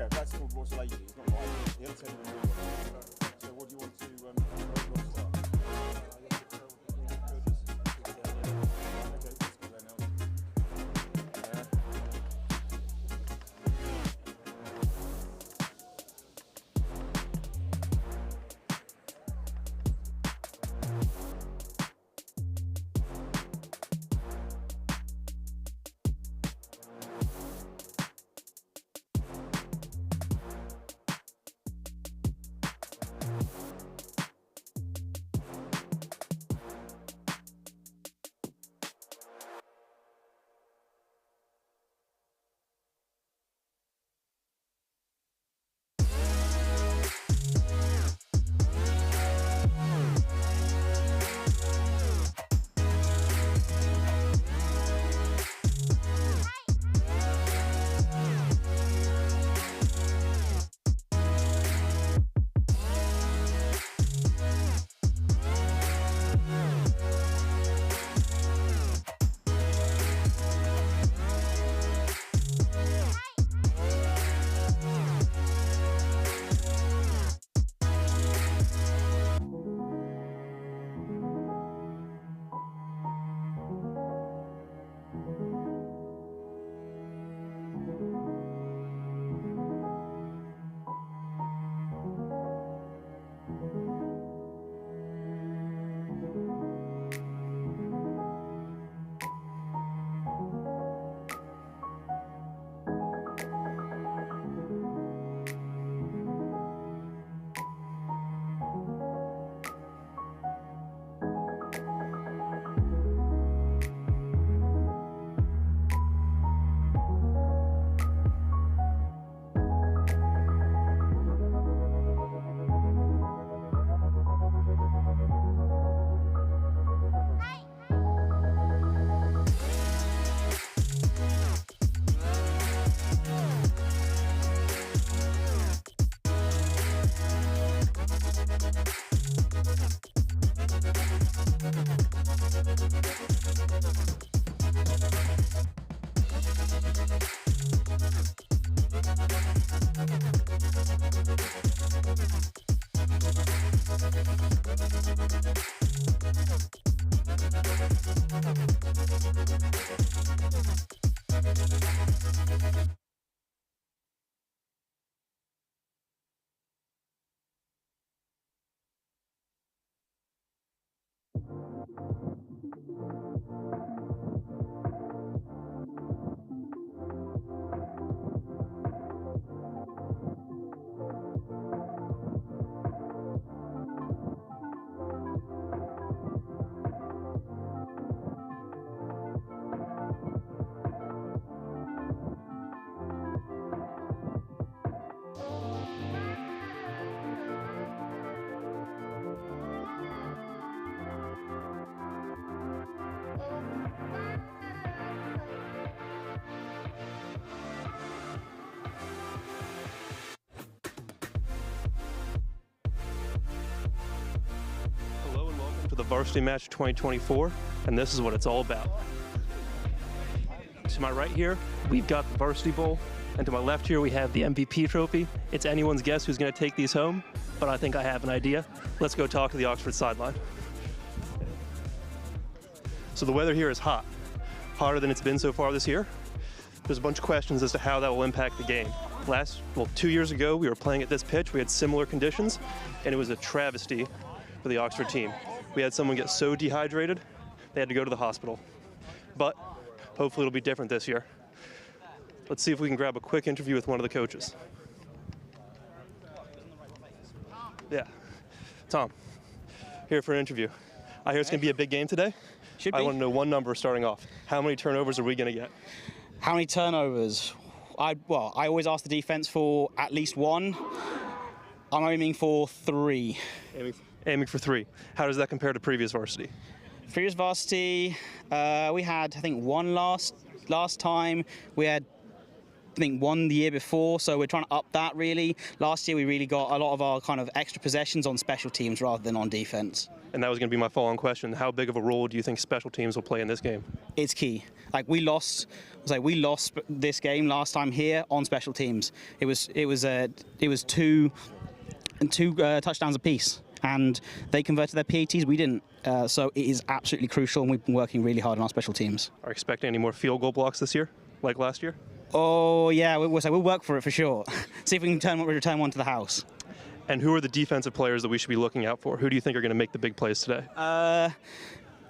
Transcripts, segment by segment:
Yeah, that's called what's lazy. It's not right. The other 10 minutes. So what do you want to start? Okay, let's go there now. The Varsity Match 2024, and this is what it's all about. To my right here, we've got the Varsity Bowl, and to my left here, we have the MVP trophy. It's anyone's guess who's going to take these home, but I think I have an idea. Let's go talk to the Oxford sideline. So the weather here is hot, hotter than it's been so far this year. There's a bunch of questions as to how that will impact the game. 2 years ago, we were playing at this pitch. We had similar conditions, and it was a travesty for the Oxford team. We had someone get so dehydrated, they had to go to the hospital. But hopefully it'll be different this year. Let's see if we can grab a quick interview with one of the coaches. Yeah, Tom, here for an interview. I hear it's gonna be a big game today. Should be. I want to know one number starting off. How many turnovers are we gonna get? How many turnovers? I always ask the defense for at least one. I'm aiming for 3. Aiming for 3. How does that compare to previous varsity? Previous varsity, we had, I think, 1 last time. We had think, won the year before, so we're trying to up that, really. Last year, we really got a lot of our kind of extra possessions on special teams rather than on defense. And that was going to be my follow-on question. How big of a role do you think special teams will play in this game? It's key. Like, we lost this game last time here on special teams. It was two touchdowns apiece, and they converted their PATs. We didn't. So it is absolutely crucial, and we've been working really hard on our special teams. Are you expecting any more field goal blocks this year, like last year? Oh yeah, we'll work for it for sure. See if we can return one to the house. And who are the defensive players that we should be looking out for? Who do you think are going to make the big plays today?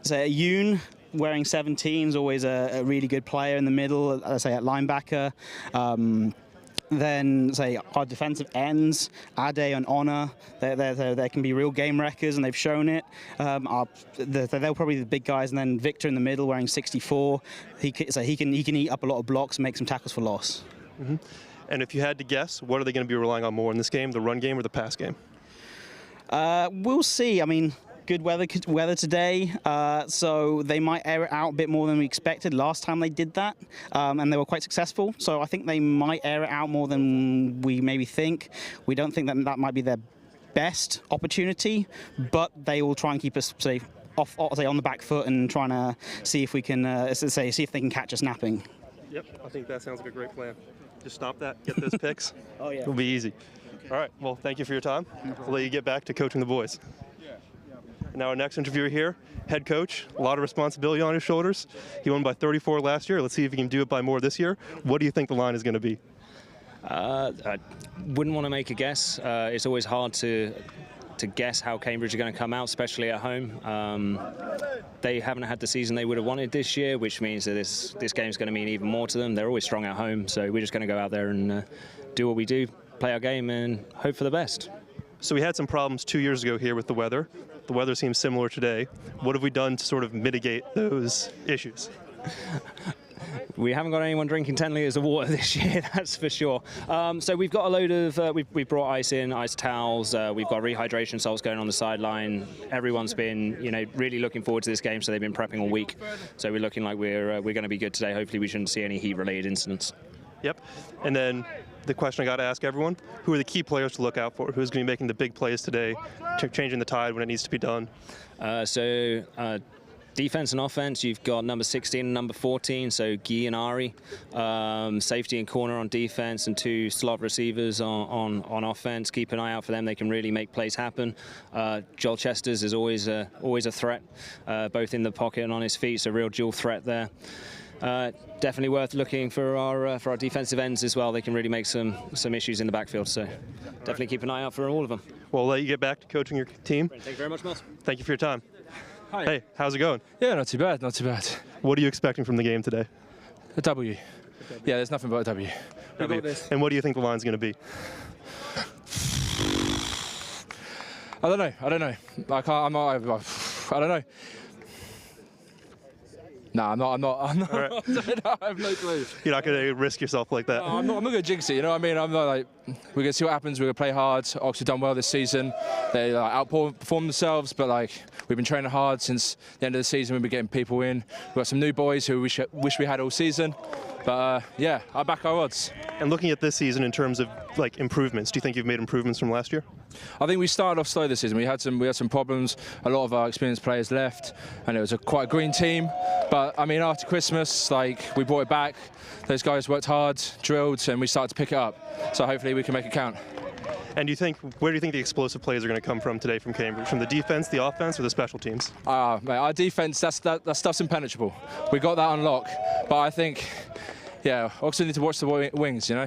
So Yoon, wearing 17, is always a really good player in the middle, say at linebacker. Then, say, our defensive ends, Ade and Honor, they can be real game wreckers, and they've shown it. They're probably the big guys, and then Victor in the middle, wearing 64. He can eat up a lot of blocks and make some tackles for loss. Mm-hmm. And if you had to guess, what are they going to be relying on more in this game, the run game or the pass game? We'll see. I mean, good weather today, so they might air it out a bit more than we expected last time they did that, and they were quite successful. So I think they might air it out more than we maybe think. We don't think that might be their best opportunity, but they will try and keep us, say, on the back foot and trying to see if we can, see if they can catch us napping. Yep, I think that sounds like a great plan. Just stop that, get those picks. Oh yeah, it'll be easy. All right, well, thank you for your time. We'll let you get back to coaching the boys. Now our next interviewer here, head coach, a lot of responsibility on his shoulders. He won by 34 last year. Let's see if he can do it by more this year. What do you think the line is going to be? I wouldn't want to make a guess. It's always hard to guess how Cambridge are going to come out, especially at home. They haven't had the season they would have wanted this year, which means that this game's going to mean even more to them. They're always strong at home, so we're just going to go out there and do what we do, play our game, and hope for the best. So we had some problems 2 years ago here with the weather. The weather seems similar today. What have we done to sort of mitigate those issues? We haven't got anyone drinking 10 litres of water this year, that's for sure. So we've got a load of, we've brought ice in, ice towels, we've got rehydration salts going on the sideline. Everyone's been, really looking forward to this game, so they've been prepping all week. So we're looking like we're going to be good today. Hopefully we shouldn't see any heat-related incidents. Yep. And then the question I got to ask everyone, who are the key players to look out for? Who's going to be making the big plays today, changing the tide when it needs to be done? Defense and offense, you've got number 16 and number 14, so Guy and Ari. Safety and corner on defense, and 2 slot receivers on offense. Keep an eye out for them. They can really make plays happen. Joel Chesters is always a threat, both in the pocket and on his feet, so real dual threat there. Definitely worth looking for our defensive ends as well. They can really make some issues in the backfield, so definitely keep an eye out for all of them. Well, I'll let you get back to coaching your team. Thank you very much, Miles. Thank you for your time. Hi. Hey, how's it going? Yeah, not too bad, not too bad. What are you expecting from the game today? A W. Yeah, there's nothing but a W. We got this. And what do you think the line's going to be? I don't know. I don't know. No, I'm not. Right. I have no clue. You're not going to risk yourself like that. No, I'm not going to jinx it, you know what I mean? I'm not like, we're going to see what happens. We're going to play hard. Oxford done well this season. They outperformed themselves, but we've been training hard since the end of the season. We've been getting people in. We've got some new boys who we wish we had all season. But yeah, I back our odds. And looking at this season in terms of improvements, do you think you've made improvements from last year? I think we started off slow this season. We had some problems. A lot of our experienced players left, and it was quite a green team. But I mean, after Christmas, we brought it back. Those guys worked hard, drilled, and we started to pick it up. So hopefully we can make it count. And where do you think the explosive plays are going to come from today from Cambridge? From the defense, the offense, or the special teams? Mate, our defense, that stuff's impenetrable. We got that on lock. But I think, yeah, Oxford need to watch the wings, you know.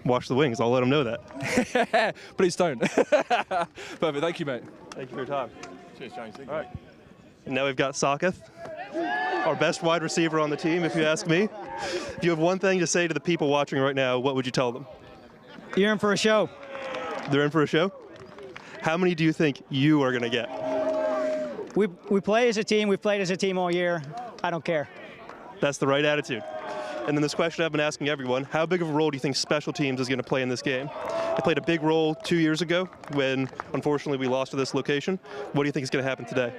Watch the wings. I'll let them know that. Please don't. Perfect. Thank you, mate. Thank you for your time. Cheers, James. All right. And now we've got Saketh, our best wide receiver on the team, if you ask me. If you have one thing to say to the people watching right now, what would you tell them? You're in for a show. They're in for a show? How many do you think you are going to get? We play as a team. We've played as a team all year. I don't care. That's the right attitude. And then this question I've been asking everyone, how big of a role do you think special teams is going to play in this game? It played a big role 2 years ago when, unfortunately, we lost to this location. What do you think is going to happen today?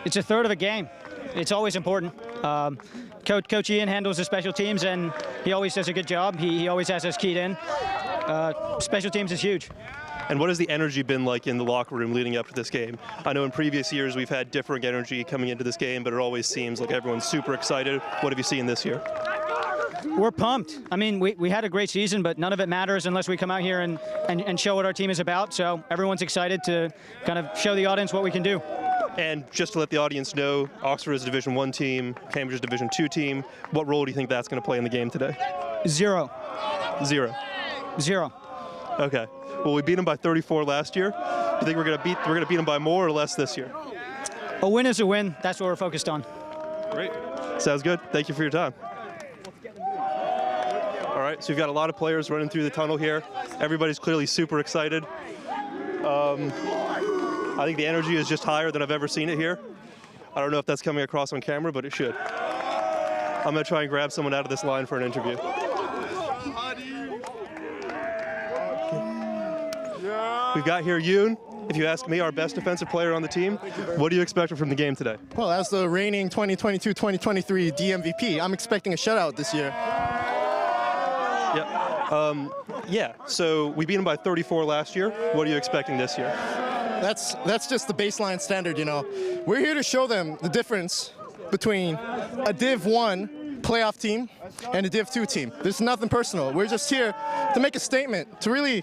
It's a third of a game. It's always important. Coach Ian handles the special teams, and he always does a good job. He always has us keyed in. Special teams is huge. And what has the energy been like in the locker room leading up to this game? I know in previous years we've had differing energy coming into this game, but it always seems like everyone's super excited. What have you seen this year? We're pumped. I mean, we had a great season, but none of it matters unless we come out here and show what our team is about. So everyone's excited to kind of show the audience what we can do. And just to let the audience know, Oxford is a Division I team, Cambridge is a Division II team. What role do you think that's going to play in the game today? Zero. Zero. Zero. Okay. Well, we beat them by 34 last year. Do you think we're going to beat them by more or less this year? A win is a win. That's what we're focused on. Great. Sounds good. Thank you for your time. All right, so we've got a lot of players running through the tunnel here. Everybody's clearly super excited. I think the energy is just higher than I've ever seen it here. I don't know if that's coming across on camera, but it should. I'm going to try and grab someone out of this line for an interview. We've got here Yoon, if you ask me, our best defensive player on the team. What do you expect from the game today? Well, as the reigning 2022-2023 DMVP, I'm expecting a shutout this year. Yep. Yeah, so we beat them by 34 last year. What are you expecting this year? That's just the baseline standard, you know. We're here to show them the difference between a Div 1 playoff team and a Div 2 team. There's nothing personal. We're just here to make a statement, to really,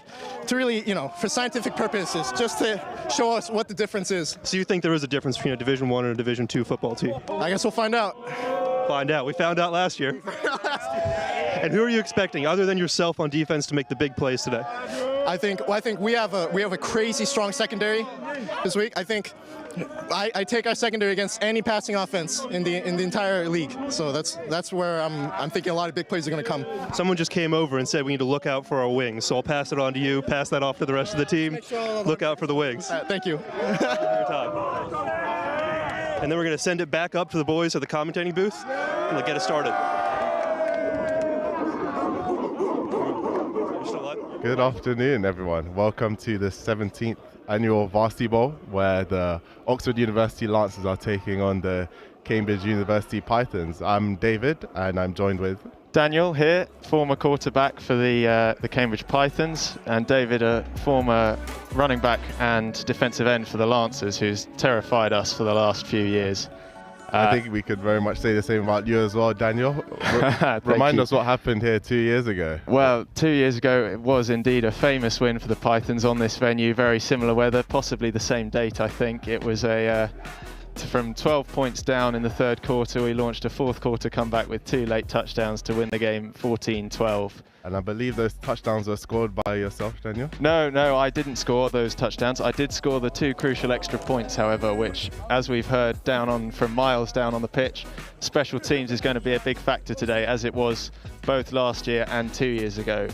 you know, for scientific purposes, just to show us what the difference is. So you think there is a difference between a Division I and a Division II football team? I guess we'll find out. Find out. We found out last year. And who are you expecting, other than yourself on defense, to make the big plays today? I think we have a crazy strong secondary this week. I think I take our secondary against any passing offense in the entire league. So that's where I'm thinking a lot of big plays are going to come. Someone just came over and said we need to look out for our wings. So I'll pass it on to you. Pass that off to the rest of the team. Look out for the wings. Thank you. Thank you for your time. And then we're going to send it back up to the boys at the commentating booth, and they'll get us started. Good afternoon, everyone. Welcome to the 17th annual Varsity Bowl, where the Oxford University Lancers are taking on the Cambridge University Pythons. I'm David, and I'm joined with Daniel here, former quarterback for the Cambridge Pythons, and David, a former running back and defensive end for the Lancers, who's terrified us for the last few years. I think we could very much say the same about you as well, Daniel. Remind us what happened here 2 years ago. Well, 2 years ago it was indeed a famous win for the Pythons on this venue, very similar weather, possibly the same date I think. It was from 12 points down in the third quarter, we launched a fourth quarter comeback with 2 late touchdowns to win the game 14-12. And I believe those touchdowns were scored by yourself, Daniel? No, I didn't score those touchdowns. I did score the 2 crucial extra points, however, which, as we've heard from miles down on the pitch, special teams is going to be a big factor today, as it was both last year and 2 years ago.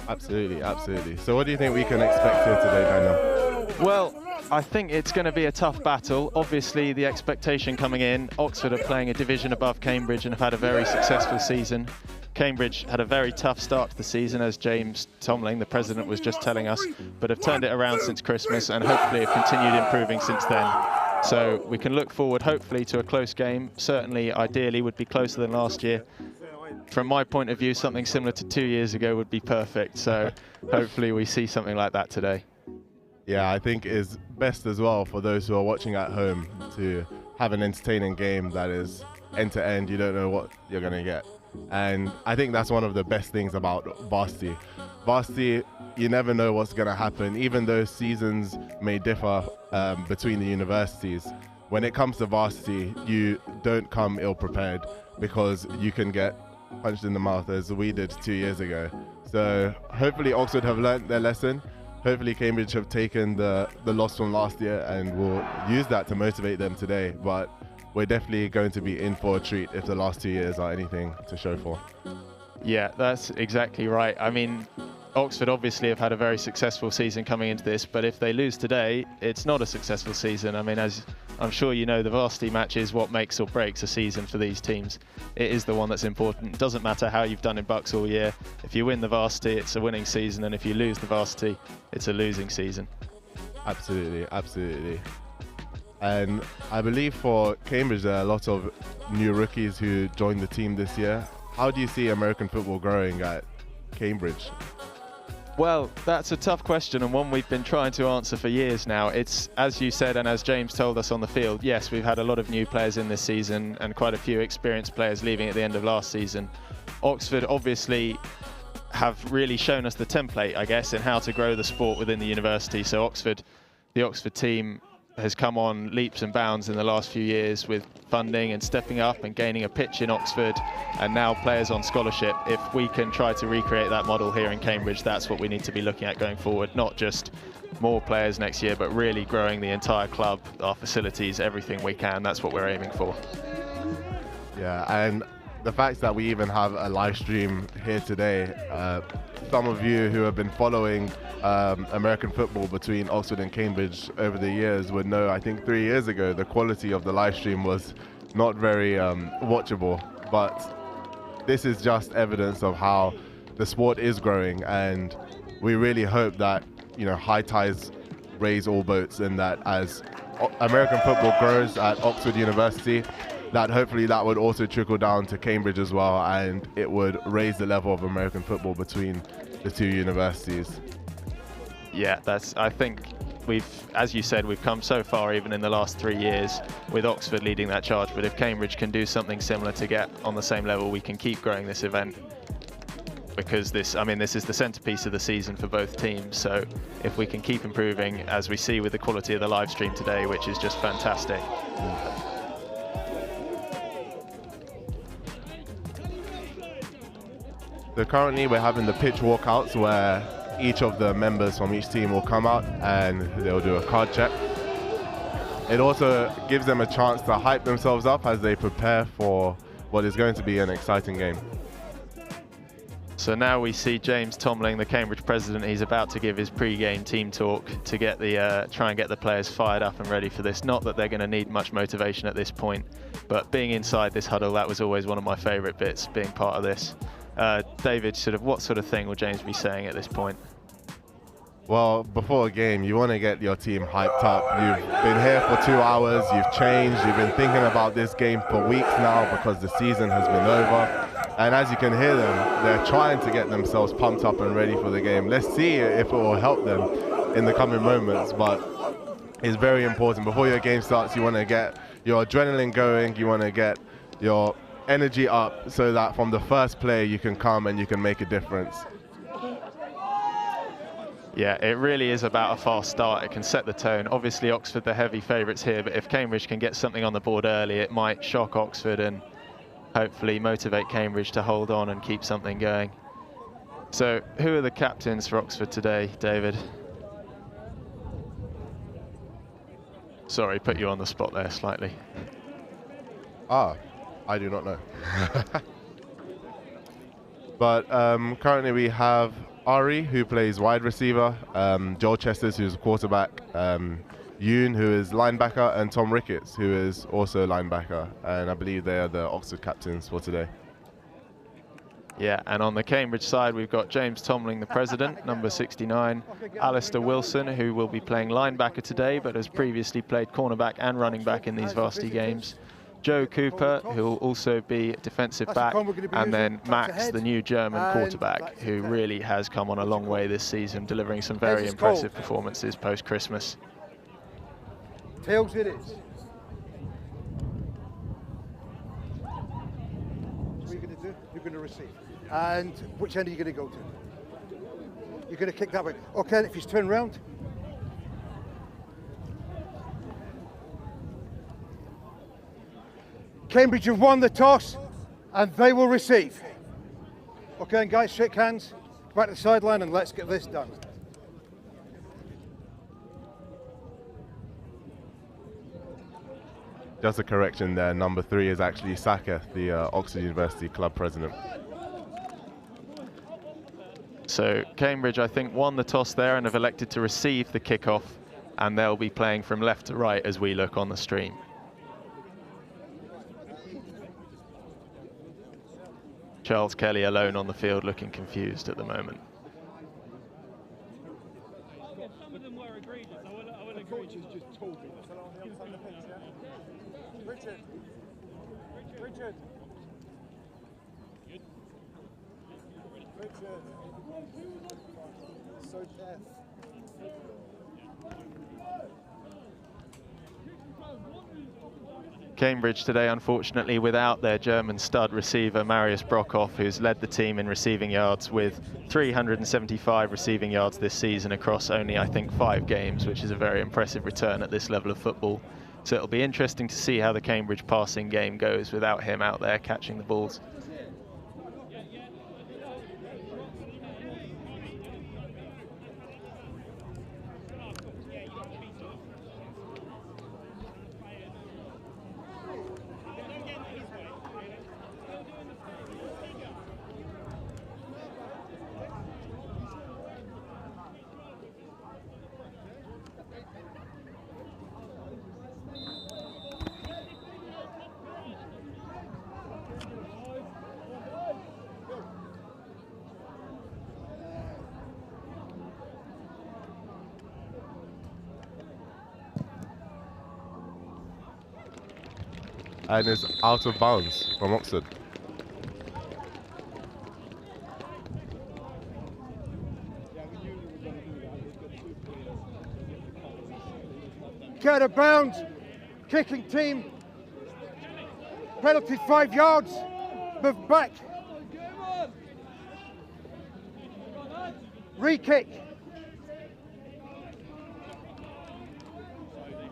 Absolutely, absolutely. So what do you think we can expect here today, Daniel? Well, I think it's going to be a tough battle. Obviously, the expectation coming in, Oxford are playing a division above Cambridge and have had a very successful season. Cambridge had a very tough start to the season, as James Tomling, the president, was just telling us, but have turned it around since Christmas and hopefully have continued improving since then. So we can look forward, hopefully, to a close game. Certainly, ideally, would be closer than last year. From my point of view, something similar to 2 years ago would be perfect. So hopefully we see something like that today. Yeah, I think it's best as well for those who are watching at home to have an entertaining game that is end-to-end. You don't know what you're going to get. And I think that's one of the best things about varsity. Varsity, you never know what's going to happen, even though seasons may differ between the universities. When it comes to varsity, you don't come ill-prepared because you can get punched in the mouth as we did 2 years ago. So hopefully Oxford have learnt their lesson. Hopefully Cambridge have taken the loss from last year and will use that to motivate them today. But we're definitely going to be in for a treat if the last 2 years are anything to show for. Yeah, that's exactly right. I mean, Oxford obviously have had a very successful season coming into this, but if they lose today, it's not a successful season. I mean, as I'm sure you know, the varsity match is what makes or breaks a season for these teams. It is the one that's important. It doesn't matter how you've done in Bucks all year. If you win the varsity, it's a winning season, and if you lose the varsity, it's a losing season. Absolutely, absolutely. And I believe for Cambridge, there are a lot of new rookies who joined the team this year. How do you see American football growing at Cambridge? Well, that's a tough question and one we've been trying to answer for years now. It's, as you said and as James told us on the field, yes, we've had a lot of new players in this season and quite a few experienced players leaving at the end of last season. Oxford obviously have really shown us the template, I guess, in how to grow the sport within the university. So the Oxford team has come on leaps and bounds in the last few years with funding and stepping up and gaining a pitch in Oxford, and now players on scholarship. If we can try to recreate that model here in Cambridge, that's what we need to be looking at going forward. Not just more players next year, but really growing the entire club, our facilities, everything we can. That's what we're aiming for. Yeah, and the fact that we even have a live stream here today, some of you who have been following American football between Oxford and Cambridge over the years would know, I think 3 years ago, the quality of the live stream was not very watchable. But this is just evidence of how the sport is growing, and we really hope that, you know, high tides raise all boats, and that as American football grows at Oxford University, that hopefully that would also trickle down to Cambridge as well, and it would raise the level of American football between the two universities. Yeah, I think as you said, we've come so far even in the last 3 years with Oxford leading that charge, but if Cambridge can do something similar to get on the same level, we can keep growing this event, because this is the centerpiece of the season for both teams. So if we can keep improving, as we see with the quality of the live stream today, which is just fantastic. So currently we're having the pitch walkouts where each of the members from each team will come out and they'll do a card check. It also gives them a chance to hype themselves up as they prepare for what is going to be an exciting game. So now we see James Tomling, the Cambridge president. He's about to give his pre-game team talk to get try and get the players fired up and ready for this. Not that they're going to need much motivation at this point, but being inside this huddle, that was always one of my favourite bits, being part of this. David, what sort of thing will James be saying at this point? Well, before a game, you want to get your team hyped up. You've been here for 2 hours, you've changed, you've been thinking about this game for weeks now because the season has been over. And as you can hear them, they're trying to get themselves pumped up and ready for the game. Let's see if it will help them in the coming moments, but it's very important. Before your game starts, you want to get your adrenaline going, you want to get your energy up so that from the first play you can come and you can make a difference. Yeah, it really is about a fast start. It can set the tone. Obviously Oxford, the heavy favourites here, but if Cambridge can get something on the board early, it might shock Oxford and hopefully motivate Cambridge to hold on and keep something going. So who are the captains for Oxford today, David? Sorry, put you on the spot there slightly. I do not know. But currently we have Ari, who plays wide receiver, Joel Chesters, who's a quarterback, Yoon, who is linebacker, and Tom Ricketts, who is also linebacker. And I believe they are the Oxford captains for today. Yeah, and on the Cambridge side, we've got James Tomling, the president, number 69, Alistair Wilson, who will be playing linebacker today, but has previously played cornerback and running back in these varsity games. Joe Cooper, who will also be defensive back, and then Max, the new German quarterback, who really has come on a long way this season, delivering some very impressive performances post-Christmas. Tails it is. So what are you going to do? You're going to receive. And which end are you going to go to? You're going to kick that way. Okay, if you turn around. Cambridge have won the toss and they will receive. Okay, and guys, shake hands, back to the sideline and let's get this done. Just a correction there, number 3 is actually Saka, the Oxford University club president. So Cambridge, I think, won the toss there and have elected to receive the kickoff, and they'll be playing from left to right as we look on the stream. Charles Kelly alone on the field, looking confused at the moment. some of them were egregious. I will agree. Coach is just talking. Richard. Richard. So deaf. Cambridge today, unfortunately, without their German stud receiver, Marius Brockhoff, who's led the team in receiving yards with 375 receiving yards this season across only, I think, 5 games, which is a very impressive return at this level of football. So it'll be interesting to see how the Cambridge passing game goes without him out there catching the balls. And is out of bounds from Oxford. Get a bounce. Kicking team. Penalty 5 yards. Move back. Re-kick.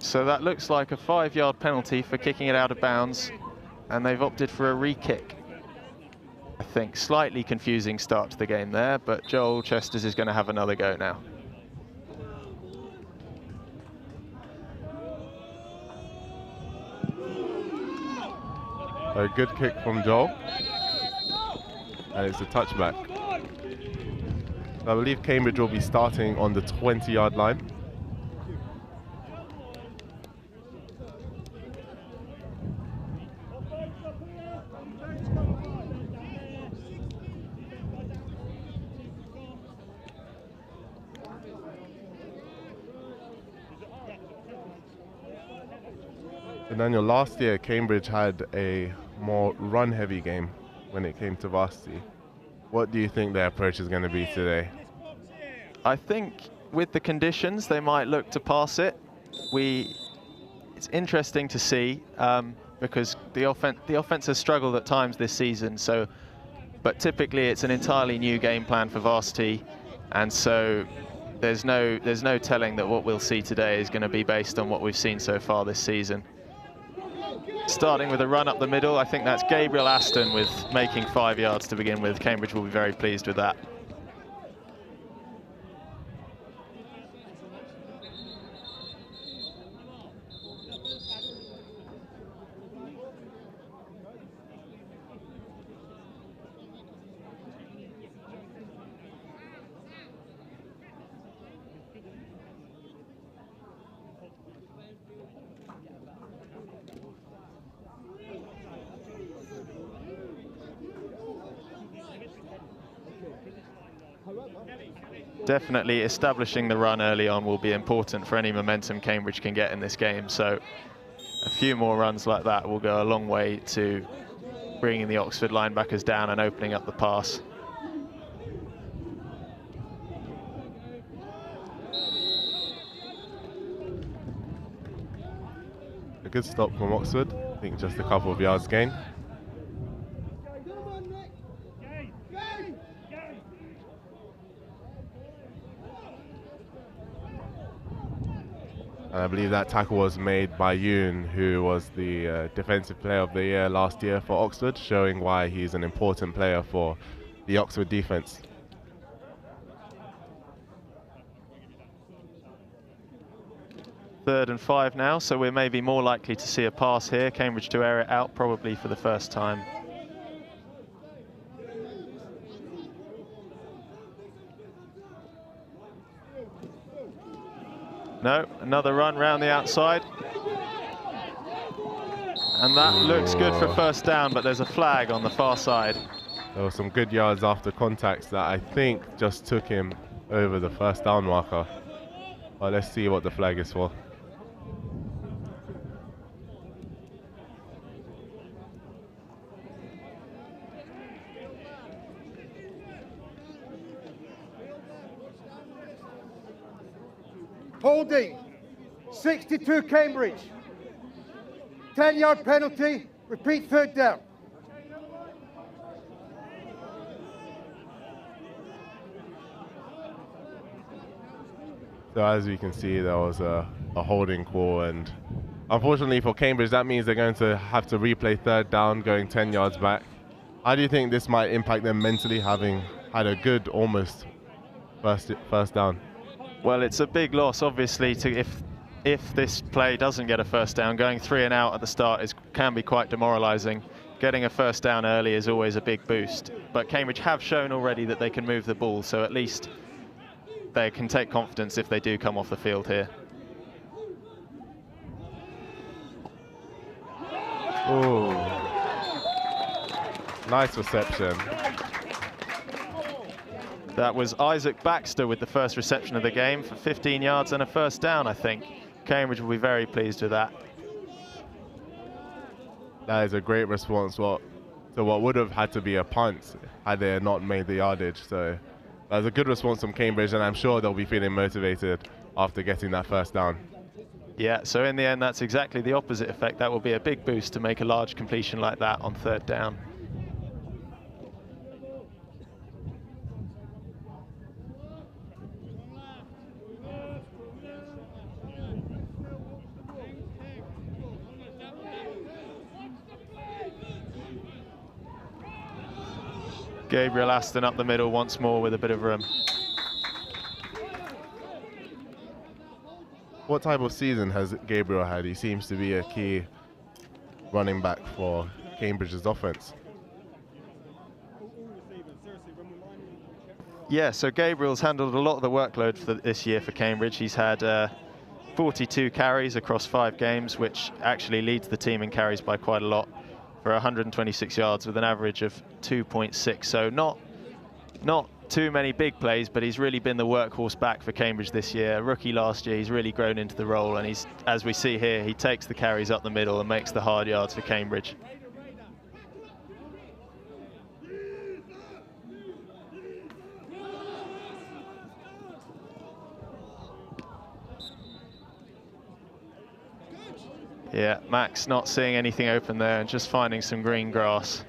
So that looks like a 5-yard penalty for kicking it out of bounds, and they've opted for a re-kick. I think slightly confusing start to the game there, but Joel Chesters is going to have another go now. A good kick from Joel, and it's a touchback. I believe Cambridge will be starting on the 20-yard line. And Daniel, last year Cambridge had a more run-heavy game when it came to varsity. What do you think their approach is going to be today? I think with the conditions, they might look to pass it. It's interesting to see because the offense has struggled at times this season. But typically it's an entirely new game plan for varsity, and so there's no telling that what we'll see today is going to be based on what we've seen so far this season. Starting with a run up the middle, I think that's Gabriel Aston with making 5 yards to begin with. Cambridge will be very pleased with that. Definitely establishing the run early on will be important for any momentum Cambridge can get in this game. So a few more runs like that will go a long way to bringing the Oxford linebackers down and opening up the pass. A good stop from Oxford. I think just a couple of yards gain. And I believe that tackle was made by Yoon, who was the Defensive Player of the Year last year for Oxford, showing why he's an important player for the Oxford defense. Third and 5 now, so we're maybe more likely to see a pass here. Cambridge to air it out probably for the first time. No, another run round the outside. And that looks good for first down, but there's a flag on the far side. There were some good yards after contacts that I think just took him over the first down marker. Well, let's see what the flag is for. Holding, 62 Cambridge. 10-yard penalty, repeat third down. So as you can see, there was a holding call, and unfortunately for Cambridge, that means they're going to have to replay third down, going 10 yards back. How do you think this might impact them mentally, having had a good almost first down? Well, it's a big loss, obviously, to if this play doesn't get a first down. Going 3 and out at the start can be quite demoralising. Getting a first down early is always a big boost. But Cambridge have shown already that they can move the ball, so at least they can take confidence if they do come off the field here. Ooh. Nice reception. That was Isaac Baxter with the first reception of the game for 15 yards and a first down, I think. Cambridge will be very pleased with that. That is a great response to what would have had to be a punt had they not made the yardage. So that was a good response from Cambridge, and I'm sure they'll be feeling motivated after getting that first down. Yeah, so in the end, that's exactly the opposite effect. That will be a big boost to make a large completion like that on third down. Gabriel Aston up the middle once more with a bit of room. What type of season has Gabriel had? He seems to be a key running back for Cambridge's offense. Yeah, so Gabriel's handled a lot of the workload for this year for Cambridge. He's had 42 carries across 5 games, which actually leads the team in carries by quite a lot, for 126 yards with an average of 2.6. So not too many big plays, but he's really been the workhorse back for Cambridge this year. A rookie last year, he's really grown into the role, and he's, as we see here, he takes the carries up the middle and makes the hard yards for Cambridge. Yeah, Max not seeing anything open there and just finding some green grass.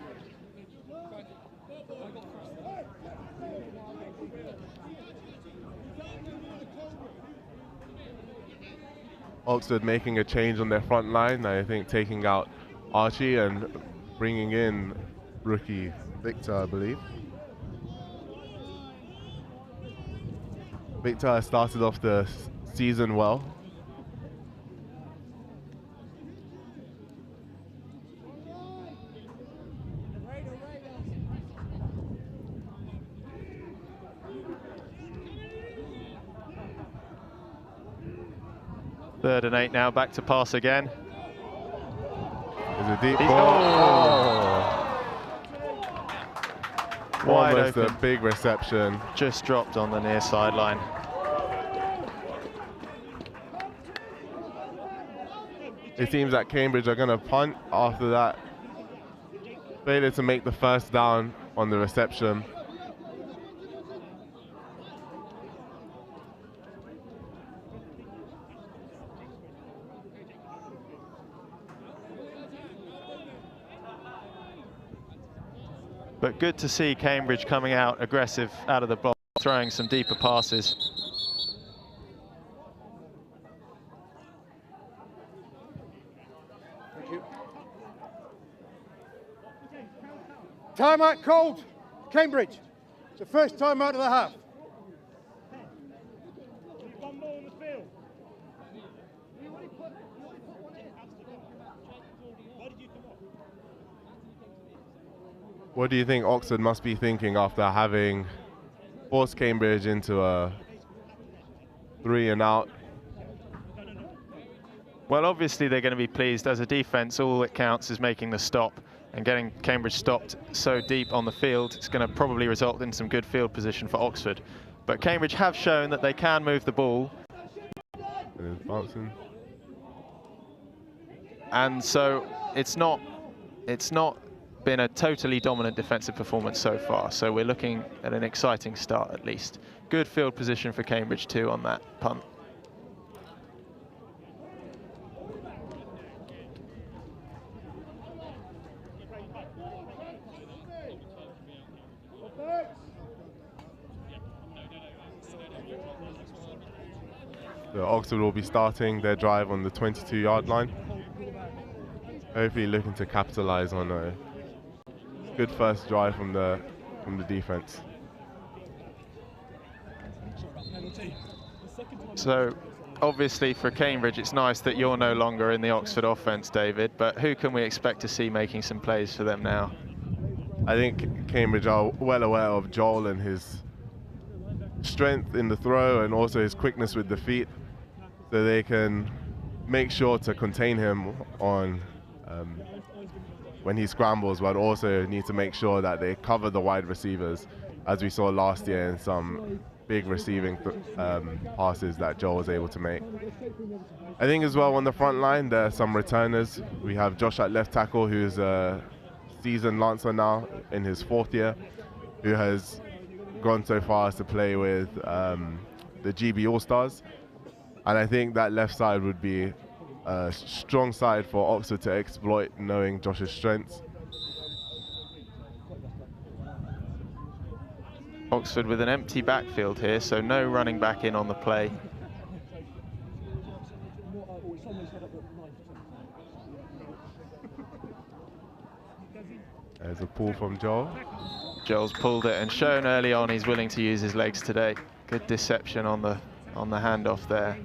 Oxford making a change on their front line, I think taking out Archie and bringing in rookie Victor, I believe. Victor has started off the season well. Third and 8 now, back to pass again. There's a deep ball. Wide Almost open. a big reception. Just dropped on the near sideline. It seems that Cambridge are going to punt after that failure to make the first down on the reception. But good to see Cambridge coming out aggressive out of the box, throwing some deeper passes. Thank you. Timeout called, Cambridge. It's the first timeout of the half. One more on the field. Why did you come off? What do you think Oxford must be thinking after having forced Cambridge into a 3 and out? Well, obviously they're going to be pleased. As a defense, all that counts is making the stop, and getting Cambridge stopped so deep on the field, it's going to probably result in some good field position for Oxford. But Cambridge have shown that they can move the ball. bouncing. And so it's not been a totally dominant defensive performance so far. So we're looking at an exciting start at least. Good field position for Cambridge too on that punt. So Oxford will be starting their drive on the 22-yard line. Hopefully looking to capitalize on a good first drive from the defense. So obviously for Cambridge, it's nice that you're no longer in the Oxford offense, David, but who can we expect to see making some plays for them now? I think Cambridge are well aware of Joel and his strength in the throw and also his quickness with the feet, so they can make sure to contain him on when he scrambles, but also need to make sure that they cover the wide receivers, as we saw last year in some big receiving passes that Joel was able to make. I think as well on the front line there are some returners. We have Josh at left tackle, who's a seasoned Lancer now in his 4th year, who has gone so far as to play with the GB All-Stars. And I think that left side would be a strong side for Oxford to exploit, knowing Josh's strengths. Oxford with an empty backfield here, so no running back in on the play. There's a pull from Joel. Joel's pulled it and shown early on he's willing to use his legs today. Good deception on the handoff there.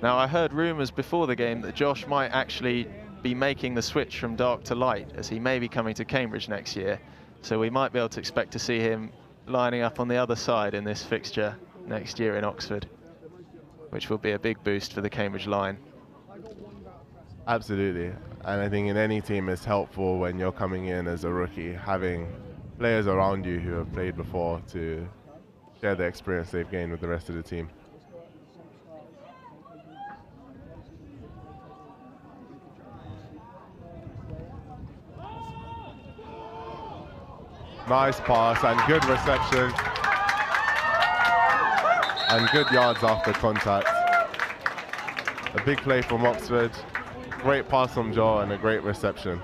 Now I heard rumours before the game that Josh might actually be making the switch from dark to light, as he may be coming to Cambridge next year. So we might be able to expect to see him lining up on the other side in this fixture next year in Oxford, which will be a big boost for the Cambridge line. Absolutely, and I think in any team it's helpful when you're coming in as a rookie, having players around you who have played before to share the experience they've gained with the rest of the team. Nice pass and good reception and good yards after contact. A big play from Oxford, great pass from Joe and a great reception.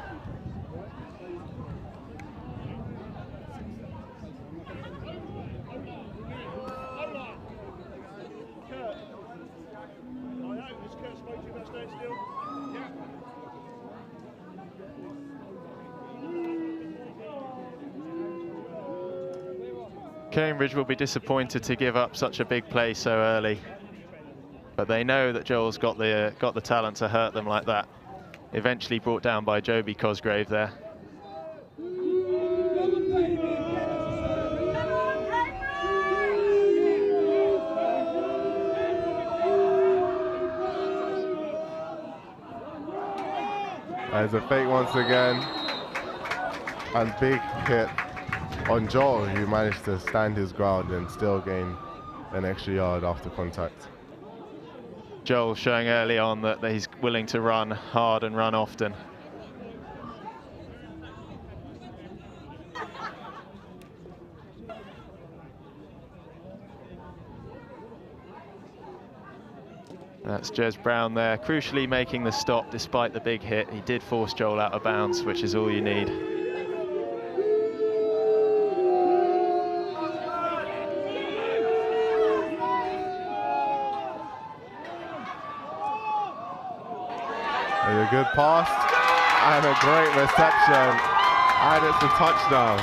Cambridge will be disappointed to give up such a big play so early, but they know that Joel's got the talent to hurt them like that. Eventually brought down by Joby Cosgrave there. There's a fake once again, and big hit on Joel, who managed to stand his ground and still gain an extra yard after contact. Joel showing early on that he's willing to run hard and run often. That's Jez Brown there, crucially making the stop despite the big hit. He did force Joel out of bounds, which is all you need. A good pass and a great reception, and it's a touchdown.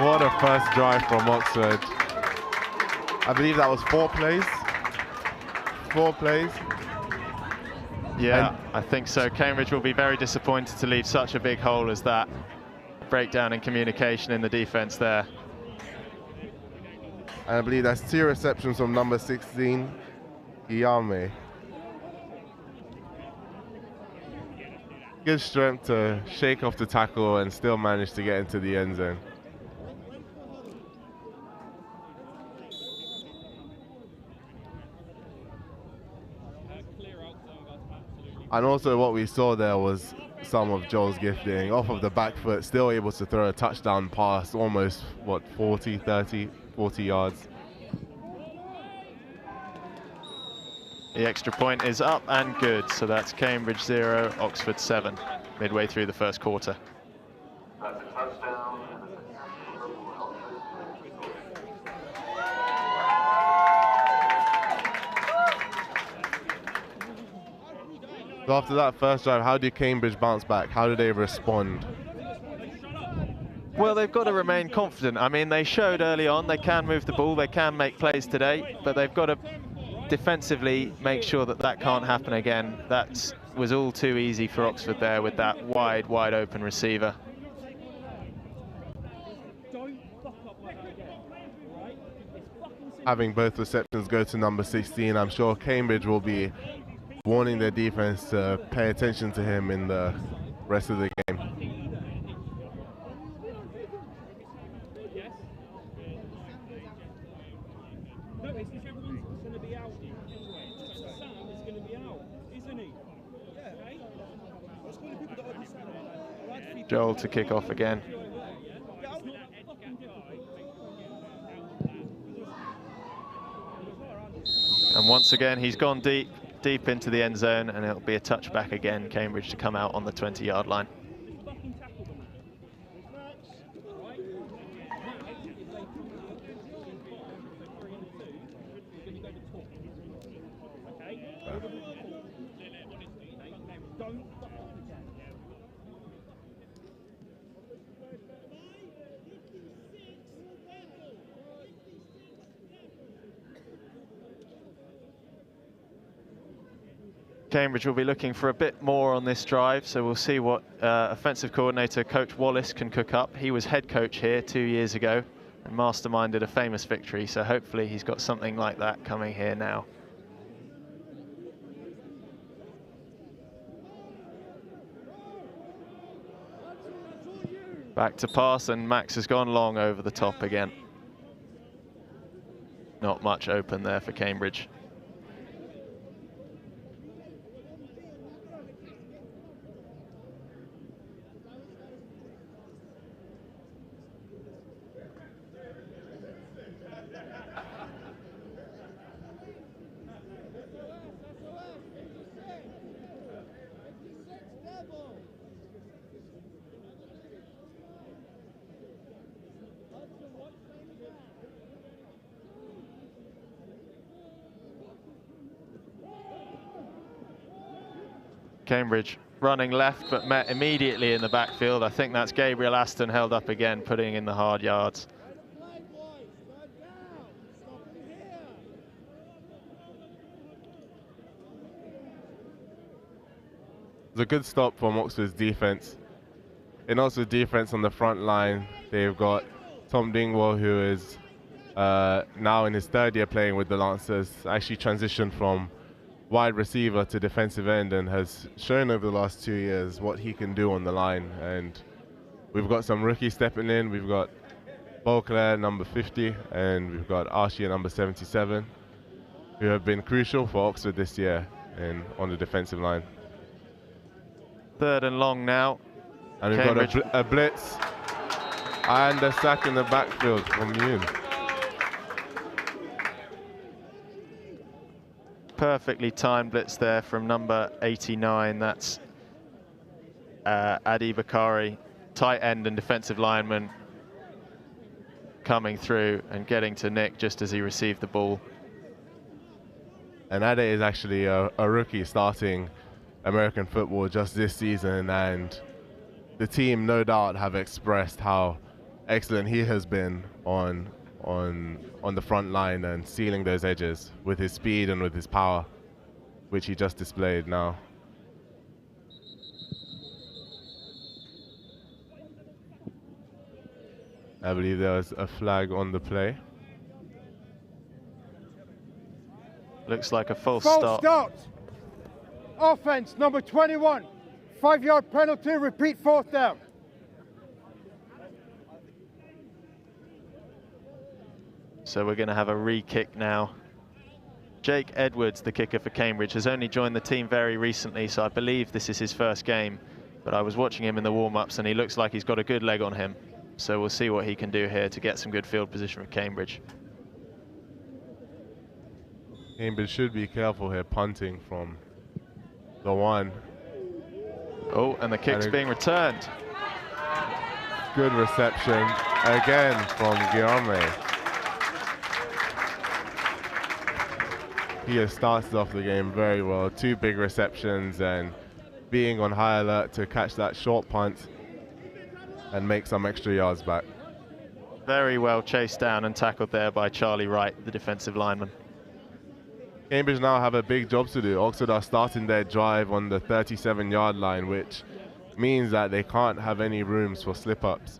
What a first drive from Oxford. I believe that was 4 plays. 4 plays. Yeah, and I think so. Cambridge will be very disappointed to leave such a big hole as that. Breakdown in communication in the defense there. And I believe that's 2 receptions from number 16, Iyame. Good strength to shake off the tackle and still manage to get into the end zone. And also what we saw there was some of Joel's gifting. Off of the back foot, still able to throw a touchdown pass, almost, what, 40 yards. The extra point is up and good, so that's Cambridge 0, Oxford 7, midway through the first quarter. So after that first drive, how did Cambridge bounce back? How did they respond? Well, they've got to remain confident. I mean, they showed early on they can move the ball, they can make plays today, but they've got to defensively make sure that that can't happen again. That was all too easy for Oxford there with that wide open receiver. Having both receptions go to number 16, I'm sure Cambridge will be warning their defense to pay attention to him in the rest of the game. Joel to kick off again. And once again, he's gone deep into the end zone, and it'll be a touchback again, Cambridge to come out on the 20-yard line. Cambridge will be looking for a bit more on this drive, so we'll see what offensive coordinator Coach Wallace can cook up. He was head coach here 2 years ago and masterminded a famous victory, so hopefully he's got something like that coming here now. Back to pass, and Max has gone long over the top again. Not much open there for Cambridge. Cambridge running left, but met immediately in the backfield. I think that's Gabriel Aston held up again, putting in the hard yards. It's a good stop from Oxford's defense. And also defense on the front line. They've got Tom Dingwall, who is now in his third year playing with the Lancers, actually transitioned from wide receiver to defensive end and has shown over the last 2 years what he can do on the line. And we've got some rookies stepping in. We've got Beauclair, number 50, and we've got Archie, number 77, who have been crucial for Oxford this year on the defensive line. Third and long now. And we've got a blitz and a sack in the backfield from Yoon. Perfectly timed blitz there from number 89. That's Adi Bakari, tight end and defensive lineman, coming through and getting to Nick just as he received the ball. And Ade is actually a rookie starting American football just this season, and the team no doubt have expressed how excellent he has been on the front line and sealing those edges with his speed and with his power, which he just displayed now. I believe there was a flag on the play. Looks like a false start. start. Offense, number 21. 5-yard penalty, repeat 4th down. So we're going to have a re-kick now. Jake Edwards, the kicker for Cambridge, has only joined the team very recently, so I believe this is his first game. But I was watching him in the warm-ups, and he looks like he's got a good leg on him. So we'll see what he can do here to get some good field position for Cambridge. Cambridge should be careful here, punting from the 1. Oh, and the kick's being returned. Good reception again from Guillaume. He has started off the game very well. 2 big receptions and being on high alert to catch that short punt and make some extra yards back. Very well chased down and tackled there by Charlie Wright, the defensive lineman. Cambridge now have a big job to do. Oxford are starting their drive on the 37-yard line, which means that they can't have any rooms for slip-ups.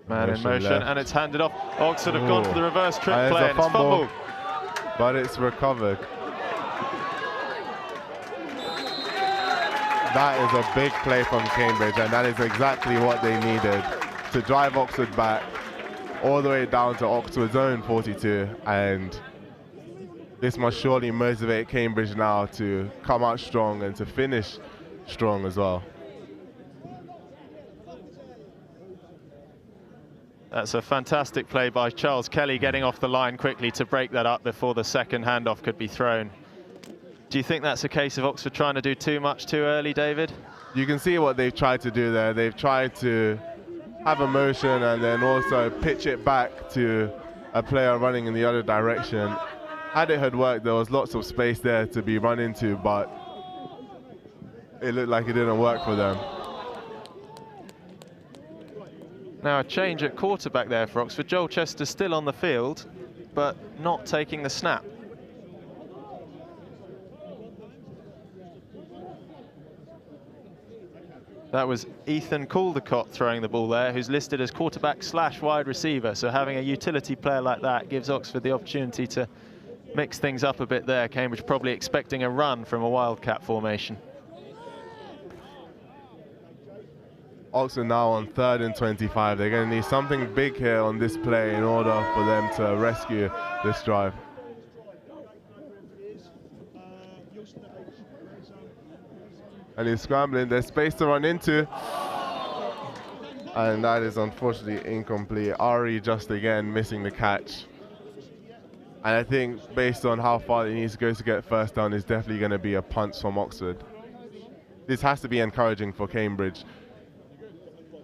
Man in motion, and it's handed off. Oxford have gone for the reverse trick play, and it's fumbled. But it's recovered. That is a big play from Cambridge, and that is exactly what they needed to drive Oxford back all the way down to Oxford's own 42, and this must surely motivate Cambridge now to come out strong and to finish strong as well. That's a fantastic play by Charles Kelly, getting off the line quickly to break that up before the second handoff could be thrown. Do you think that's a case of Oxford trying to do too much too early, David? You can see what they've tried to do there. They've tried to have a motion and then also pitch it back to a player running in the other direction. Had it had worked, there was lots of space there to be run into, but it looked like it didn't work for them. Now a change at quarterback there for Oxford. Joel Chester still on the field, but not taking the snap. That was Ethan Caldecott throwing the ball there, who's listed as quarterback / wide receiver. So having a utility player like that gives Oxford the opportunity to mix things up a bit there. Cambridge probably expecting a run from a wildcat formation. Oxford now on 3rd and 25. They're going to need something big here on this play in order for them to rescue this drive. And he's scrambling. There's space to run into. And that is unfortunately incomplete. Ari just again missing the catch. And I think based on how far he needs to go to get first down, is definitely going to be a punt from Oxford. This has to be encouraging for Cambridge.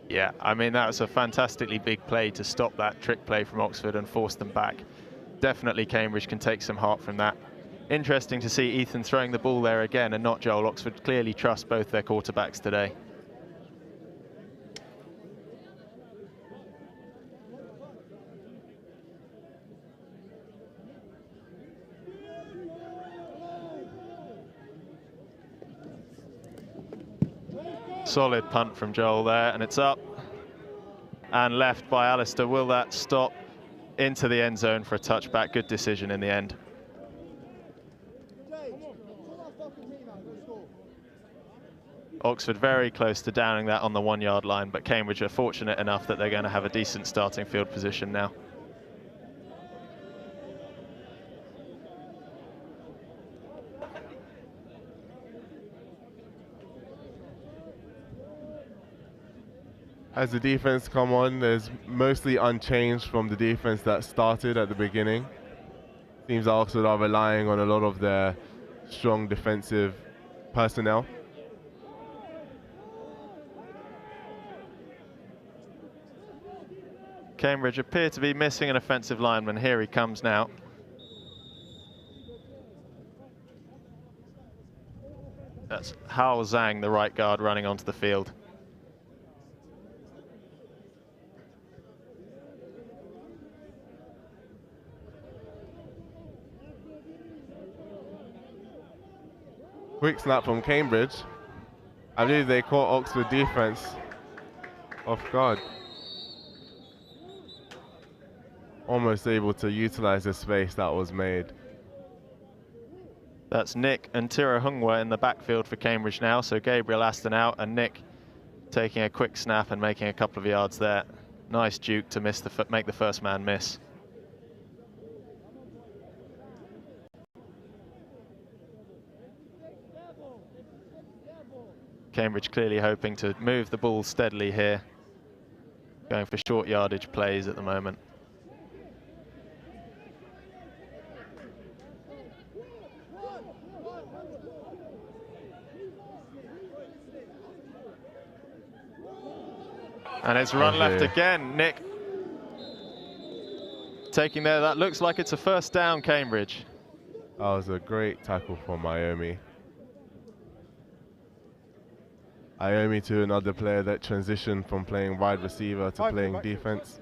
Yeah, I mean, that was a fantastically big play to stop that trick play from Oxford and force them back. Definitely Cambridge can take some heart from that. Interesting to see Ethan throwing the ball there again and not Joel. Oxford clearly trust both their quarterbacks today. Solid punt from Joel there, and it's up and left by Alistair. Will that stop into the end zone for a touchback? Good decision in the end. Oxford very close to downing that on the 1-yard line, but Cambridge are fortunate enough that they're going to have a decent starting field position now. As the defense come on, there's mostly unchanged from the defense that started at the beginning. Seems that Oxford are relying on a lot of their strong defensive personnel. Cambridge appear to be missing an offensive lineman. Here he comes now. That's Hao Zhang, the right guard, running onto the field. Quick snap from Cambridge. I believe they caught Oxford defense off guard. Almost able to utilize the space that was made. That's Nick and Tiro Hungwa in the backfield for Cambridge now. So Gabriel Aston out and Nick taking a quick snap and making a couple of yards there. Nice juke to make the first man miss. Cambridge clearly hoping to move the ball steadily here. Going for short yardage plays at the moment. And it's run left again. Nick taking there. That looks like it's a first down, Cambridge. That was a great tackle from Iomi. Iomi to another player that transitioned from playing wide receiver to playing defense.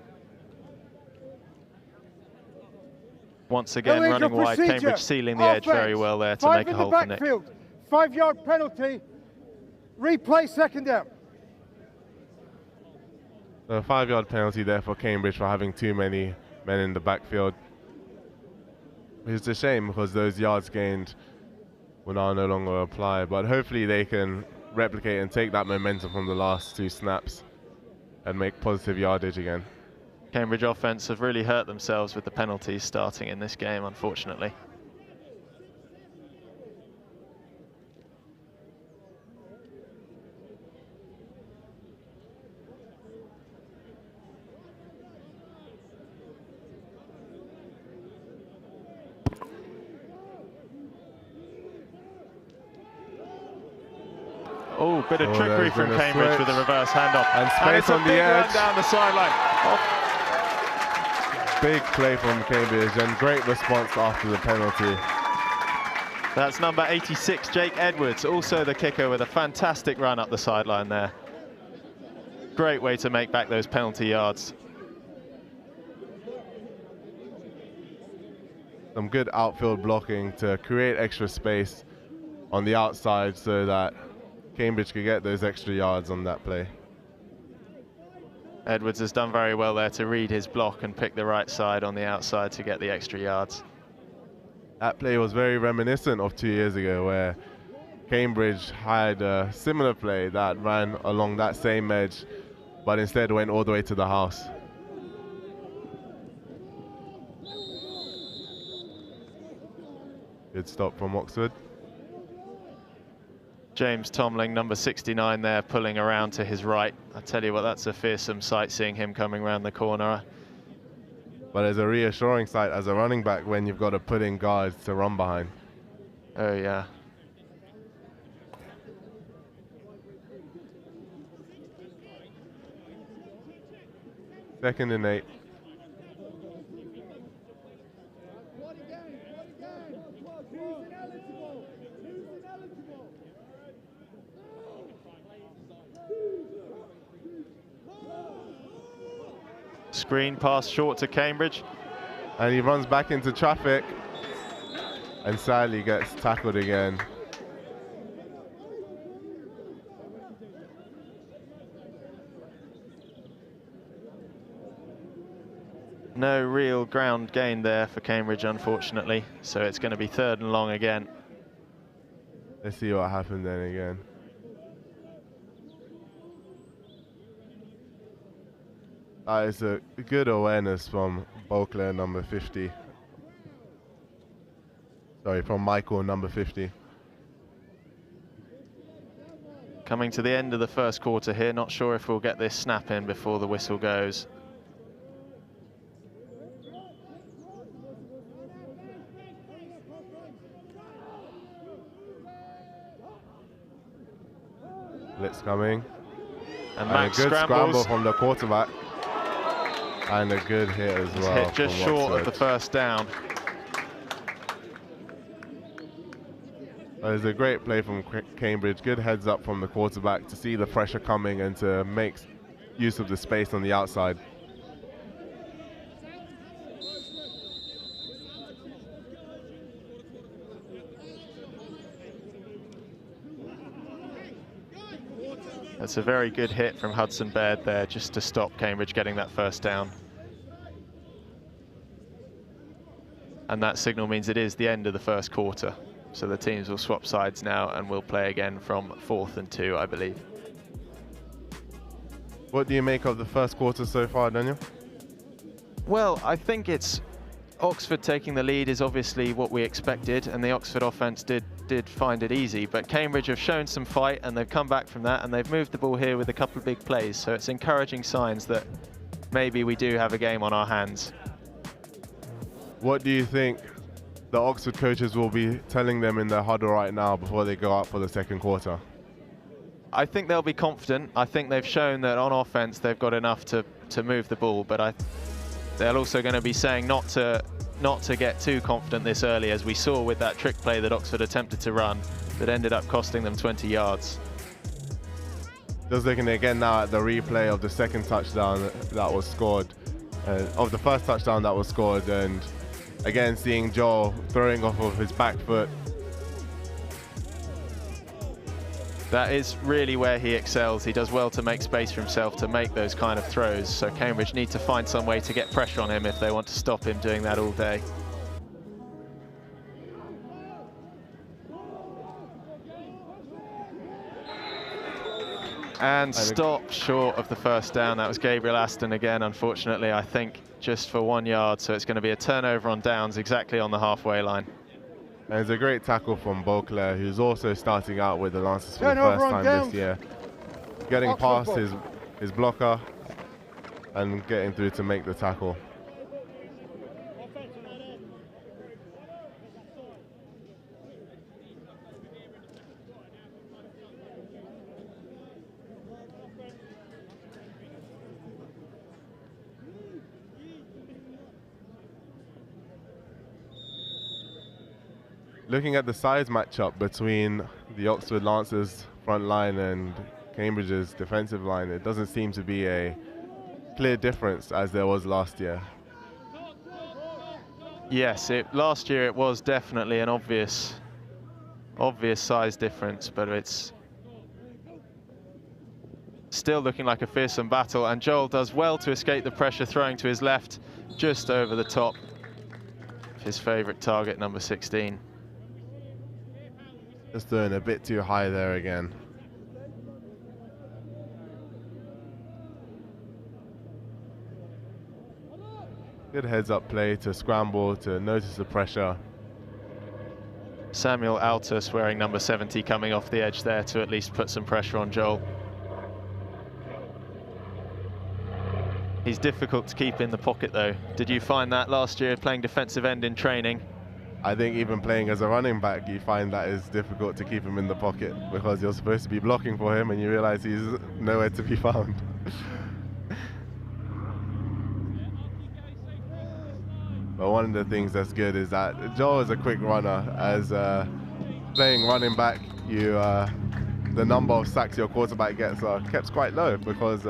Once again, running wide, Cambridge sealing the edge very well there to make a hole for Nick. 5-yard penalty. Replay second down. A 5-yard penalty there for Cambridge for having too many men in the backfield. It's a shame because those yards gained will now no longer apply, but hopefully they can replicate and take that momentum from the last 2 snaps and make positive yardage again. Cambridge offense have really hurt themselves with the penalties starting in this game, unfortunately. Oh, bit of trickery from Cambridge with a reverse handoff. And space on the edge. Run down the sideline. Big play from Cambridge and great response after the penalty. That's number 86, Jake Edwards, also the kicker with a fantastic run up the sideline there. Great way to make back those penalty yards. Some good outfield blocking to create extra space on the outside so that Cambridge could get those extra yards on that play. Edwards has done very well there to read his block and pick the right side on the outside to get the extra yards. That play was very reminiscent of 2 years ago where Cambridge had a similar play that ran along that same edge but instead went all the way to the house. Good stop from Oxford. James Tomling, number 69 there, pulling around to his right. I tell you what, that's a fearsome sight seeing him coming around the corner. But it's a reassuring sight as a running back when you've got to put in guards to run behind. Oh, yeah. Second and 8. Screen pass short to Cambridge. And he runs back into traffic and sadly gets tackled again. No real ground gain there for Cambridge, unfortunately. So it's going to be 3rd and long again. Let's see what happened then again. It's a good awareness from Beauclair, number 50. Sorry, from Michael, number 50. Coming to the end of the first quarter here. Not sure if we'll get this snap in before the whistle goes. Blitz coming. And Max a good scrambles. scramble from the quarterback. And a good hit as well. Hit just short of the first down. It was a great play from Cambridge. Good heads up from the quarterback to see the pressure coming and to make use of the space on the outside. That's a very good hit from Hudson Baird there, just to stop Cambridge getting that first down. And that signal means it is the end of the first quarter. So the teams will swap sides now and we'll play again from 4th and 2, I believe. What do you make of the first quarter so far, Daniel? Well, I think it's Oxford taking the lead is obviously what we expected, and the Oxford offense did find it easy, but Cambridge have shown some fight and they've come back from that and they've moved the ball here with a couple of big plays, so it's encouraging signs that maybe we do have a game on our hands. What do you think the Oxford coaches will be telling them in their huddle right now before they go out for the second quarter? I think they'll be confident. I think they've shown that on offense they've got enough to move the ball, but they're also going to be saying not to get too confident this early, as we saw with that trick play that Oxford attempted to run that ended up costing them 20 yards. Just looking again now at the replay of the second touchdown that was scored, of the first touchdown that was scored, and again seeing Joel throwing off of his back foot. That is really where he excels. He does well to make space for himself to make those kind of throws. So Cambridge need to find some way to get pressure on him if they want to stop him doing that all day. And stop short of the first down. That was Gabriel Aston again, unfortunately, I think just for 1 yard. So it's going to be a turnover on downs exactly on the halfway line. And it's a great tackle from Beauclair, who's also starting out with the Lancers for the first time this year. Getting past his blocker and getting through to make the tackle. Looking at the size matchup between the Oxford Lancers front line and Cambridge's defensive line, it doesn't seem to be a clear difference as there was last year. Yes, last year it was definitely an obvious size difference, but it's still looking like a fearsome battle, and Joel does well to escape the pressure, throwing to his left just over the top of his favourite target, number 16. Just throwing a bit too high there again. Good heads-up play to scramble, to notice the pressure. Samuel Altus wearing number 70 coming off the edge there to at least put some pressure on Joel. He's difficult to keep in the pocket though. Did you find that last year playing defensive end in training? I think even playing as a running back, you find that it's difficult to keep him in the pocket because you're supposed to be blocking for him and you realize he's nowhere to be found. But one of the things that's good is that Joel is a quick runner. As playing running back, the number of sacks your quarterback gets are kept quite low because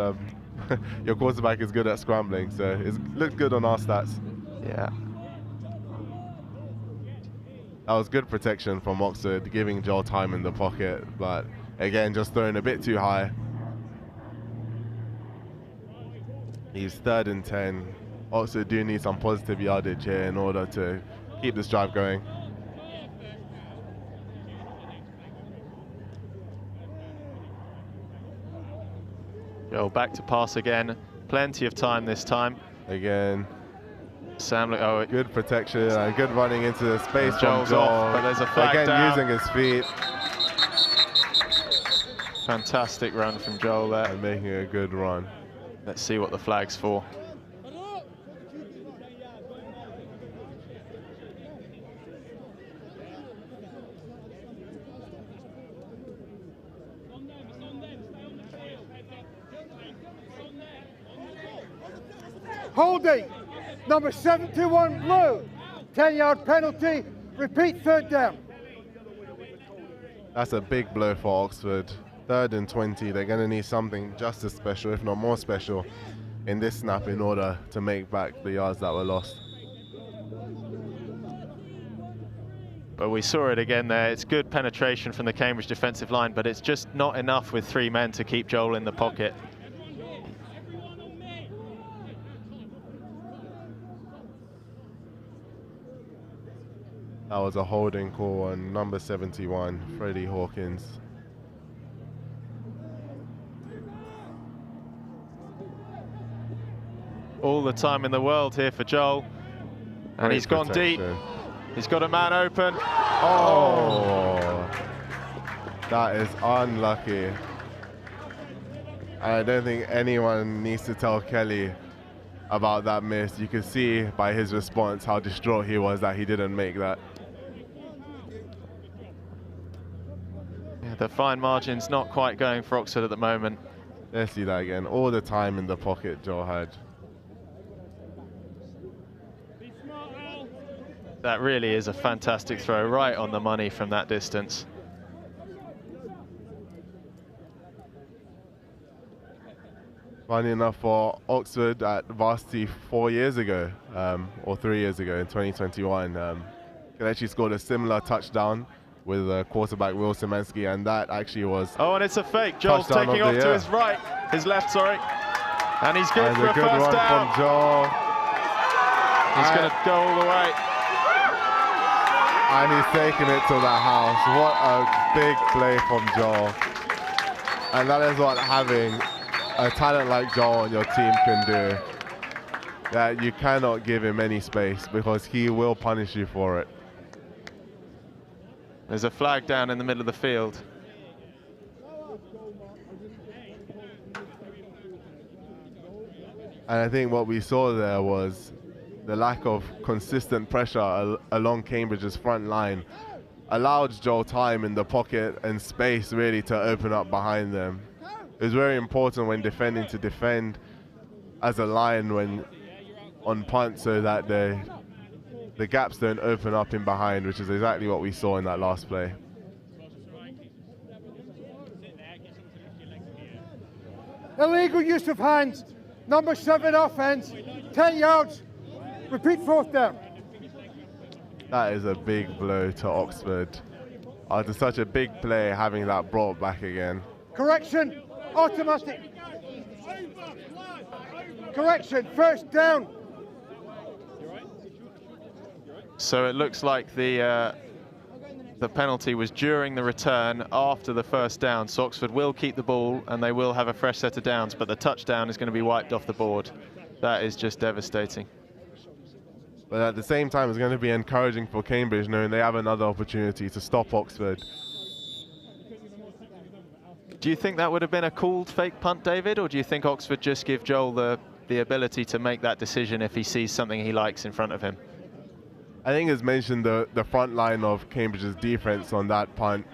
your quarterback is good at scrambling. So it looked good on our stats. Yeah. That was good protection from Oxford, giving Joel time in the pocket, but again, just throwing a bit too high. He's 3rd and 10. Oxford do need some positive yardage here in order to keep this drive going. Joel back to pass again. Plenty of time this time. Again. Sam, good protection and good running into the space from Joel's Joel. off, but there's a flag again down. Using his feet. Fantastic run from Joel there. And making a good run. Let's see what the flag's for. Holding, number 71 blue, 10-yard penalty, repeat 3rd down. That's a big blow for Oxford. 3rd and 20, they're going to need something just as special, if not more special, in this snap in order to make back the yards that were lost. But we saw it again there. It's good penetration from the Cambridge defensive line, but it's just not enough with 3 men to keep Joel in the pocket. That was a holding call on number 71, Freddie Hawkins. All the time in the world here for Joel. And Great he's gone deep. protection. He's got a man open. Oh! That is unlucky. And I don't think anyone needs to tell Kelly about that miss. You could see by his response how distraught he was that he didn't make that. Yeah, the fine margin's not quite going for Oxford at the moment. Let's see that again. All the time in the pocket Joel had. That really is a fantastic throw, right on the money from that distance. Funny enough, for Oxford at varsity 4 years ago, or 3 years ago in 2021, Kelechi scored a similar touchdown with quarterback Will Szymanski, and that actually was... Oh, and it's a fake. Joel's taking off to his right, his left, sorry. And he's good for a good first one down. from Joel. He's going to go all the way. And he's taking it to the house. What a big play from Joel. And that is what having a talent like Joel on your team can do. That you cannot give him any space because he will punish you for it. There's a flag down in the middle of the field. And I think what we saw there was the lack of consistent pressure along Cambridge's front line allowed Joel time in the pocket and space really to open up behind them. It was very important when defending to defend as a line when on punt so that the gaps don't open up in behind, which is exactly what we saw in that last play. Illegal use of hands. Number 7 offense. 10 yards. Repeat 4th down. That is a big blow to Oxford. After such a big play, having that brought back again. Correction. Automatic. Correction. 1st down. So it looks like the penalty was during the return after the first down. So Oxford will keep the ball and they will have a fresh set of downs, but the touchdown is going to be wiped off the board. That is just devastating. But at the same time, it's going to be encouraging for Cambridge knowing they have another opportunity to stop Oxford. Do you think that would have been a called fake punt, David, or do you think Oxford just give Joel the ability to make that decision if he sees something he likes in front of him? I think as mentioned, the front line of Cambridge's defense on that punt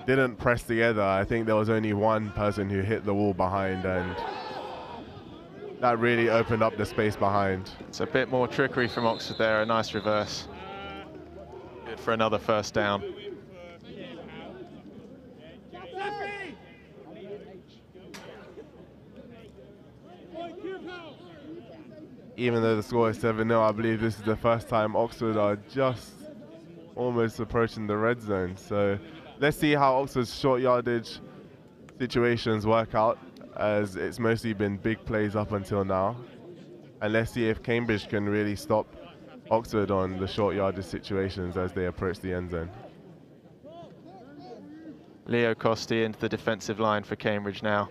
didn't press together. I think there was only one person who hit the wall behind, and that really opened up the space behind. It's a bit more trickery from Oxford there, a nice reverse. Good for another first down. Even though the score is 7-0, I believe this is the first time Oxford are just almost approaching the red zone. So let's see how Oxford's short yardage situations work out, as it's mostly been big plays up until now. And let's see if Cambridge can really stop Oxford on the short yardage situations as they approach the end zone. Leo Costi into the defensive line for Cambridge now.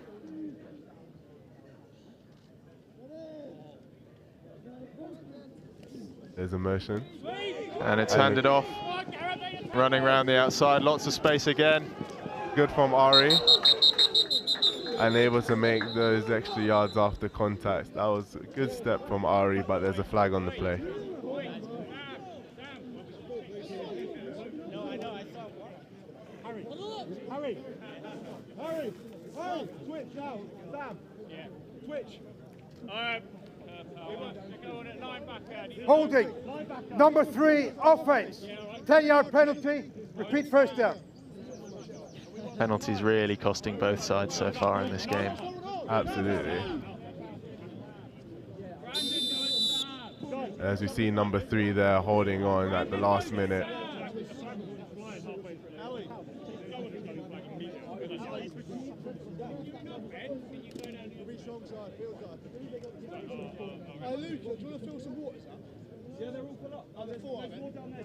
There's a motion. And it's handed off. Running around the outside, lots of space again. Good from Ari. And able to make those extra yards after contact. That was a good step from Ari, but there's a flag on the play. Hurry! Switch now, Sam. Yeah. Switch. Holding. Number 3 offense. 10-yard penalty. Repeat 1st down. Penalties really costing both sides so far in this game. Absolutely. As we see number 3 there holding on at the last minute. Hey Luke, do you want to fill some waters up? Yeah, they're all full up. Oh, there's more down there.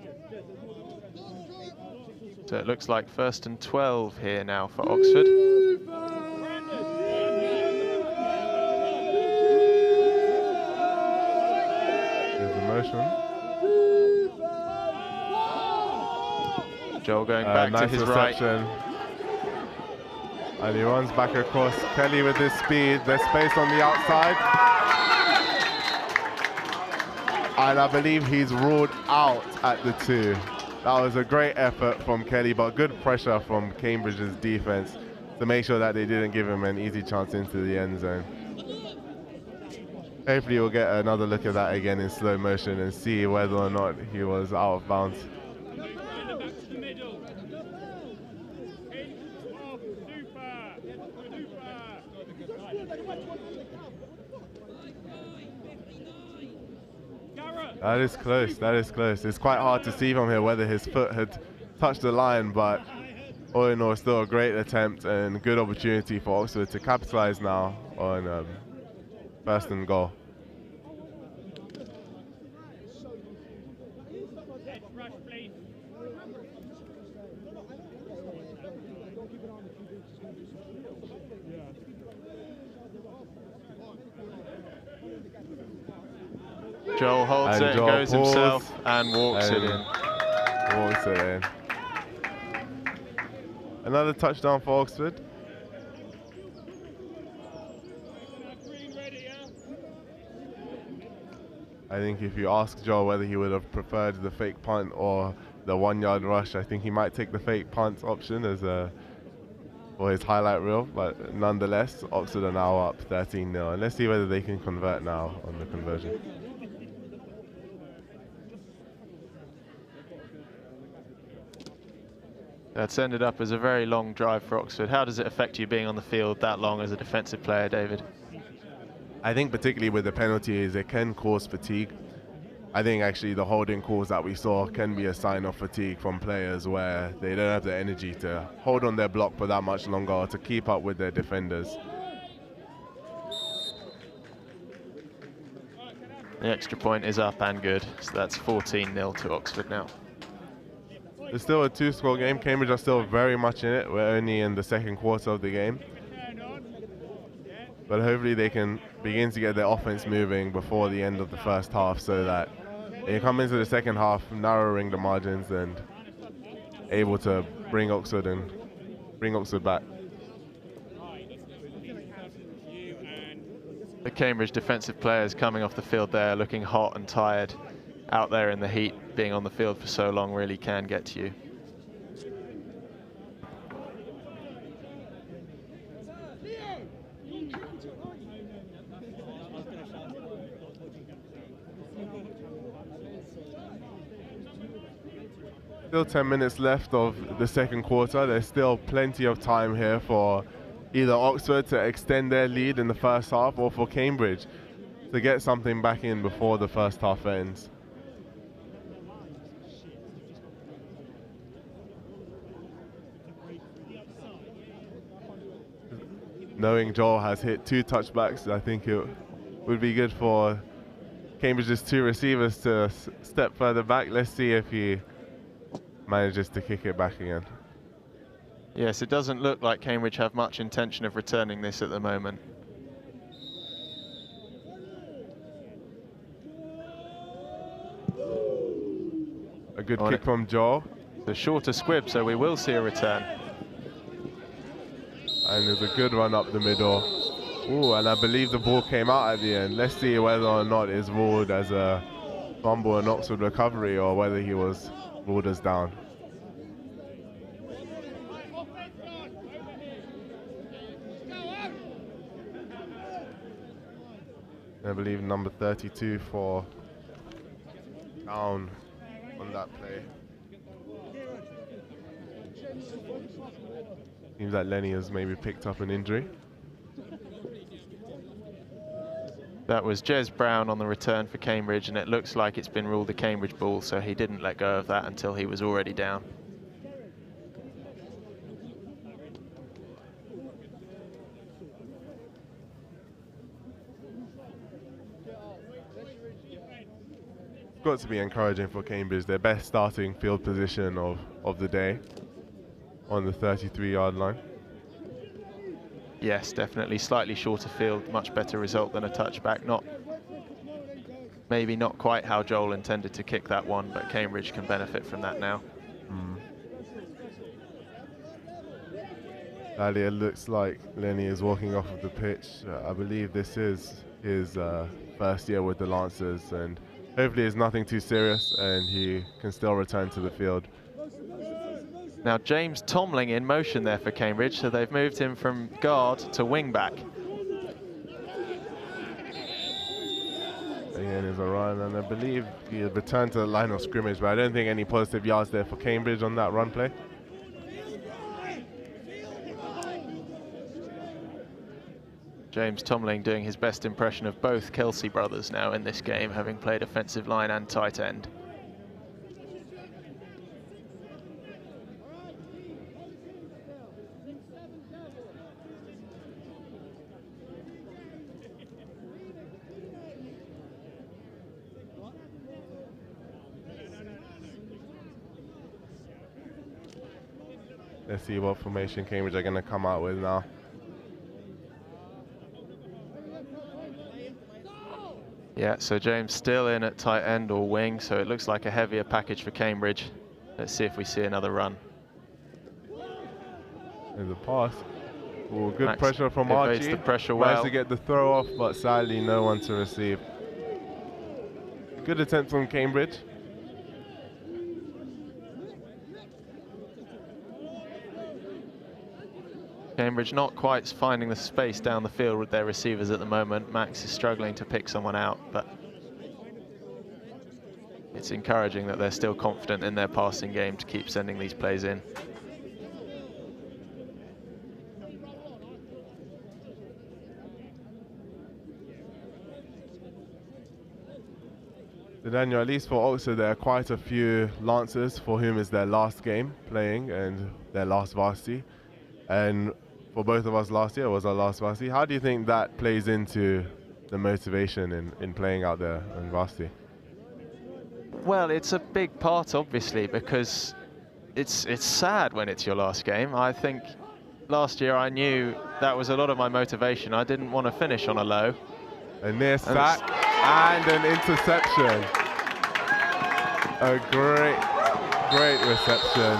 So it looks like 1st and 12 here now for Oxford. There's the motion. Joel going back nice to his reception. right. And he runs back across. Kelly with his speed. There's space on the outside. And I believe he's ruled out at the 2. That was a great effort from Kelly, but good pressure from Cambridge's defense to make sure that they didn't give him an easy chance into the end zone. Hopefully we'll get another look at that again in slow motion and see whether or not he was out of bounds. That is close, that is close. It's quite hard to see from here whether his foot had touched the line, but all in all, still a great attempt and good opportunity for Oxford to capitalize now on 1st and goal. Joel holds it, Joel goes pulls himself and walks it in. Walks it in. Another touchdown for Oxford. I think if you ask Joel whether he would have preferred the fake punt or the 1-yard rush, I think he might take the fake punt option as for his highlight reel. But nonetheless, Oxford are now up 13-0. And let's see whether they can convert now on the conversion. That's ended up as a very long drive for Oxford. How does it affect you being on the field that long as a defensive player, David? I think particularly with the penalties, it can cause fatigue. I think actually the holding calls that we saw can be a sign of fatigue from players where they don't have the energy to hold on their block for that much longer or to keep up with their defenders. The extra point is up and good, so that's 14-0 to Oxford now. It's still a 2-score game. Cambridge are still very much in it. We're only in the 2nd quarter of the game. But hopefully they can begin to get their offense moving before the end of the 1st half so that they come into the 2nd half narrowing the margins and able to bring Oxford back. The Cambridge defensive players coming off the field there looking hot and tired. Out there in the heat, being on the field for so long really can get to you. Still 10 minutes left of the 2nd quarter. There's still plenty of time here for either Oxford to extend their lead in the 1st half or for Cambridge to get something back in before the 1st half ends. Knowing Joel has hit 2 touchbacks, I think it would be good for Cambridge's 2 receivers to step further back. Let's see if he manages to kick it back again. Yes, it doesn't look like Cambridge have much intention of returning this at the moment. A good kick from Joel. The shorter squib, so we will see a return. And there's a good run up the middle. Ooh, and I believe the ball came out at the end. Let's see whether or not it's ruled as a fumble and Oxford recovery or whether he was ruled as down. I believe number 32 for down on that play. Seems like Lenny has maybe picked up an injury. That was Jez Brown on the return for Cambridge, and it looks like it's been ruled a Cambridge ball, so he didn't let go of that until he was already down. got to be encouraging for Cambridge. Their best starting field position of the day on the 33-yard line. Yes, definitely slightly shorter field, much better result than a touchback. Maybe not quite how Joel intended to kick that one, but Cambridge can benefit from that now. Ali, it looks like Lenny is walking off of the pitch. I believe this is his first year with the Lancers, and hopefully it's nothing too serious and he can still return to the field. Now James Tomling in motion there for Cambridge, so they've moved him from guard to wing back. Again is a run, and I believe he returned to the line of scrimmage, but I don't think any positive yards there for Cambridge on that run play. James Tomling doing his best impression of both Kelsey brothers now in this game, having played offensive line and tight end. Let's see what formation Cambridge are going to come out with now. Yeah, so James still in at tight end or wing, so it looks like a heavier package for Cambridge. Let's see if we see another run. There's a pass. Ooh, good Max pressure from evades Archie. the pressure Tries well. to get the throw off, but sadly no one to receive. Good attempt from Cambridge. Cambridge not quite finding the space down the field with their receivers at the moment. Max is struggling to pick someone out, but it's encouraging that they're still confident in their passing game to keep sending these plays in. So Daniel, at least for Oxford, there are quite a few Lancers for whom it's their last game playing and their last varsity. And for both of us last year was our last varsity. How do you think that plays into the motivation in playing out there in varsity? Well, it's a big part, obviously, because it's sad when it's your last game. I think last year I knew that was a lot of my motivation. I didn't want to finish on a low. A near sack and an interception. A great reception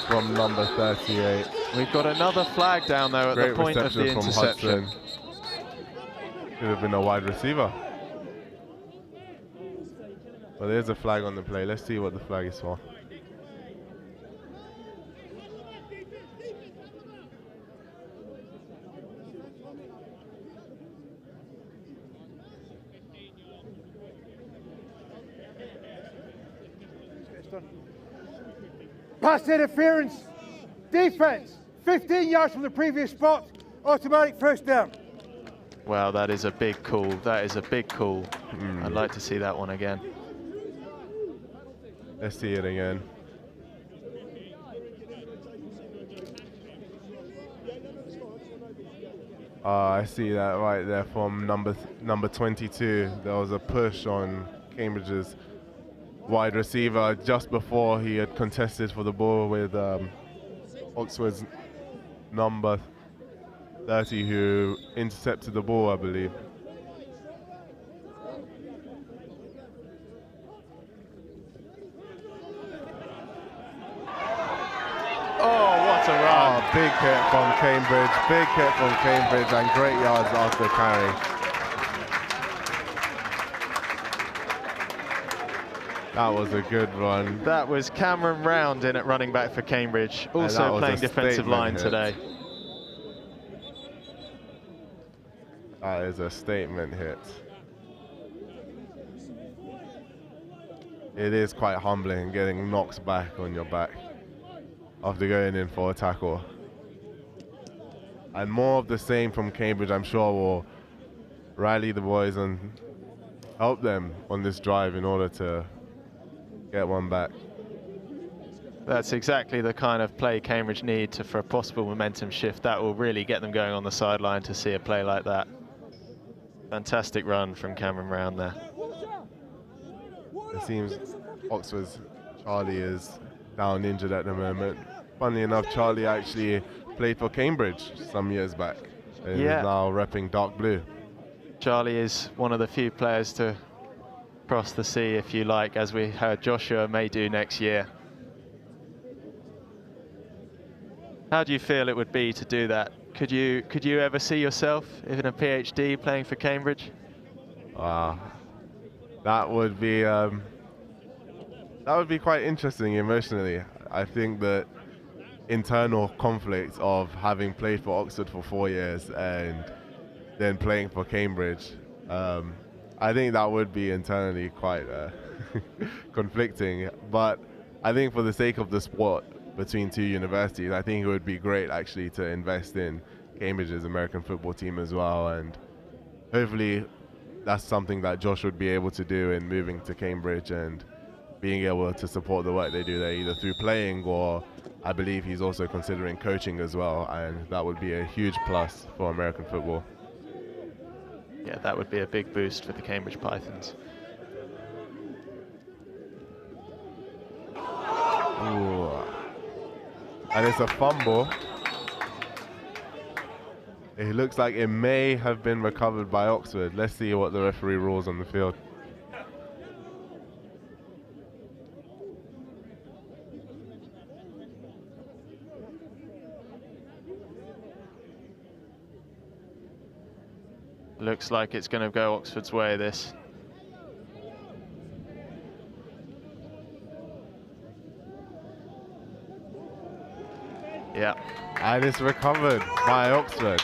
from number 38. We've got another flag down there at the point of the interception. Could have been a wide receiver. Well, there's a flag on the play. Let's see what the flag is for. Pass interference. Defense. 15 yards from the previous spot. Automatic first down. Well, that is a big call. That is a big call. I'd like to see that one again. Let's see it again. I see that right there from number 22. There was a push on Cambridge's wide receiver just before he had contested for the ball with Oxford's number 30, who intercepted the ball, I believe. Oh, what a run. Oh, big hit from Cambridge, and great yards after carry. That was a good run. That was Cameron Round in at running back for Cambridge, also playing defensive line today. That is a statement hit. It is quite humbling getting knocked back on your back after going in for a tackle. And more of the same from Cambridge, I'm sure, will rally the boys and help them on this drive in order to get one back. That's exactly the kind of play Cambridge need for a possible momentum shift. That will really get them going on the sideline to see a play like that. Fantastic run from Cameron Round there. it seems Oxford's Charlie is down injured at the moment. Funnily enough, Charlie actually played for Cambridge some years back and is now repping dark blue. Charlie is one of the few players to cross the sea, if you like, as we heard Joshua may do next year. How do you feel it would be to do that? Could you ever see yourself in a PhD playing for Cambridge? That would be quite interesting emotionally. I think that internal conflict of having played for Oxford for 4 years and then playing for Cambridge, I think that would be internally quite conflicting. But I think for the sake of the sport between two universities, I think it would be great actually to invest in Cambridge's American football team as well, and hopefully that's something that Josh would be able to do in moving to Cambridge and being able to support the work they do there, either through playing or I believe he's also considering coaching as well, and that would be a huge plus for American football. Yeah, that would be a big boost for the Cambridge Pythons. Ooh. And it's a fumble. It looks like it may have been recovered by Oxford. Let's see what the referee rules on the field. Looks like it's going to go Oxford's way, this. Yeah. And it's recovered by Oxford.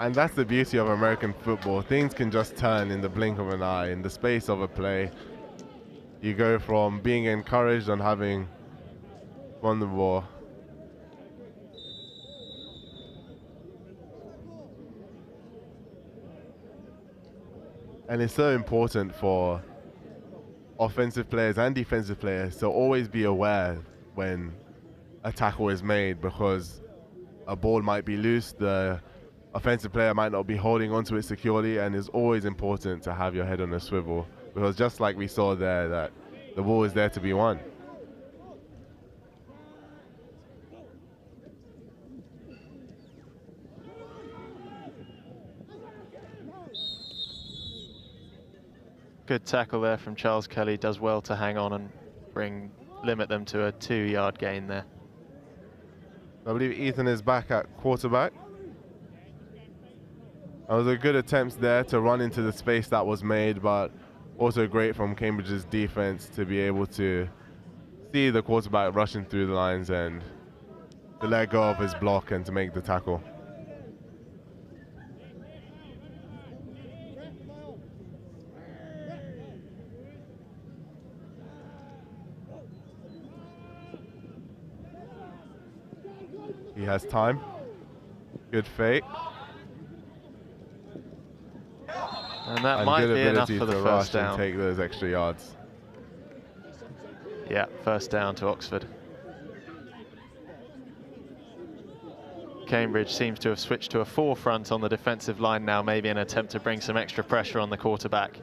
And that's the beauty of American football. Things can just turn in the blink of an eye, in the space of a play. You go from being encouraged and having won the ball. And it's so important for offensive players and defensive players to always be aware when a tackle is made, because a ball might be loose, the offensive player might not be holding onto it securely, and it's always important to have your head on a swivel, because just like we saw there, that the ball is there to be won. Good tackle there from Charles Kelly. Does well to hang on and limit them to a 2-yard gain there. I believe Ethan is back at quarterback. That was a good attempt there to run into the space that was made, but also great from Cambridge's defense to be able to see the quarterback rushing through the lines and to let go of his block and to make the tackle. He has time. Good fake. And that might be enough for the first down. And take those extra yards. Yeah, first down to Oxford. Cambridge seems to have switched to a forefront on the defensive line now, maybe an attempt to bring some extra pressure on the quarterback.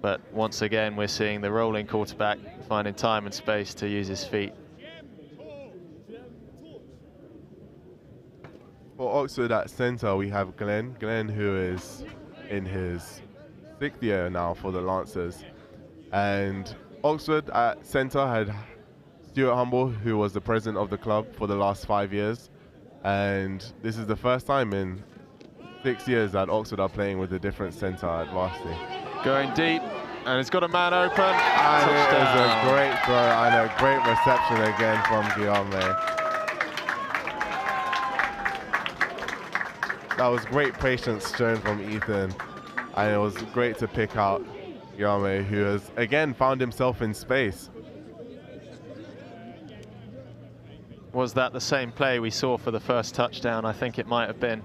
But once again, we're seeing the rolling quarterback finding time and space to use his feet. For Oxford at centre, we have Glenn. Glenn, who is in his 6th year now for the Lancers. And Oxford at centre had Stuart Humble, who was the president of the club for the last 5 years. And this is the first time in 6 years that Oxford are playing with a different centre at varsity. Going deep, and it's got a man open. And it is a great throw and a great reception again from Guillaume. That was great patience shown from Ethan, and it was great to pick out Guillaume, who has again found himself in space. Was that the same play we saw for the first touchdown? I think it might have been.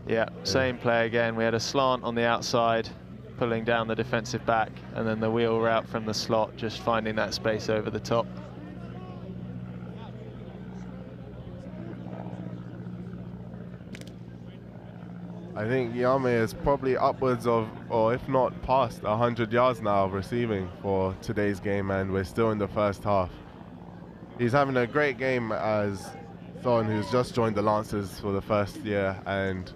Yeah, same play again. We had a slant on the outside, pulling down the defensive back, and then the wheel route from the slot, just finding that space over the top. I think Yame is probably upwards of, or if not past, 100 yards now receiving for today's game, and we're still in the first half. He's having a great game as someone who's just joined the Lancers for the first year, and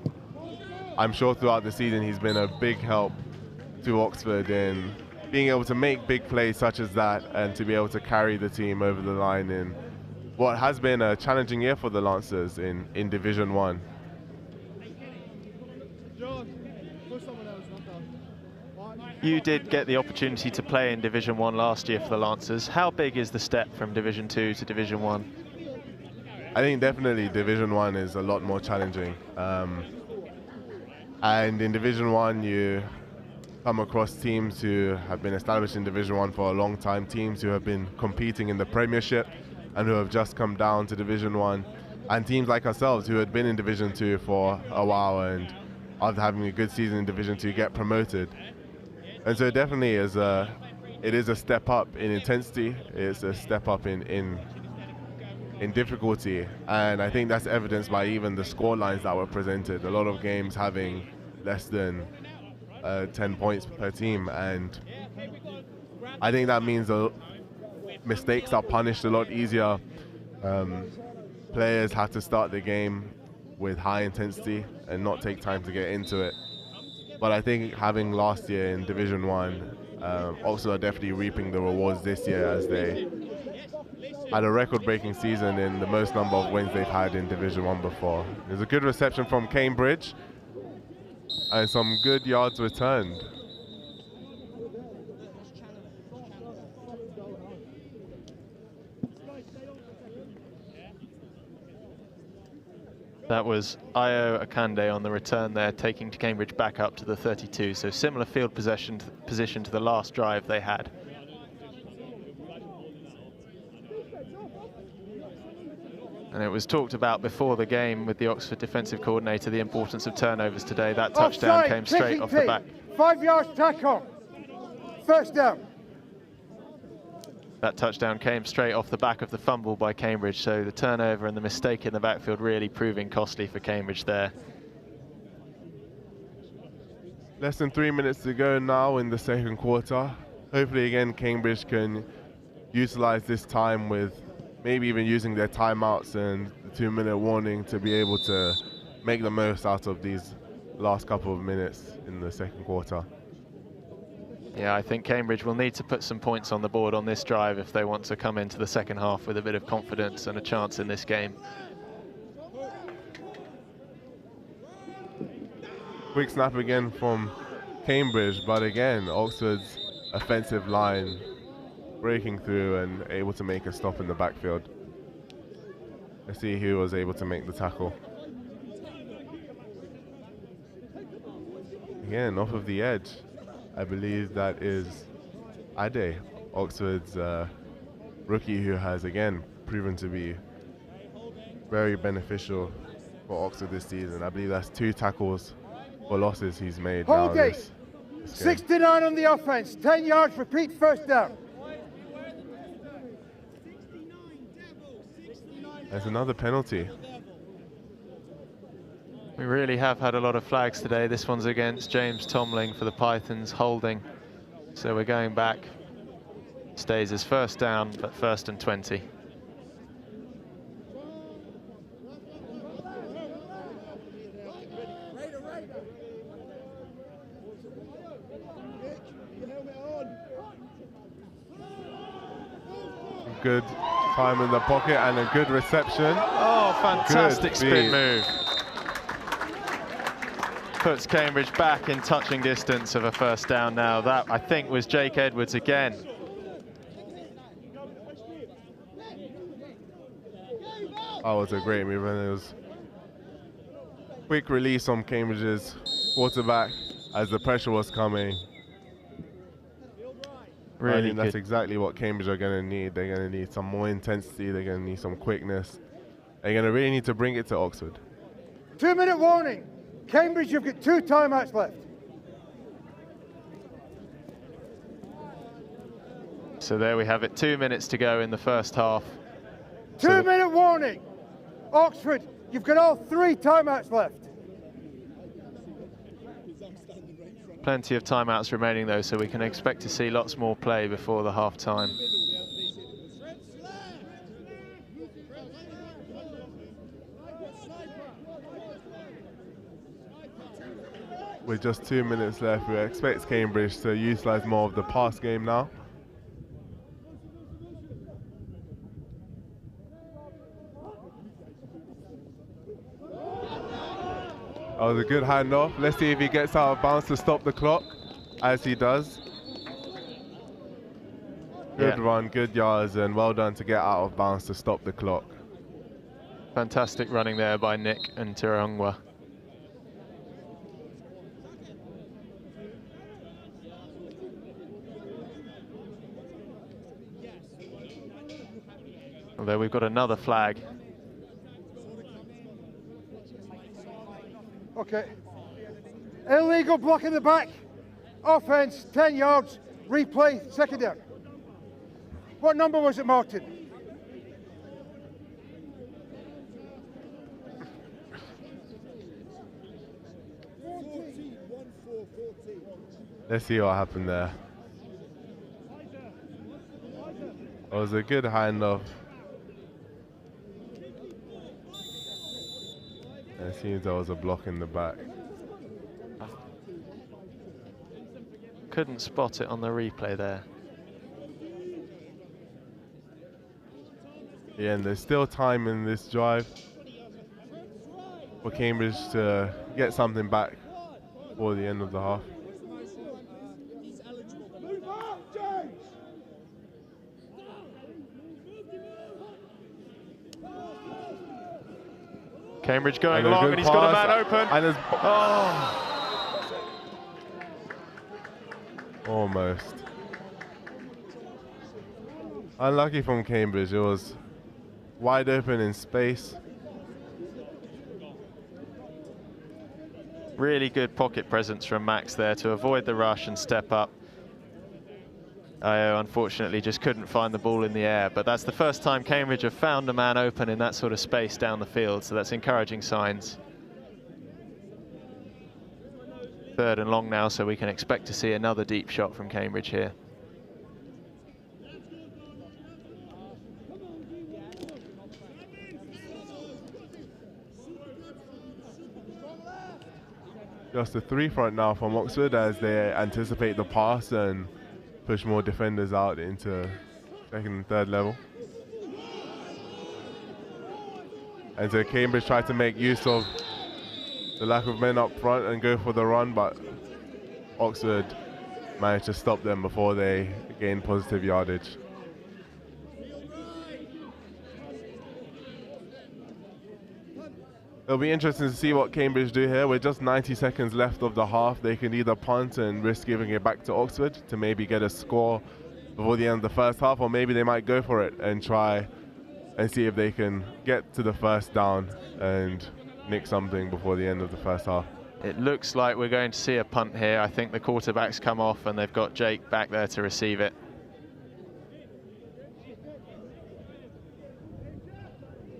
I'm sure throughout the season he's been a big help to Oxford in being able to make big plays such as that and to be able to carry the team over the line in what has been a challenging year for the Lancers in Division 1. You did get the opportunity to play in Division 1 last year for the Lancers. How big is the step from Division 2 to Division 1? I think definitely Division 1 is a lot more challenging. And in Division 1 you come across teams who have been established in Division 1 for a long time, teams who have been competing in the Premiership and who have just come down to Division 1, and teams like ourselves who had been in Division 2 for a while and after having a good season in Division 2 get promoted. And so definitely it is a step up in intensity, it's a step up in difficulty, and I think that's evidenced by even the score lines that were presented. A lot of games having less than 10 points per team, and I think that means mistakes are punished a lot easier. Players have to start the game with high intensity and not take time to get into it. But I think having last year in Division 1, Oxford are definitely reaping the rewards this year as they had a record-breaking season in the most number of wins they've had in Division 1 before. There's a good reception from Cambridge and some good yards returned. That was Ayo Akande on the return there, taking Cambridge back up to the 32. So similar field position to the last drive they had. And it was talked about before the game with the Oxford defensive coordinator, the importance of turnovers today. That touchdown came straight off the back. 5 yards tackle. First down. That touchdown came straight off the back of the fumble by Cambridge, so the turnover and the mistake in the backfield really proving costly for Cambridge there. Less than 3 minutes to go now in the second quarter. Hopefully again Cambridge can utilize this time with maybe even using their timeouts and the 2-minute warning to be able to make the most out of these last couple of minutes in the second quarter. Yeah, I think Cambridge will need to put some points on the board on this drive if they want to come into the second half with a bit of confidence and a chance in this game. Quick snap again from Cambridge, but again, Oxford's offensive line breaking through and able to make a stop in the backfield. Let's see who was able to make the tackle. Again, off of the edge. I believe that is Ade, Oxford's rookie, who has again proven to be very beneficial for Oxford this season. I believe that's 2 tackles for losses he's made now this game. 69 on the offense, 10 yards, repeat first down. There's another penalty. We really have had a lot of flags today. This one's against James Tomling for the Pythons, holding. So we're going back. Stays as first down, but 1st and 20. Good time in the pocket and a good reception. Oh, fantastic spin move. Puts Cambridge back in touching distance of a first down now. That, I think, was Jake Edwards again. That was a great move, and it was quick release from Cambridge's quarterback as the pressure was coming. Really I think that's good. exactly what Cambridge are going to need. They're going to need some more intensity. They're going to need some quickness. They're going to really need to bring it to Oxford. 2-minute warning. Cambridge, you've got 2 timeouts left. So there we have it, 2 minutes to go in the first half. 2-minute warning. Oxford, you've got all 3 timeouts left. Plenty of timeouts remaining though, so we can expect to see lots more play before the half time. With just 2 minutes left, we expect Cambridge to utilise more of the pass game now. That was a good handoff. Let's see if he gets out of bounds to stop the clock, as he does. Good run, good yards, and well done to get out of bounds to stop the clock. Fantastic running there by Nick and Tirangwa. Although we've got another flag. Okay. Illegal block in the back. Offense, 10 yards. Replay, second down. What number was it marked in? Let's see what happened there. It was a good handoff. It seems there was a block in the back. Couldn't spot it on the replay there. Yeah, and there's still time in this drive for Cambridge to get something back before the end of the half. Cambridge going long, and he's got a man open. And oh. Almost. Unlucky from Cambridge. It was wide open in space. Really good pocket presence from Max there to avoid the rush and step up. Unfortunately just couldn't find the ball in the air, but that's the first time Cambridge have found a man open in that sort of space down the field, so that's encouraging signs. 3rd and long now, so we can expect to see another deep shot from Cambridge here. Just a 3 front now from Oxford as they anticipate the pass and push more defenders out into 2nd and 3rd level. And so Cambridge tried to make use of the lack of men up front and go for the run, but Oxford managed to stop them before they gained positive yardage. It'll be interesting to see what Cambridge do here. With just 90 seconds left of the half, they can either punt and risk giving it back to Oxford to maybe get a score before the end of the first half, or maybe they might go for it and try and see if they can get to the first down and nick something before the end of the first half. It looks like we're going to see a punt here. I think the quarterback's come off and they've got Jake back there to receive it.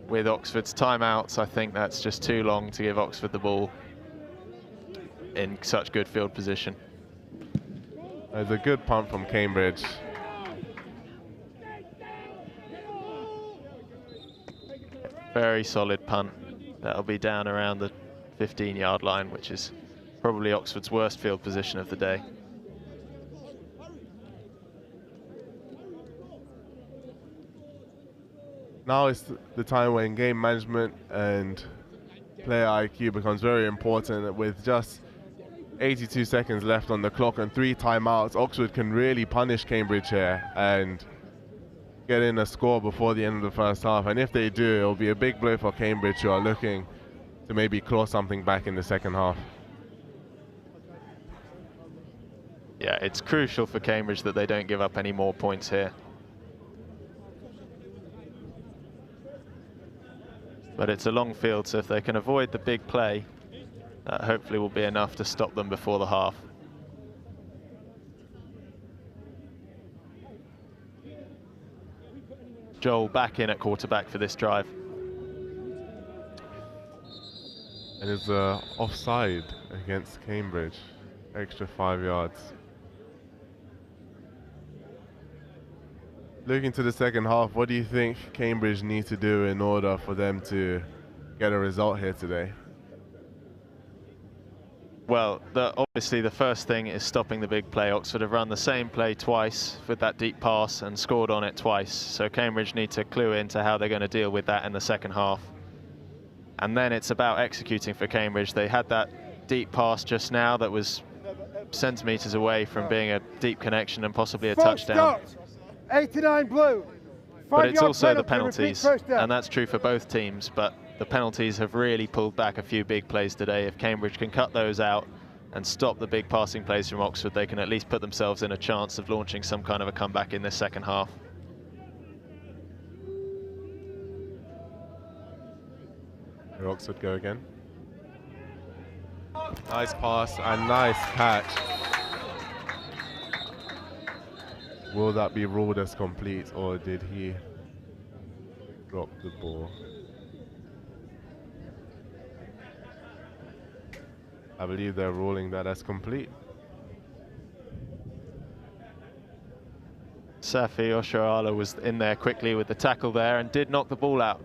With Oxford's timeouts, I think that's just too long to give Oxford the ball in such good field position. There's a good punt from Cambridge. Very solid punt. That'll be down around the 15-yard line, which is probably Oxford's worst field position of the day. Now is the time when game management and player IQ becomes very important. With just 82 seconds left on the clock and 3 timeouts, Oxford can really punish Cambridge here and get in a score before the end of the first half. And if they do, it'll be a big blow for Cambridge, who are looking to maybe claw something back in the second half. Yeah, it's crucial for Cambridge that they don't give up any more points here. But it's a long field, so if they can avoid the big play, that hopefully will be enough to stop them before the half. Joel back in at quarterback for this drive. And it's offside against Cambridge. Extra 5 yards. Looking to the second half, what do you think Cambridge need to do in order for them to get a result here today? Well, obviously the first thing is stopping the big play. Oxford have run the same play twice with that deep pass and scored on it twice. So Cambridge need to clue into how they're going to deal with that in the second half. And then it's about executing for Cambridge. They had that deep pass just now that was centimetres away from being a deep connection and possibly a touchdown. 89 blue. But it's also the penalties, and that's true for both teams. But the penalties have really pulled back a few big plays today. If Cambridge can cut those out and stop the big passing plays from Oxford, they can at least put themselves in a chance of launching some kind of a comeback in this second half. Here Oxford go again. Nice pass and nice catch. Will that be ruled as complete, or did he drop the ball? I believe they're ruling that as complete. Safi Oshoala was in there quickly with the tackle there and did knock the ball out.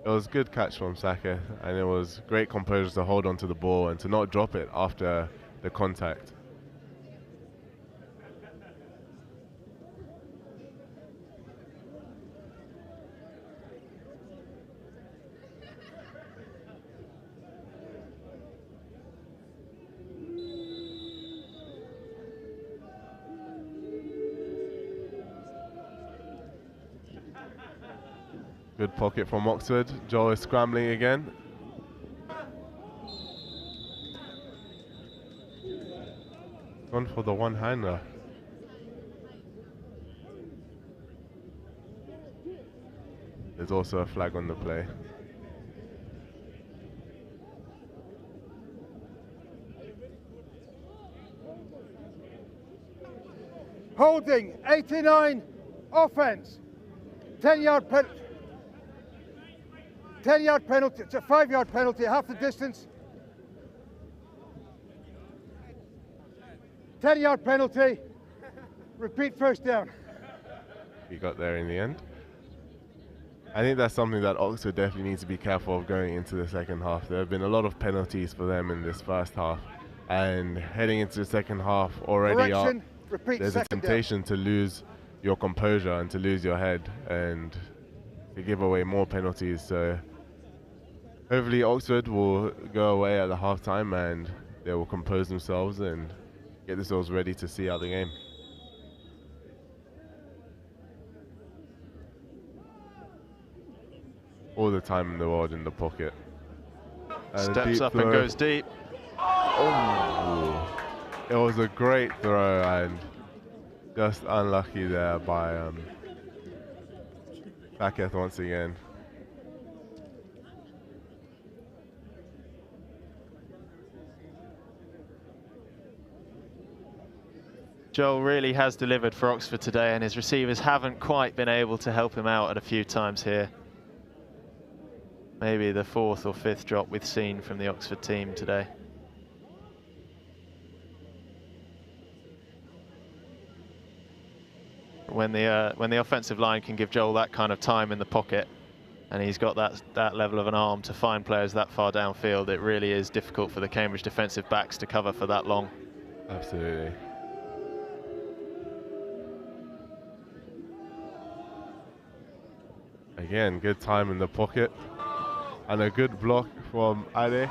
It was a good catch from Saka, and it was great composure to hold on to the ball and to not drop it after the contact. Good pocket from Oxford. Joel is scrambling again. Gone for the one-hander. There's also a flag on the play. Holding, 89, offense. 10-yard penalty. 10-yard penalty, it's a 5-yard penalty, half the distance. 10-yard penalty, repeat first down. He got there in the end. I think that's something that Oxford definitely needs to be careful of going into the second half. There have been a lot of penalties for them in this first half, and heading into the second half already up, there's a temptation to lose your composure and to lose your head and to give away more penalties. So hopefully Oxford will go away at the half-time and they will compose themselves and get themselves ready to see out the game. All the time in the world in the pocket. And steps up and goes deep. Oh, it was a great throw and just unlucky there by Sacketh once again. Joel really has delivered for Oxford today, and his receivers haven't quite been able to help him out at a few times here. Maybe the 4th or 5th drop we've seen from the Oxford team today. When the offensive line can give Joel that kind of time in the pocket, and he's got that level of an arm to find players that far downfield, it really is difficult for the Cambridge defensive backs to cover for that long. Absolutely. Again, good time in the pocket and a good block from Ade.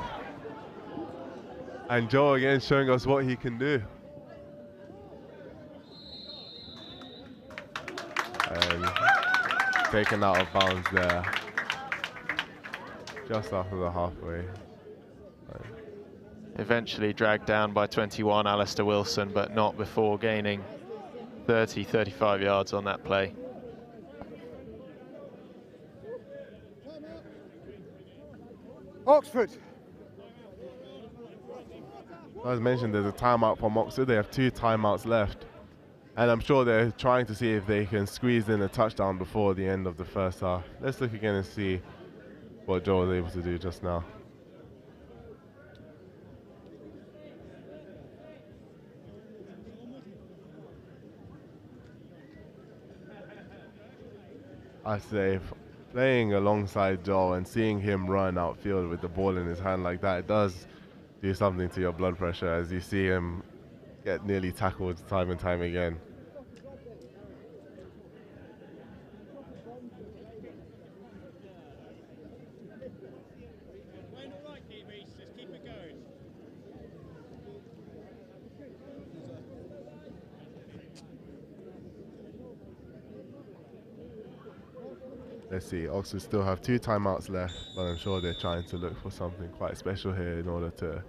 And Joel again showing us what he can do. And taken out of bounds there, just after the halfway. Eventually dragged down by 21, Alistair Wilson, but not before gaining 30, 35 yards on that play. Oxford. As mentioned, there's a timeout from Oxford. They have 2 timeouts left. And I'm sure they're trying to see if they can squeeze in a touchdown before the end of the first half. Let's look again and see what Joel was able to do just now. I say playing alongside Joel and seeing him run outfield with the ball in his hand like that, it does do something to your blood pressure as you see him get nearly tackled time and time again. Let's see, Oxford still have 2 timeouts left, but I'm sure they're trying to look for something quite special here in order to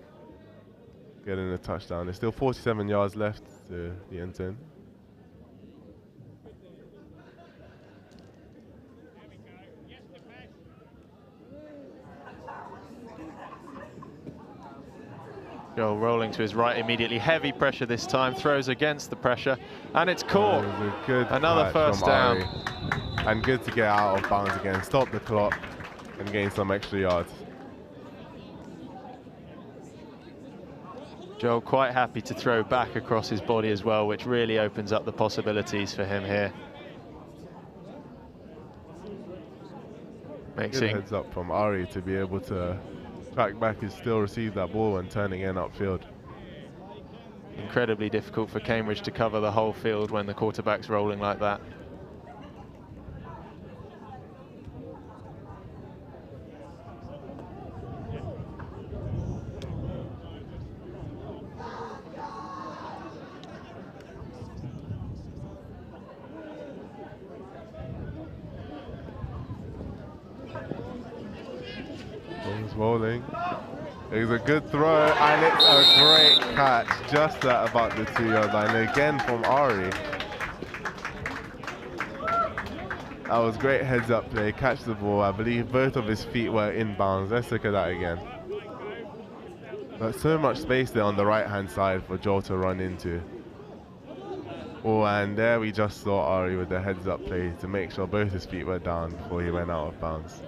get in a touchdown. There's still 47 yards left to the end zone. Joel rolling to his right immediately. Heavy pressure this time, throws against the pressure, and it's caught. Another first down. And good to get out of bounds again, stop the clock and gain some extra yards. Joel quite happy to throw back across his body as well, which really opens up the possibilities for him here. Good heads up from Ari to be able to track back and still receive that ball and turning in upfield. Incredibly difficult for Cambridge to cover the whole field when the quarterback's rolling like that. Rolling. It's a good throw and it's a great catch just at about the 2-yard line again from Ari. That was great heads up play, catch the ball. I believe both of his feet were inbounds. Let's look at that again. But so much space there on the right hand side for Joel to run into. Oh, and there we just saw Ari with the heads up play to make sure both his feet were down before he went out of bounds.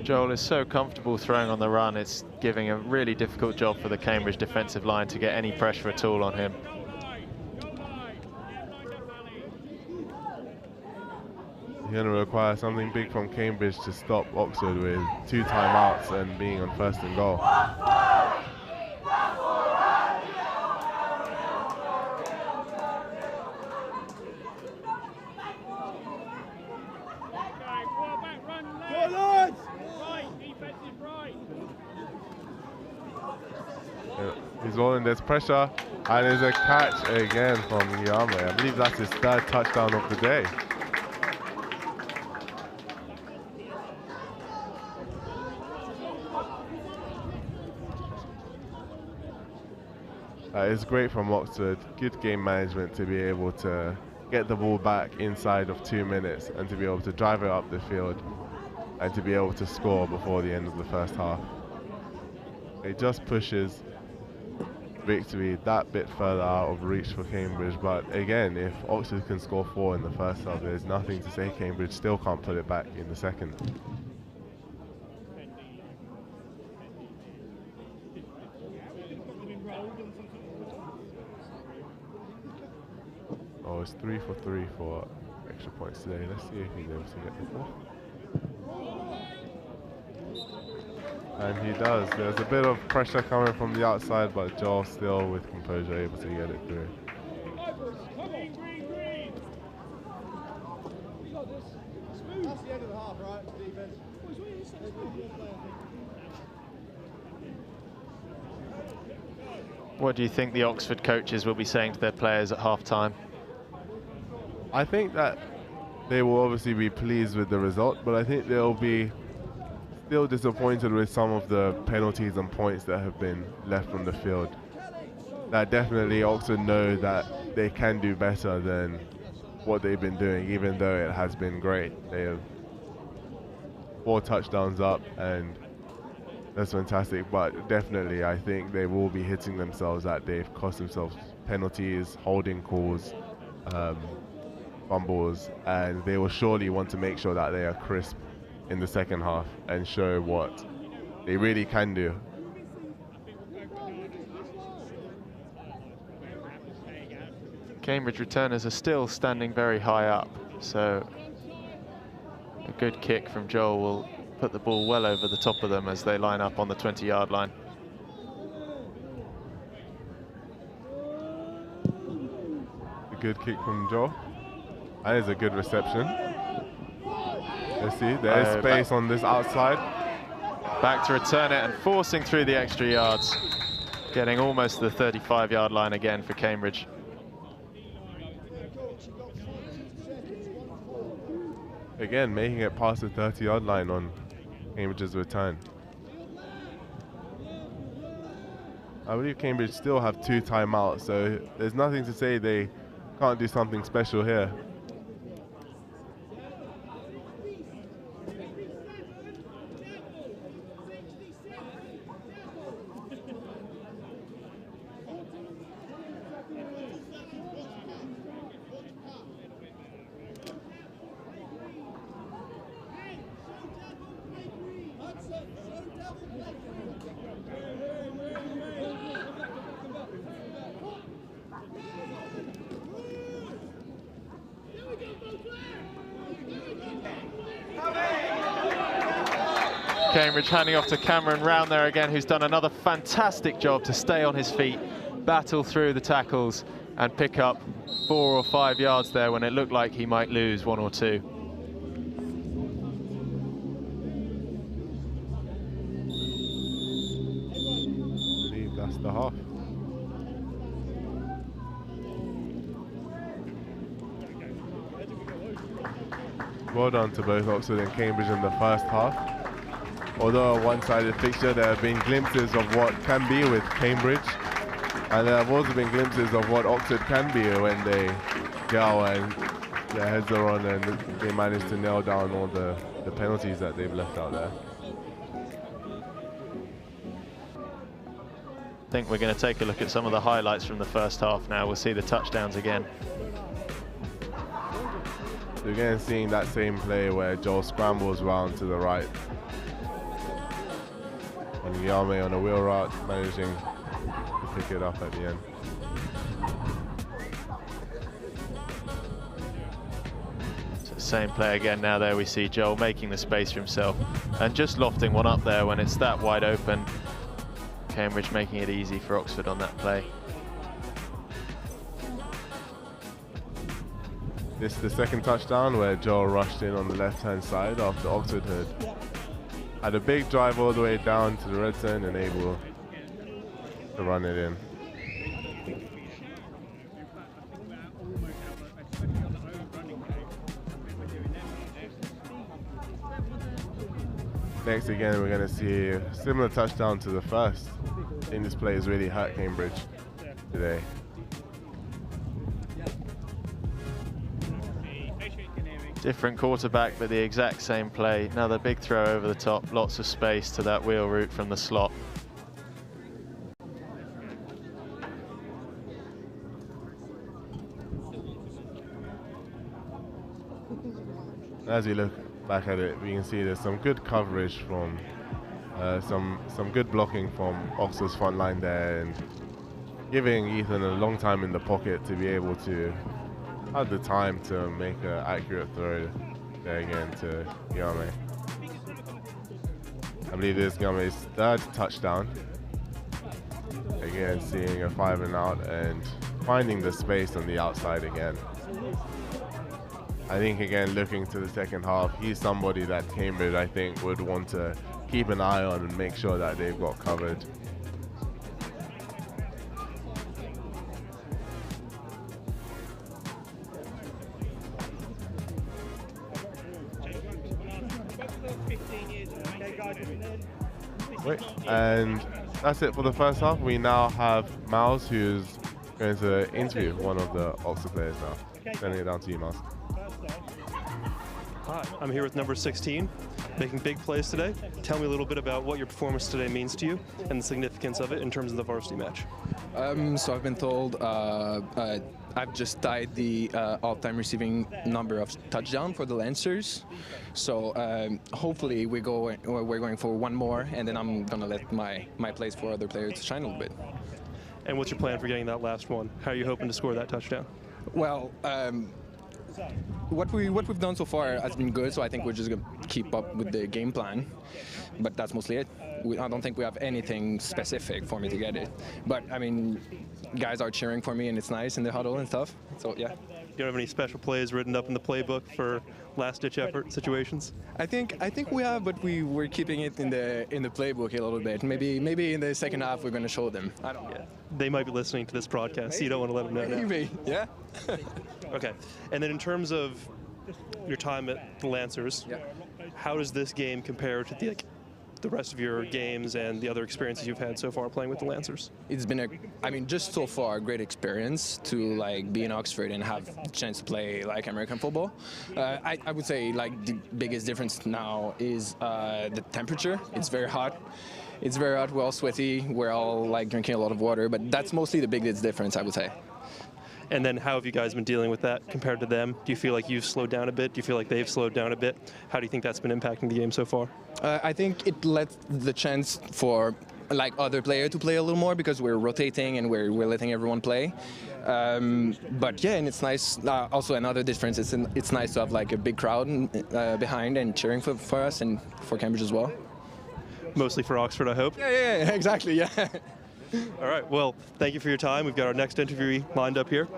Joel is so comfortable throwing on the run, it's giving a really difficult job for the Cambridge defensive line to get any pressure at all on him. You're going to require something big from Cambridge to stop Oxford with 2 timeouts and being on 1st and goal. He's rolling, there's pressure, and there's a catch again from Yame. I believe that's his 3rd touchdown of the day. It's great from Oxford, good game management to be able to get the ball back inside of 2 minutes and to be able to drive it up the field and to be able to score before the end of the first half. It just pushes victory that bit further out of reach for Cambridge, but again, if Oxford can score 4 in the first half, there's nothing to say Cambridge still can't put it back in the second. Oh, it's 3 for 3 for extra points today. Let's see if he's able to get the ball. And he does. There's a bit of pressure coming from the outside, but Joel still with composure able to get it through. That's the end of the half, right? Defense. What do you think the Oxford coaches will be saying to their players at half-time? I think that they will obviously be pleased with the result, but I think they'll be still disappointed with some of the penalties and points that have been left on the field. That definitely Oxford know that they can do better than what they've been doing, even though it has been great. They have 4 touchdowns up, and that's fantastic, but definitely I think they will be hitting themselves that they've cost themselves penalties, holding calls, fumbles, and they will surely want to make sure that they are crisp in the second half and show what they really can do. Cambridge returners are still standing very high up. So a good kick from Joel will put the ball well over the top of them as they line up on the 20-yard line. A good kick from Joel. That is a good reception. Let's see, there's space on this outside. Back to return it and forcing through the extra yards. Getting almost the 35-yard line again for Cambridge. Again, making it past the 30-yard line on Cambridge's return. I believe Cambridge still have 2 timeouts, so there's nothing to say they can't do something special here. Cambridge handing off to Cameron Round there again, who's done another fantastic job to stay on his feet, battle through the tackles and pick up 4 or 5 yards there when it looked like he might lose 1 or 2. I believe that's the half. Well done to both Oxford and Cambridge in the first half. Although a one-sided fixture, there have been glimpses of what can be with Cambridge, and there have also been glimpses of what Oxford can be when they go and their heads are on and they manage to nail down all the penalties that they've left out there. I think we're going to take a look at some of the highlights from the first half now. We'll see the touchdowns again. So again, seeing that same play where Joel scrambles round to the right. And Yame on a wheel route, managing to pick it up at the end. So same play again now. There we see Joel making the space for himself and just lofting one up there when it's that wide open. Cambridge making it easy for Oxford on that play. This is the second touchdown where Joel rushed in on the left-hand side after Oxford had a big drive all the way down to the red zone and able to run it in. Next again, we're going to see a similar touchdown to the first. I think this play has really hurt Cambridge today. Different quarterback, but the exact same play. Another big throw over the top, lots of space to that wheel route from the slot. As we look back at it, we can see there's some good coverage from some good blocking from Oxford's front line there, and giving Ethan a long time in the pocket to be able to have the time to make an accurate throw there again to Yame. I believe this is Yame's third touchdown. Again, seeing a 5 and out and finding the space on the outside again. I think again, looking to the second half, he's somebody that Cambridge, I think, would want to keep an eye on and make sure that they've got covered. And that's it for the first half. We now have Miles, who's going to interview one of the Oxford players now. Sending it down to you, Miles. Hi, I'm here with number 16, making big plays today. Tell me a little bit about what your performance today means to you and the significance of it in terms of the varsity match. So I've been told I've just tied the all-time receiving number of touchdown for the Lancers. So hopefully we're going for one more, and then I'm gonna let my plays for other players shine a little bit. And what's your plan for getting that last one? How are you hoping to score that touchdown? Well, what we've done so far has been good, so I think we're just gonna keep up with the game plan. But that's mostly it. I don't think we have anything specific for me to get it. But I mean, guys are cheering for me, and it's nice in the huddle and stuff. So yeah. You don't have any special plays written up in the playbook for last-ditch effort situations? I think we have, but we're keeping it in the playbook a little bit. Maybe in the second half we're going to show them. I don't know. Yeah. They might be listening to this broadcast, so you don't want to let them know that. Maybe, yeah. Okay. And then in terms of your time at the Lancers, how does this game compare to the rest of your games and the other experiences you've had so far playing with the Lancers? It's been just so far a great experience to be in Oxford and have the chance to play American football. I would say the biggest difference now is the temperature. It's very hot. It's very hot. We're all sweaty. We're all drinking a lot of water, but that's mostly the biggest difference, I would say. And then how have you guys been dealing with that compared to them? Do you feel like you've slowed down a bit? Do you feel like they've slowed down a bit? How do you think that's been impacting the game so far? I think it lets the chance for other player to play a little more because we're rotating and we're letting everyone play. But yeah, and it's nice. Also, another difference is it's nice to have a big crowd behind and cheering for us and for Cambridge as well. Mostly for Oxford, I hope. Yeah, exactly. Yeah. All right. Well, thank you for your time. We've got our next interview lined up here.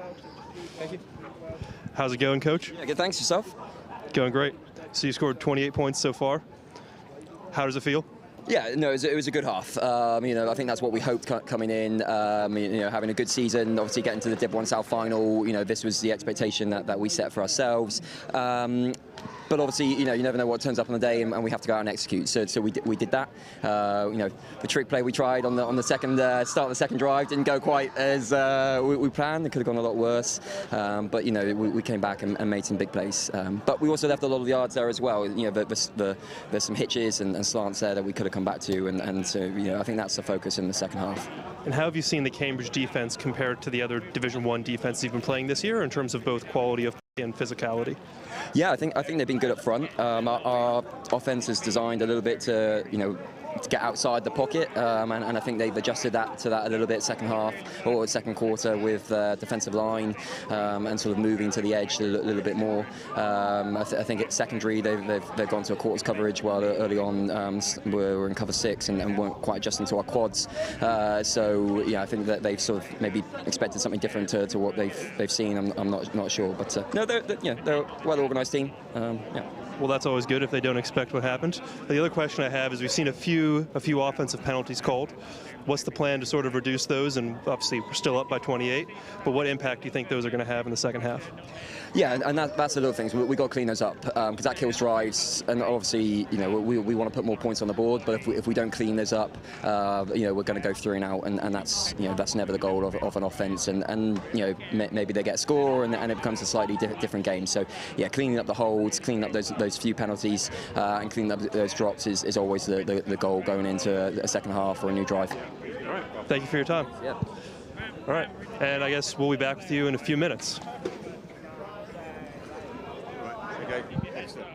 Thank you. How's it going, Coach? Yeah, good. Thanks. Yourself? Going great. So you scored 28 points so far. How does it feel? Yeah, no, it was a good half. I think that's what we hoped coming in. Having a good season, obviously getting to the Div 1 South final. This was the expectation that we set for ourselves. But obviously, you never know what turns up on the day, and we have to go out and execute. So we did that. The trick play we tried on the second start of the second drive didn't go quite as we planned. It could have gone a lot worse. But we came back and made some big plays. But we also left a lot of yards there as well. There's some hitches and slants there that we could have come back to, and so I think that's the focus in the second half. And how have you seen the Cambridge defense compared to the other Division 1 defenses you've been playing this year in terms of both quality of play and physicality? Yeah, I think they've been good up front. Our offense is designed a little bit to get outside the pocket, and I think they've adjusted to that a little bit second half or second quarter with defensive line and sort of moving to the edge a little bit more. I think at secondary they've gone to a quarters coverage, while early on we're in cover 6 and weren't quite adjusting to our quads. So I think that they've sort of maybe expected something different to what they've seen. I'm not sure, but no, they're a well-organised team. Well, that's always good if they don't expect what happened. The other question I have is we've seen a few offensive penalties called. What's the plan to sort of reduce those? And obviously we're still up by 28, but what impact do you think those are going to have in the second half? Yeah, and that's the little things. We got to clean those up because that kills drives, and obviously we want to put more points on the board. But if we don't clean those up, we're going to go 3 and out, and that's that's never the goal of an offense. And maybe they get a score, and it becomes a slightly different game. So yeah, cleaning up the holds, cleaning up those few penalties, and cleaning up those drops is always the goal going into a second half or a new drive. All right. Thank you for your time. Yeah. All right. And I guess we'll be back with you in a few minutes. Okay, excellent.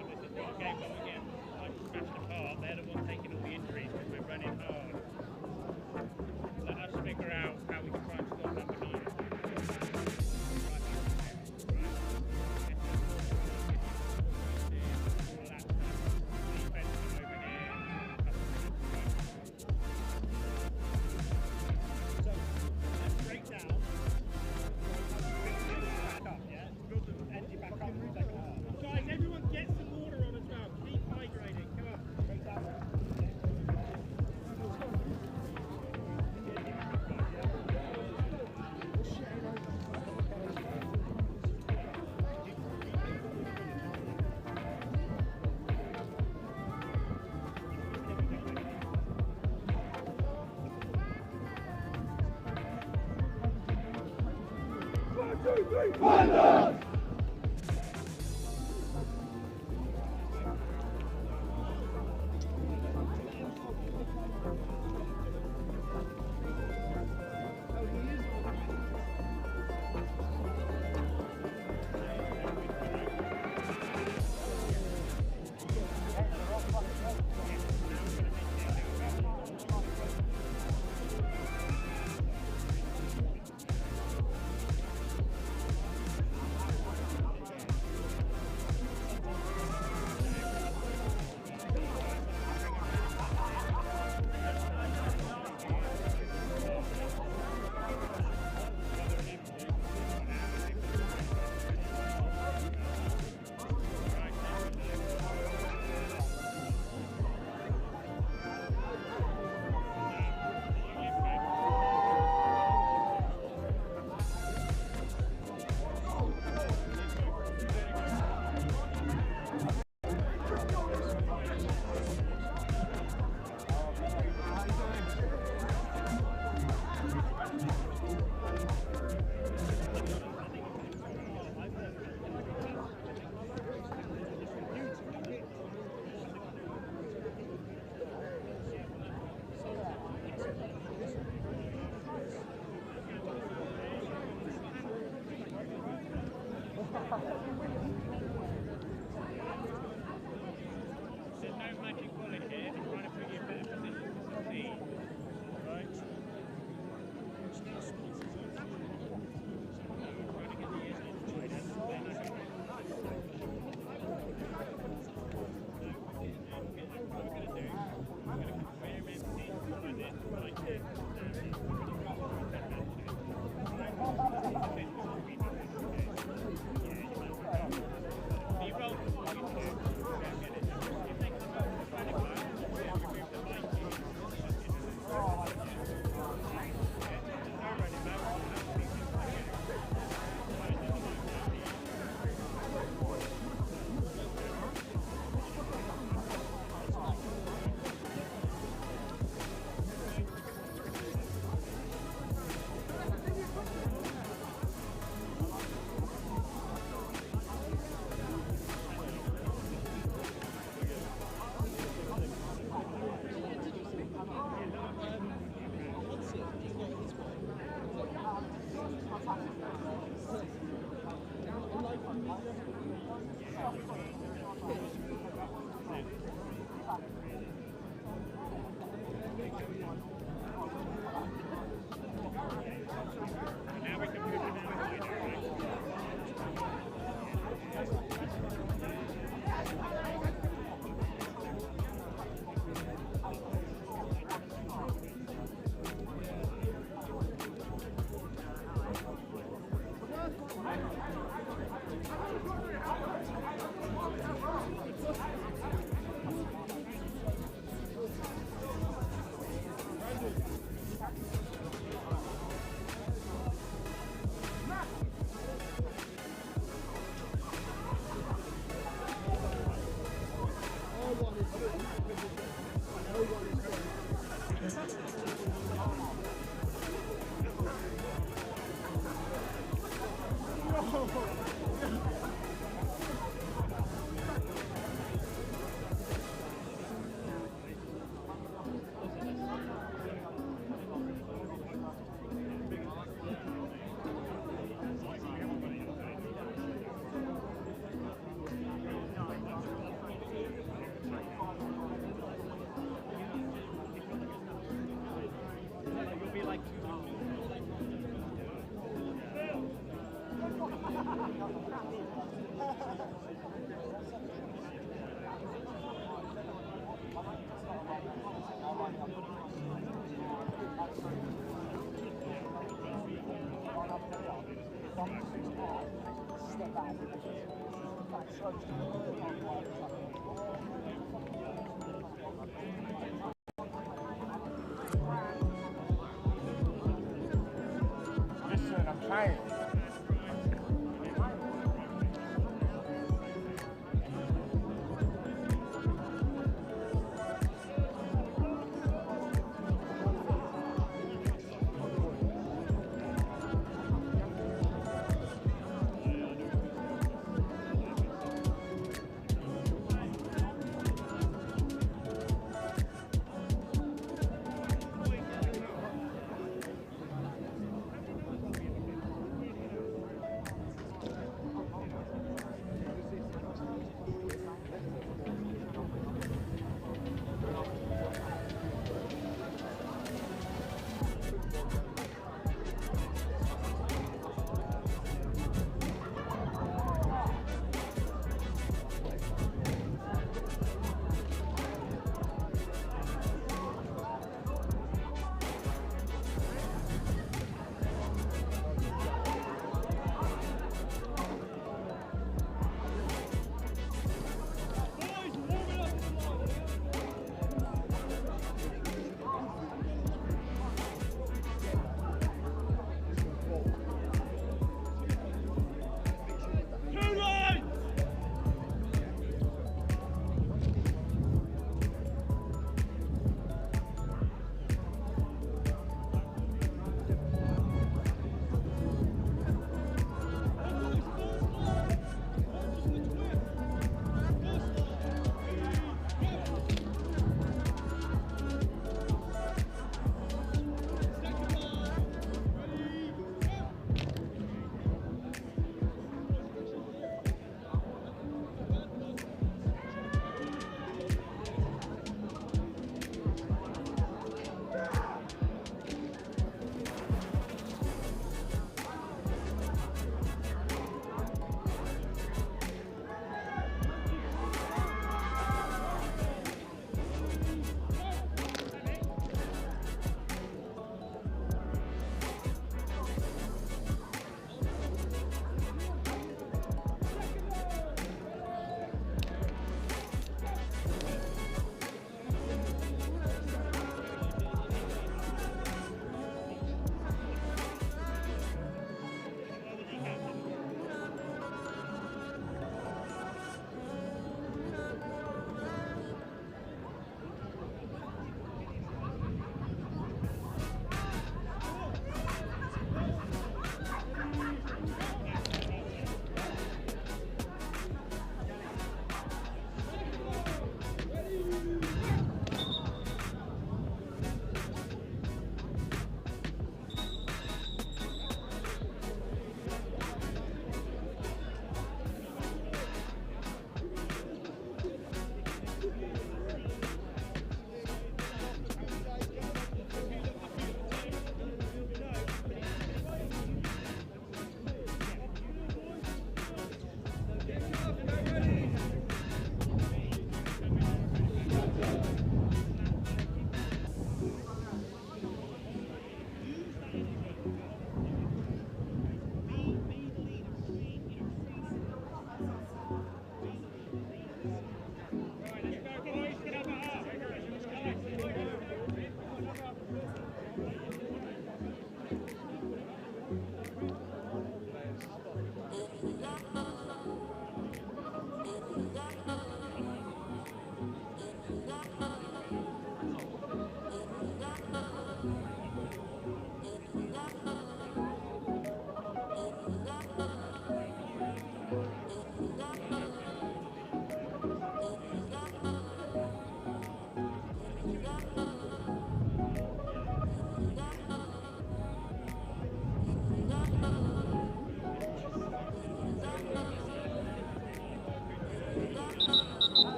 Listen, I'm trying.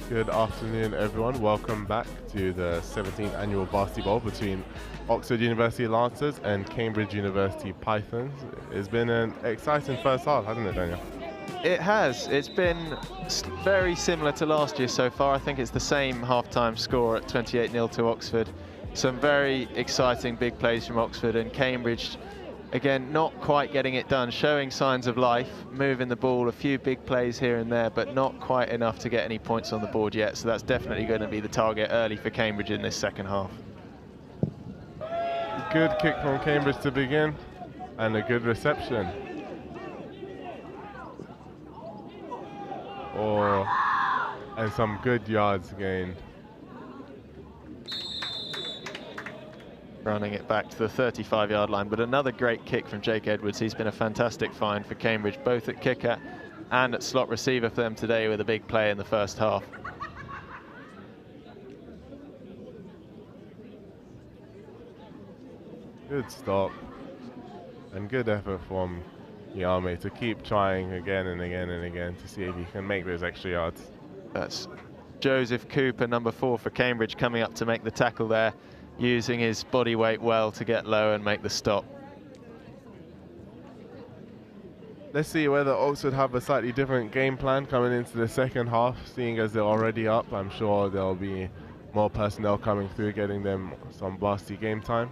Good afternoon, everyone. Welcome back to the 17th annual Varsity Bowl between Oxford University Lancers and Cambridge University Pythons. It's been an exciting first half, hasn't it, Daniel? It has. It's been very similar to last year so far. I think it's the same half-time score at 28-0 to Oxford. Some very exciting big plays from Oxford, and Cambridge, again, not quite getting it done, showing signs of life, moving the ball, a few big plays here and there, but not quite enough to get any points on the board yet. So that's definitely going to be the target early for Cambridge in this second half. Good kick from Cambridge to begin, and a good reception. And some good yards gained. Running it back to the 35-yard line, but another great kick from Jake Edwards. He's been a fantastic find for Cambridge, both at kicker and at slot receiver for them today, with a big play in the first half. Good stop and good effort from Yame to keep trying again and again and again to see if he can make those extra yards. That's Joseph Cooper, number 4 for Cambridge, coming up to make the tackle there, using his body weight well to get low and make the stop. Let's see whether Oxford have a slightly different game plan coming into the second half. Seeing as they're already up, I'm sure there'll be more personnel coming through, getting them some varsity game time.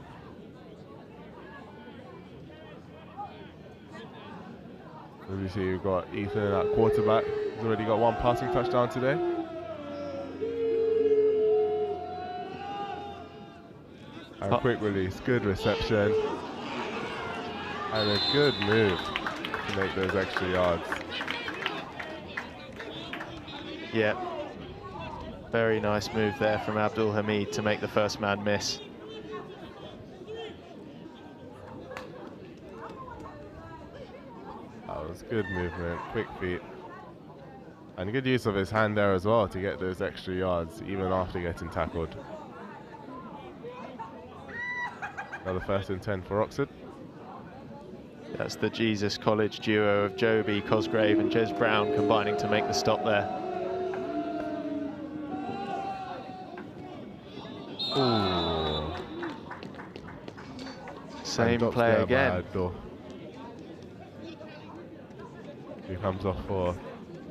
As you see, we've got Ethan at quarterback. He's already got 1 passing touchdown today. And quick release, good reception. And a good move to make those extra yards. Yeah, very nice move there from Abdul Hamid to make the first man miss. That was good movement, quick feet. And good use of his hand there as well to get those extra yards, even after getting tackled. Another 1st and 10 for Oxford. That's the Jesus College duo of Joby Cosgrave and Jez Brown combining to make the stop there. Ooh. Same play again. He comes off for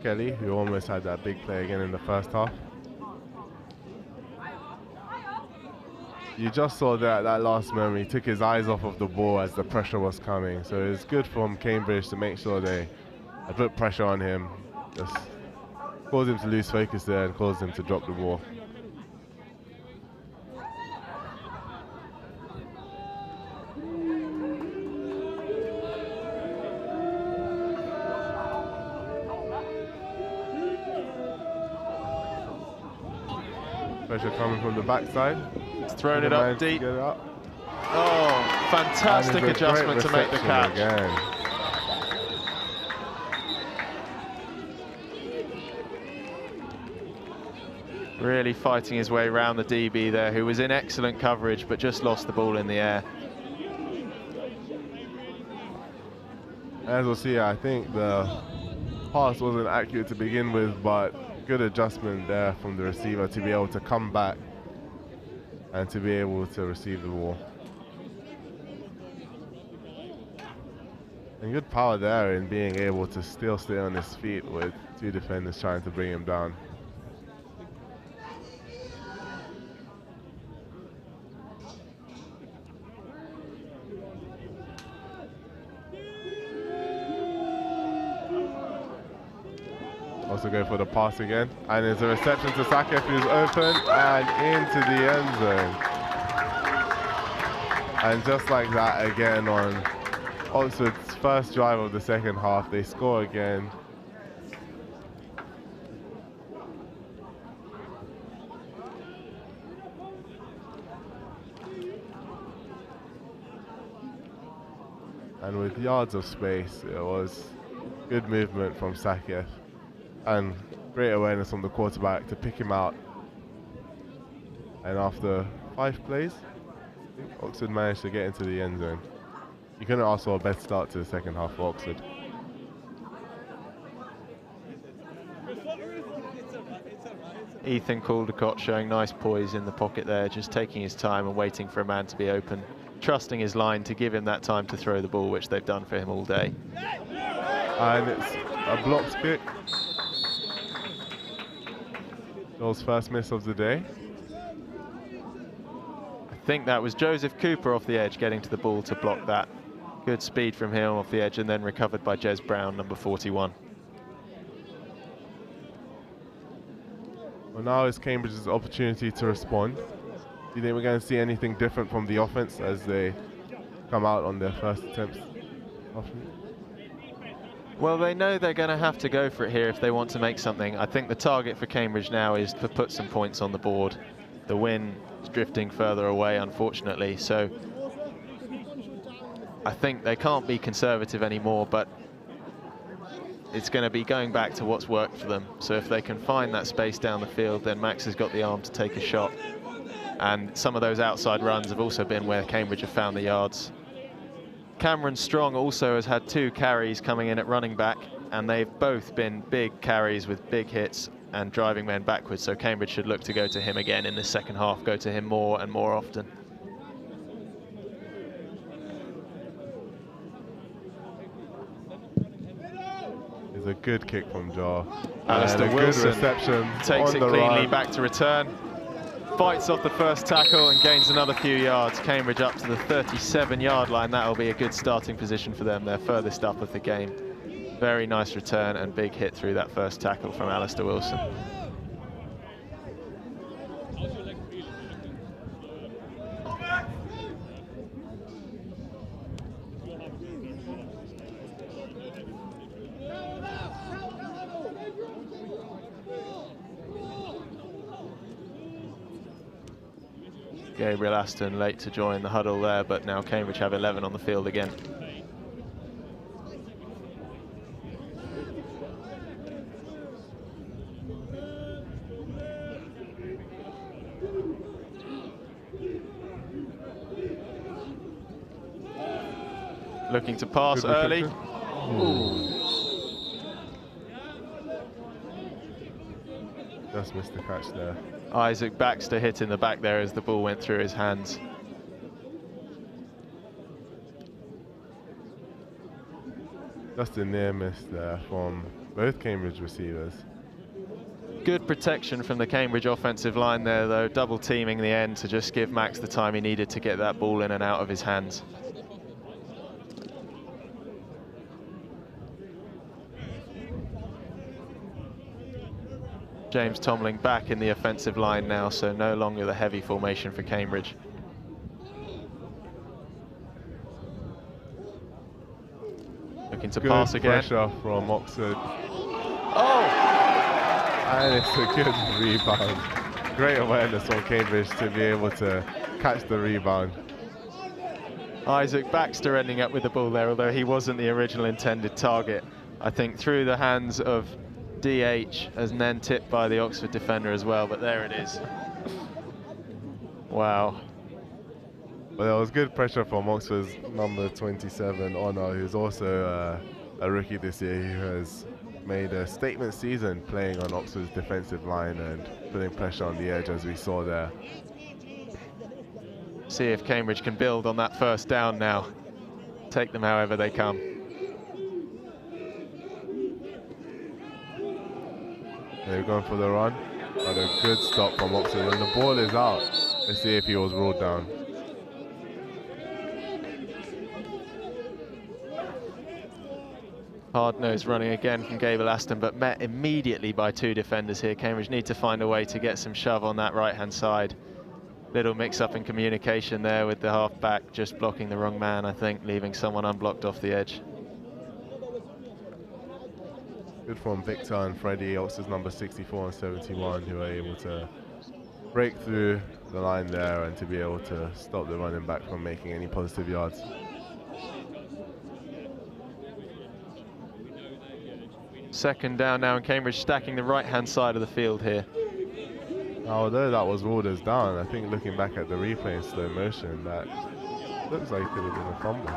Kelly, who almost had that big play again in the first half. You just saw that last moment, he took his eyes off of the ball as the pressure was coming. So it's good from Cambridge to make sure they put pressure on him, just cause him to lose focus there and cause him to drop the ball. Pressure coming from the backside. It's thrown it up deep. Oh, fantastic adjustment to make the catch. Again. Really fighting his way around the DB there, who was in excellent coverage but just lost the ball in the air. As we'll see, I think the pass wasn't accurate to begin with, but good adjustment there from the receiver to be able to come back and to be able to receive the ball. And good power there in being able to still stay on his feet with 2 defenders trying to bring him down. Also go for the pass again, and there's a reception to Sakef, who's open and into the end zone. And just like that again on Oxford's first drive of the second half, they score again. And with yards of space, it was good movement from Sakef. And great awareness from the quarterback to pick him out. And after 5 plays, I think Oxford managed to get into the end zone. You couldn't ask for a better start to the second half for Oxford. Ethan Caldecott showing nice poise in the pocket there, just taking his time and waiting for a man to be open, trusting his line to give him that time to throw the ball, which they've done for him all day. And it's a blocked kick. Joel's first miss of the day. I think that was Joseph Cooper off the edge getting to the ball to block that. Good speed from him off the edge and then recovered by Jez Brown, number 41. Well, now is Cambridge's opportunity to respond. Do you think we're going to see anything different from the offense as they come out on their first attempts? Well, they know they're going to have to go for it here if they want to make something. I think the target for Cambridge now is to put some points on the board. The win is drifting further away, unfortunately, so I think they can't be conservative anymore, but it's going to be going back to what's worked for them. So if they can find that space down the field, then Max has got the arm to take a shot. And some of those outside runs have also been where Cambridge have found the yards. Cameron Strong also has had 2 carries coming in at running back, and they've both been big carries with big hits and driving men backwards. So Cambridge should look to go to him again in the second half, go to him more and more often. It's a good kick from Jar. Alistair Wilson good reception takes on it the cleanly run. back to return. Fights off the first tackle and gains another few yards. Cambridge up to the 37-yard line. That'll be a good starting position for them. They're furthest up of the game. Very nice return and big hit through that first tackle from Alistair Wilson. Gabriel Aston late to join the huddle there, but now Cambridge have 11 on the field again. Looking to pass early. Just missed the catch there. Isaac Baxter hit in the back there as the ball went through his hands. Just a near miss there from both Cambridge receivers. Good protection from the Cambridge offensive line there, though, double teaming the end to just give Max the time he needed to get that ball in and out of his hands. James Tomling back in the offensive line now, so no longer the heavy formation for Cambridge. Looking to pass again. Pressure from Oxford. Oh! And it's a good rebound. Great awareness on Cambridge to be able to catch the rebound. Isaac Baxter ending up with the ball there, although he wasn't the original intended target. I think through the hands of DH, and then tipped by the Oxford defender as well, but there it is. Wow. But there was good pressure from Oxford's number 27, Honor, who's also a rookie this year, who has made a statement season playing on Oxford's defensive line and putting pressure on the edge, as we saw there. See if Cambridge can build on that first down now. Take them however they come. They're going for the run, but a good stop from Oxford. And the ball is out. Let's see if he was ruled down. Hard-nosed running again from Gabriel Aston, but met immediately by 2 defenders here. Cambridge need to find a way to get some shove on that right-hand side. Little mix-up in communication there with the half-back just blocking the wrong man, I think, leaving someone unblocked off the edge. Good from Victor and Freddie, Oxford's number 64 and 71, who are able to break through the line there and to be able to stop the running back from making any positive yards. Second down now, and Cambridge stacking the right-hand side of the field here. Although that was ruled as down, I think looking back at the replay in slow motion, that looks like it could have been a fumble.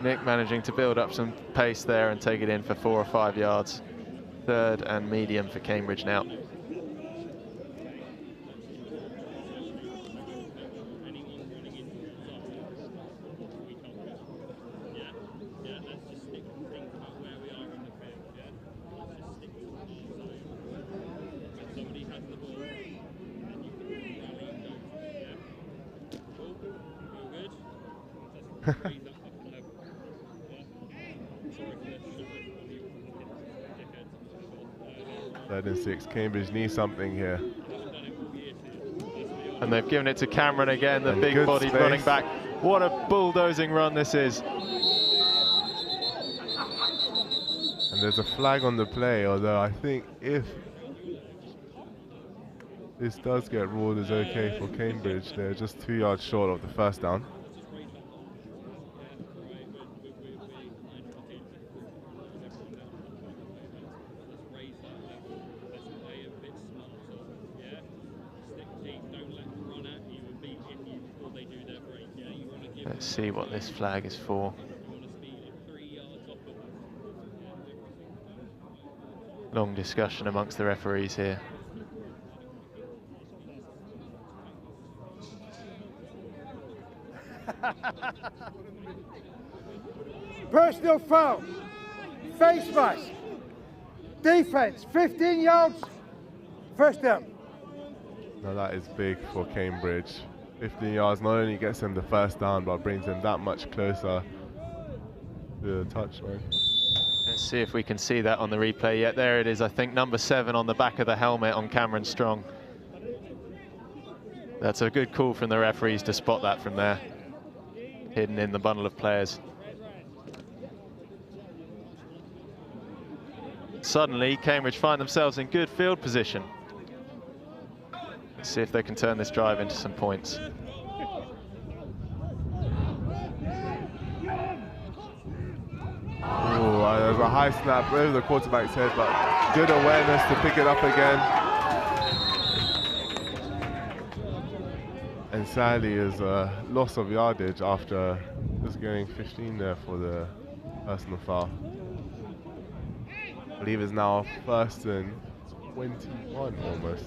Nick managing to build up some pace there and take it in for 4 or 5 yards. Third and medium for Cambridge now. Third and 6. Cambridge needs something here. And they've given it to Cameron again, the And big good body space. running back. What a bulldozing run this is. And there's a flag on the play, although I think if this does get ruled as okay for Cambridge, they're just 2 yards short of the first down. Let's see what this flag is for. Long discussion amongst the referees here. Personal foul. Face mask. Defense. 15 yards. First down. Now that is big for Cambridge. 15 yards not only gets them the first down, but brings them that much closer to the touchline. Let's see if we can see that on the replay. Yeah, there it is. I think number 7 on the back of the helmet on Cameron Strong. That's a good call from the referees to spot that from there, hidden in the bundle of players. Suddenly, Cambridge find themselves in good field position. Let's see if they can turn this drive into some points. Oh, there's a high snap over the quarterback's head, but good awareness to pick it up again. And sadly, is a loss of yardage after just getting 15 there for the personal foul. I believe it's now 1st and 21 almost.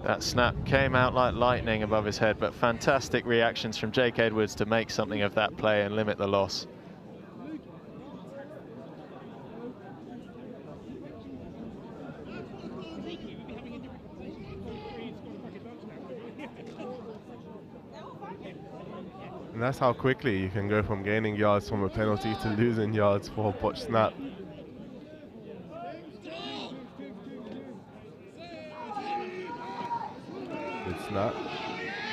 That snap came out like lightning above his head, but fantastic reactions from Jake Edwards to make something of that play and limit the loss. And that's how quickly you can go from gaining yards from a penalty to losing yards for a botched snap. Good snap.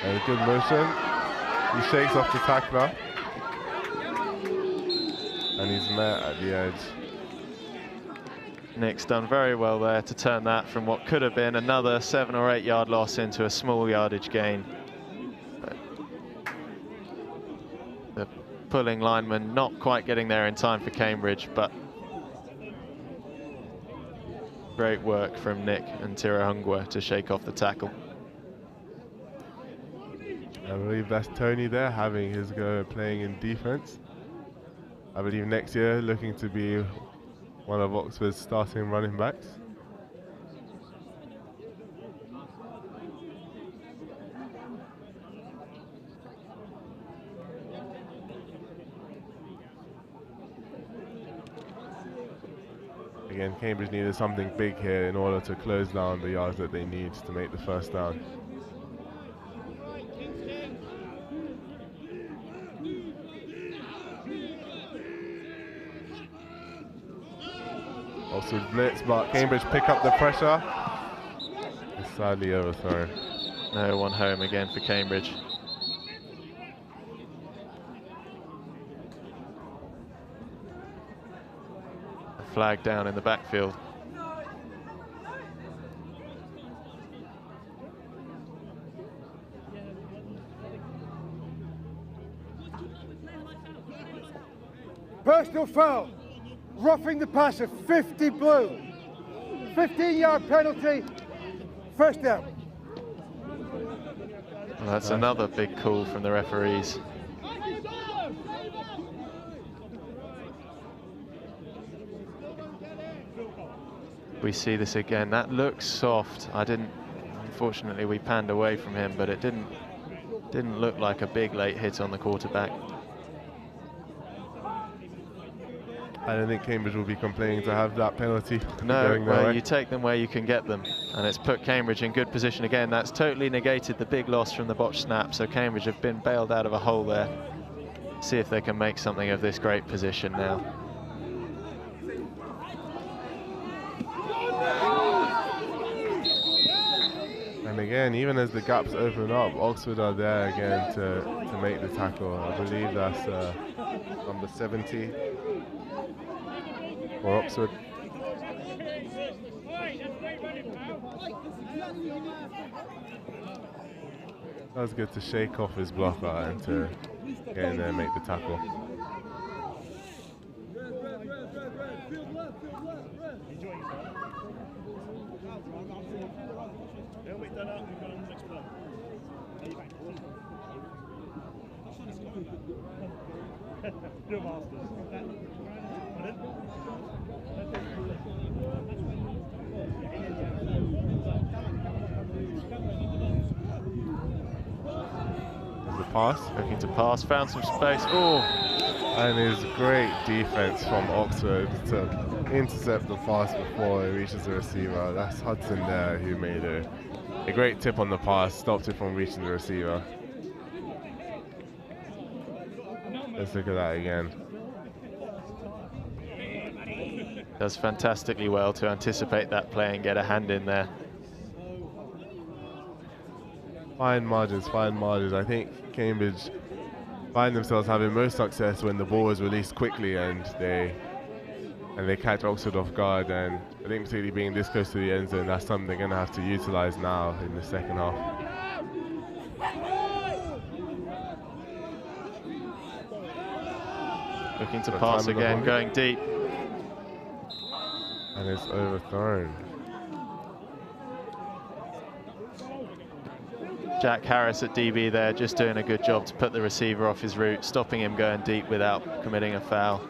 And a good motion. He shakes off the tackler. And he's met at the edge. Nick's done very well there to turn that from what could have been another 7 or 8 yard loss into a small yardage gain. The pulling lineman not quite getting there in time for Cambridge, but great work from Nick and Tirahungwa to shake off the tackle. I believe that's Tony there having his go at playing in defense. I believe next year looking to be one of Oxford's starting running backs. Again, Cambridge needed something big here in order to close down the yards that they need to make the first down. Also blitz, but Cambridge pick up the pressure. It's sadly overthrown. No one home again for Cambridge. A flag down in the backfield. Personal foul. Roughing the passer, 50 blue. 15-yard penalty. First down. Well, that's another big call from the referees. we see this again. That looks soft. Unfortunately, we panned away from him, but it didn't look like a big late hit on the quarterback. I don't think Cambridge will be complaining to have that penalty. No, well, you take them where you can get them, and it's put Cambridge in good position again. That's totally negated the big loss from the botched snap, so Cambridge have been bailed out of a hole there. See if they can make something of this great position now. And again, even as the gaps open up, Oxford are there again to make the tackle. I believe that's number 70 for Oxford. That was good to shake off his blocker and to get in there and make the tackle. Looking to pass, found some space. Oh! And it's great defense from Oxford to intercept the pass before it reaches the receiver. That's Hudson there who made a great tip on the pass, stopped it from reaching the receiver. Let's look at that again. Does fantastically well to anticipate that play and get a hand in there. Fine margins, fine margins. I think Cambridge find themselves having most success when the ball is released quickly and they catch Oxford off guard. And I think particularly being this close to the end zone, that's something they're going to have to utilize now in the second half. Looking to pass again, going deep. And it's overthrown. Jack Harris at DB there, just doing a good job to put the receiver off his route, stopping him going deep without committing a foul.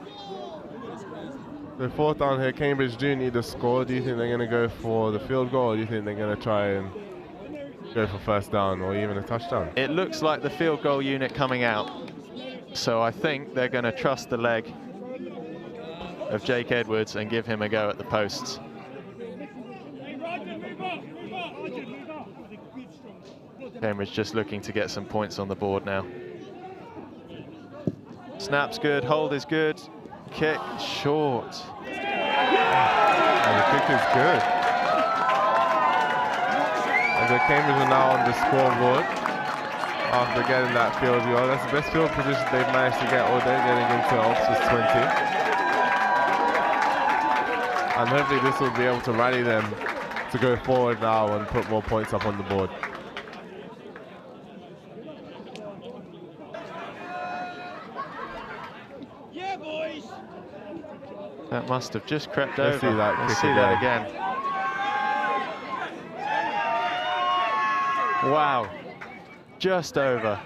The fourth down here, Cambridge do need a score. Do you think they're going to go for the field goal, or do you think they're going to try and go for first down or even a touchdown? It looks like the field goal unit coming out. So I think they're going to trust the leg of Jake Edwards and give him a go at the posts. Cambridge just looking to get some points on the board now. Snap's good, hold is good, kick short. And the kick is good. And the Cambridge are now on the scoreboard after getting that field goal. That's the best field position they've managed to get all day, getting into Oxford's 20. And hopefully this will be able to rally them to go forward now and put more points up on the board. That must have just crept Let's over. see that Let's kick see that again. Wow, just over.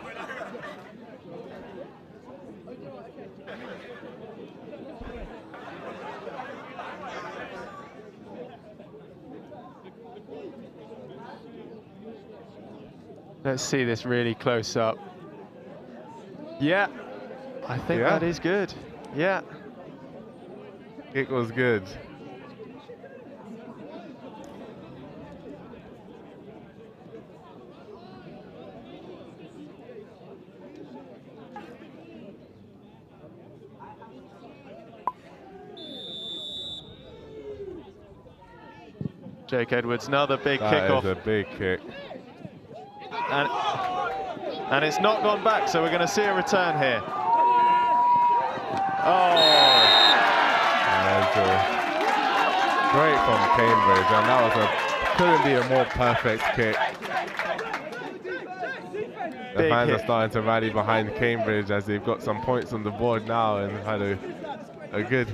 Let's see this really close up. Yeah, I think that is good. Yeah. Kick was good. Jake Edwards, another big kickoff. That is a big kick. And it's not gone back, so we're going to see a return here. Oh! Great from Cambridge, and that was couldn't be a more perfect kick. The fans are starting to rally behind Cambridge as they've got some points on the board now and had a good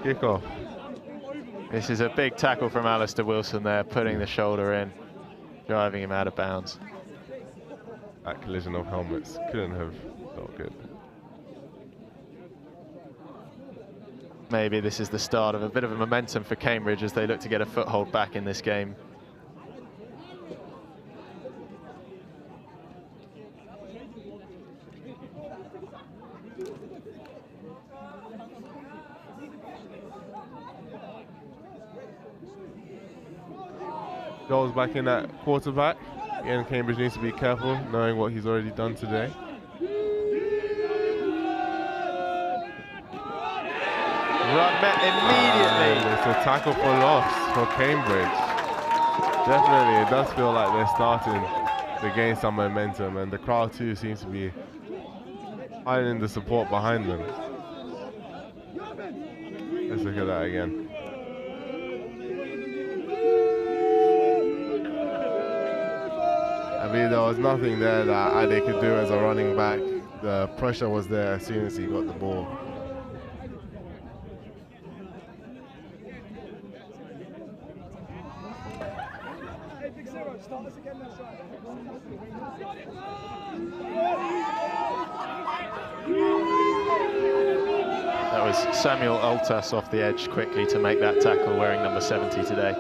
kickoff. This is a big tackle from Alistair Wilson there, putting the shoulder in, driving him out of bounds. That collision of helmets couldn't have felt good. maybe this is the start of a bit of a momentum for Cambridge as they look to get a foothold back in this game. Joel's back in at quarterback. Again, Cambridge needs to be careful, knowing what he's already done today. Run met immediately. And it's a tackle for loss for Cambridge. Definitely, it does feel like they're starting to gain some momentum, and the crowd too seems to be finding the support behind them. Let's look at that again. I mean, there was nothing there that Ade could do as a running back. The pressure was there as soon as he got the ball. That was Samuel Altas off the edge quickly to make that tackle, wearing number 70 today.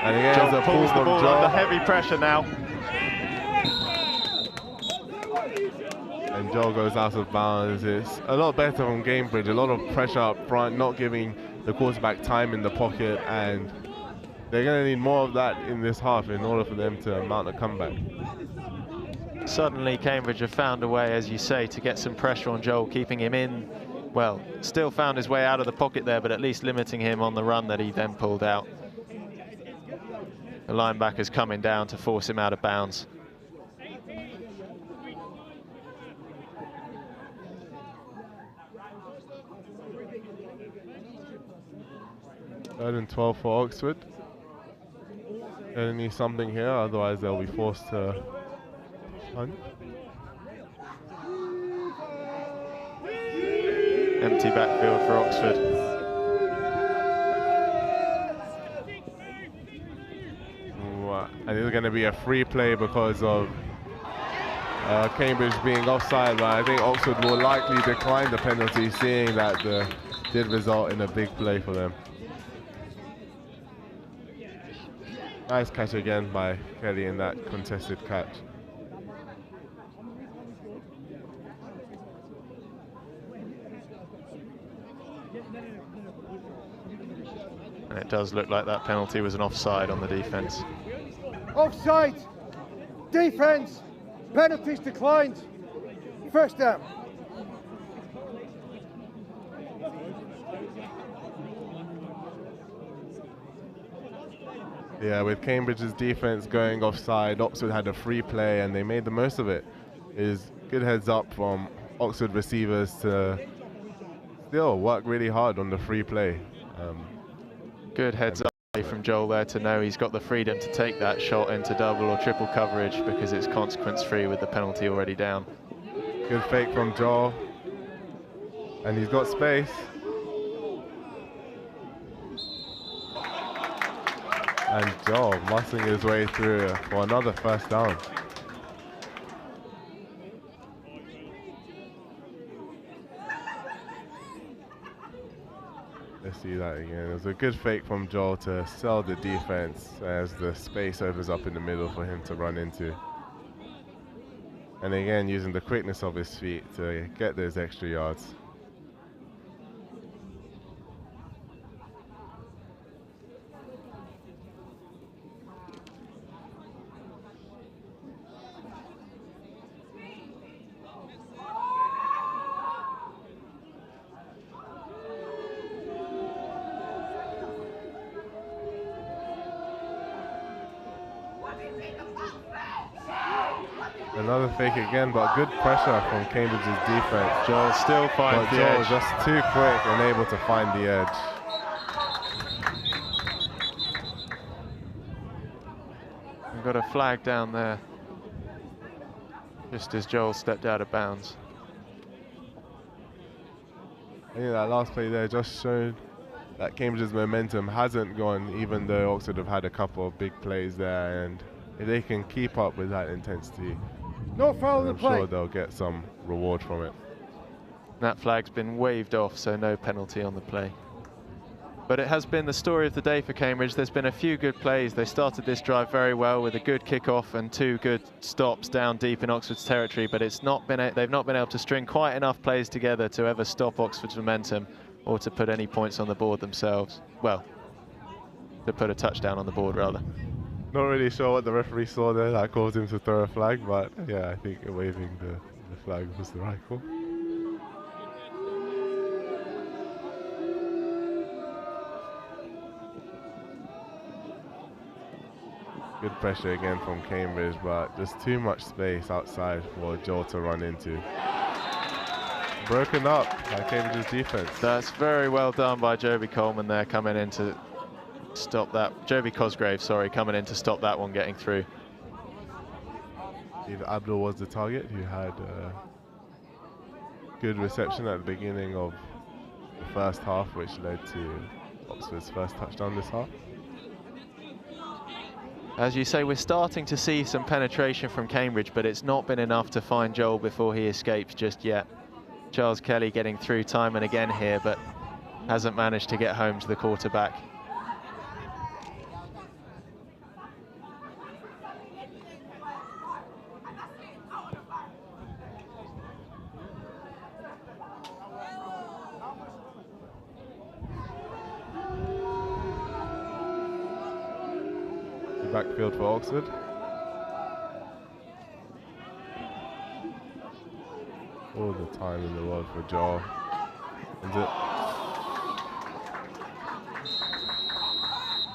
And again, John pulls the ball under heavy pressure now. And Joel goes out of bounds. It's a lot better from Cambridge, a lot of pressure up front, not giving the quarterback time in the pocket, and they're going to need more of that in this half in order for them to mount a comeback. Suddenly Cambridge have found a way, as you say, to get some pressure on Joel, keeping him in. Well, still found his way out of the pocket there, but at least limiting him on the run that he then pulled out. The linebacker's coming down to force him out of bounds. Third and 12 for Oxford. They need something here, otherwise they'll be forced to punt. Empty backfield for Oxford. And it's going to be a free play because of Cambridge being offside, but I think Oxford will likely decline the penalty, seeing that did result in a big play for them. Nice catch again by Kelly in that contested catch. And it does look like that penalty was an offside on the defense. Offside, defense, penalties declined, first down. Yeah, with Cambridge's defense going offside, Oxford had a free play and they made the most of it. It is good heads up from Oxford receivers to still work really hard on the free play. Good heads up from Joel there to know he's got the freedom to take that shot into double or triple coverage because it's consequence free with the penalty already down. Good fake from Joel, and he's got space. And Joel muscling his way through for another first down. Let's see that again. It was a good fake from Joel to sell the defense as the space opens up in the middle for him to run into. And again, using the quickness of his feet to get those extra yards. Another fake again, but good pressure from Cambridge's defense. Joel still finds the Joel edge. just too quick and able to find the edge. We've got a flag down there, just as Joel stepped out of bounds. I think that last play there just showed that Cambridge's momentum hasn't gone, even though Oxford have had a couple of big plays there, and if they can keep up with that intensity, No foul in the I'm play. sure they'll get some reward from it. That flag's been waved off, so no penalty on the play. But it has been the story of the day for Cambridge. There's been a few good plays. They started this drive very well with a good kickoff and 2 good stops down deep in Oxford's territory, but they've not been able to string quite enough plays together to ever stop Oxford's momentum or to put any points on the board themselves. Well, to put a touchdown on the board, rather. Not really sure what the referee saw there that caused him to throw a flag, but yeah, I think waving the flag was the right call. Good pressure again from Cambridge, but just too much space outside for Joel to run into. Broken up by Cambridge's defense. That's very well done by Joby Coleman there, coming in to stop that. Joby Cosgrave, sorry, coming in to stop that one getting through. Abdul was the target, who had good reception at the beginning of the first half, which led to Oxford's first touchdown this half. As you say, we're starting to see some penetration from Cambridge, but it's not been enough to find Joel before he escapes just yet. Charles Kelly getting through time and again here, but hasn't managed to get home to the quarterback. Backfield for Oxford. All the time in the world for Joel.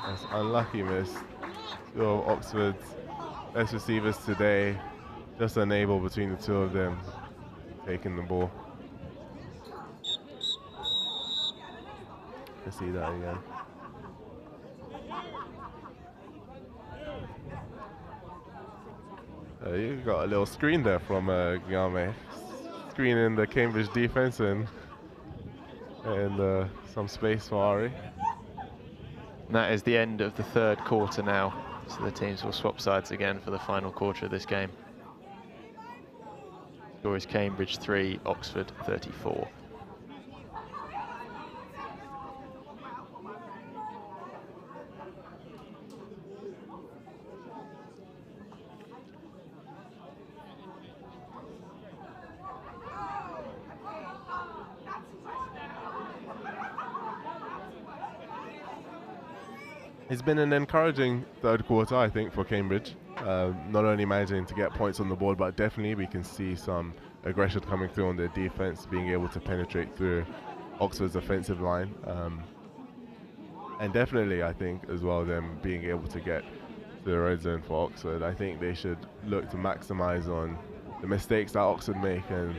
That's unlucky miss. Two of Oxford's best receivers today, just unable between the two of them taking the ball. Let's see that again. You got a little screen there from Guillaume, screening the Cambridge defense and some space for Ari. And that is the end of the third quarter now, so the teams will swap sides again for the final quarter of this game. Score is Cambridge 3, Oxford 34. It's been an encouraging third quarter, I think, for Cambridge. Not only managing to get points on the board, but definitely we can see some aggression coming through on their defense, being able to penetrate through Oxford's offensive line. And definitely, I think, as well, them being able to get to the red zone for Oxford. I think they should look to maximize on the mistakes that Oxford make and,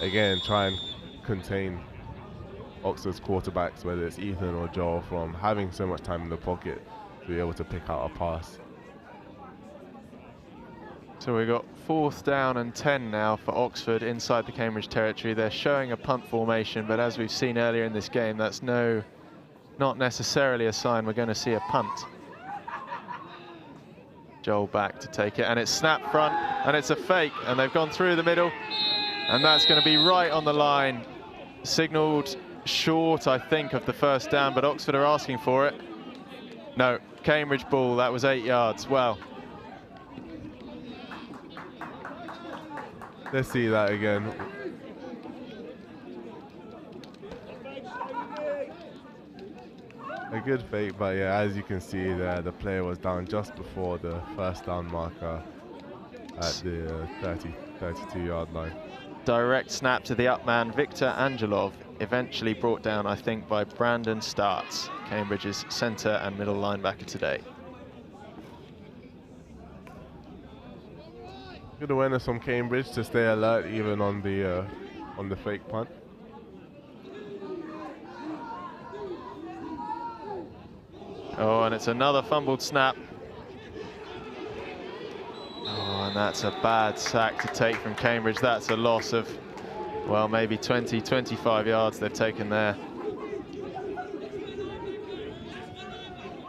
again, try and contain Oxford's quarterbacks, whether it's Ethan or Joel, from having so much time in the pocket to be able to pick out a pass. So we've got 4th down and 10 now for Oxford inside the Cambridge territory. They're showing a punt formation, but as we've seen earlier in this game, that's not necessarily a sign we're going to see a punt. Joel back to take it, and it's snap front, and it's a fake, and they've gone through the middle, and that's going to be right on the line. Signalled short, I think, of the first down, but Oxford are asking for it. No, Cambridge ball, that was 8 yards. Well, let's see that again. A good fake, but yeah, as you can see there, the player was down just before the first down marker at the 32-yard line. Direct snap to the up man, Victor Angelov, eventually brought down, I think, by Brandon Starts, Cambridge's centre and middle linebacker today. Good awareness from Cambridge to stay alert even on the fake punt. Oh, and it's another fumbled snap. Oh, and that's a bad sack to take from Cambridge. That's a loss of, well, maybe 20, 25 yards they've taken there.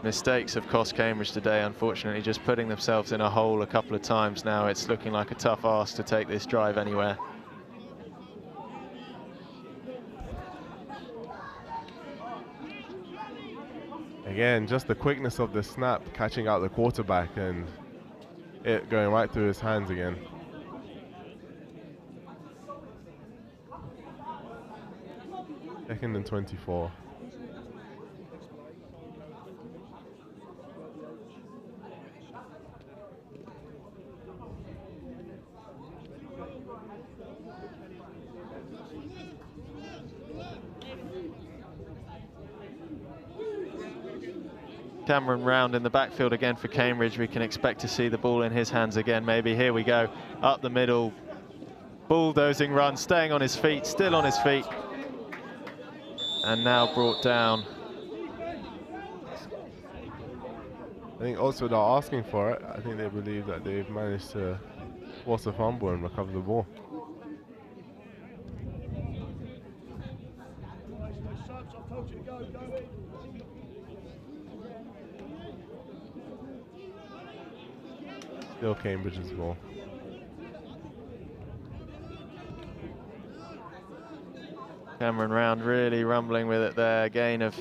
Mistakes have cost Cambridge today, unfortunately, just putting themselves in a hole a couple of times now. It's looking like a tough ask to take this drive anywhere. Again, just the quickness of the snap, catching out the quarterback and it going right through his hands again. Second and 24. Cameron Round in the backfield again for Cambridge. We can expect to see the ball in his hands again, maybe. Here we go, up the middle. Bulldozing run, staying on his feet, still on his feet. And now brought down. I think Oxford are asking for it. I think they believe that they've managed to force a fumble and recover the ball. Still Cambridge's ball. Cameron Round really rumbling with it there. Gain of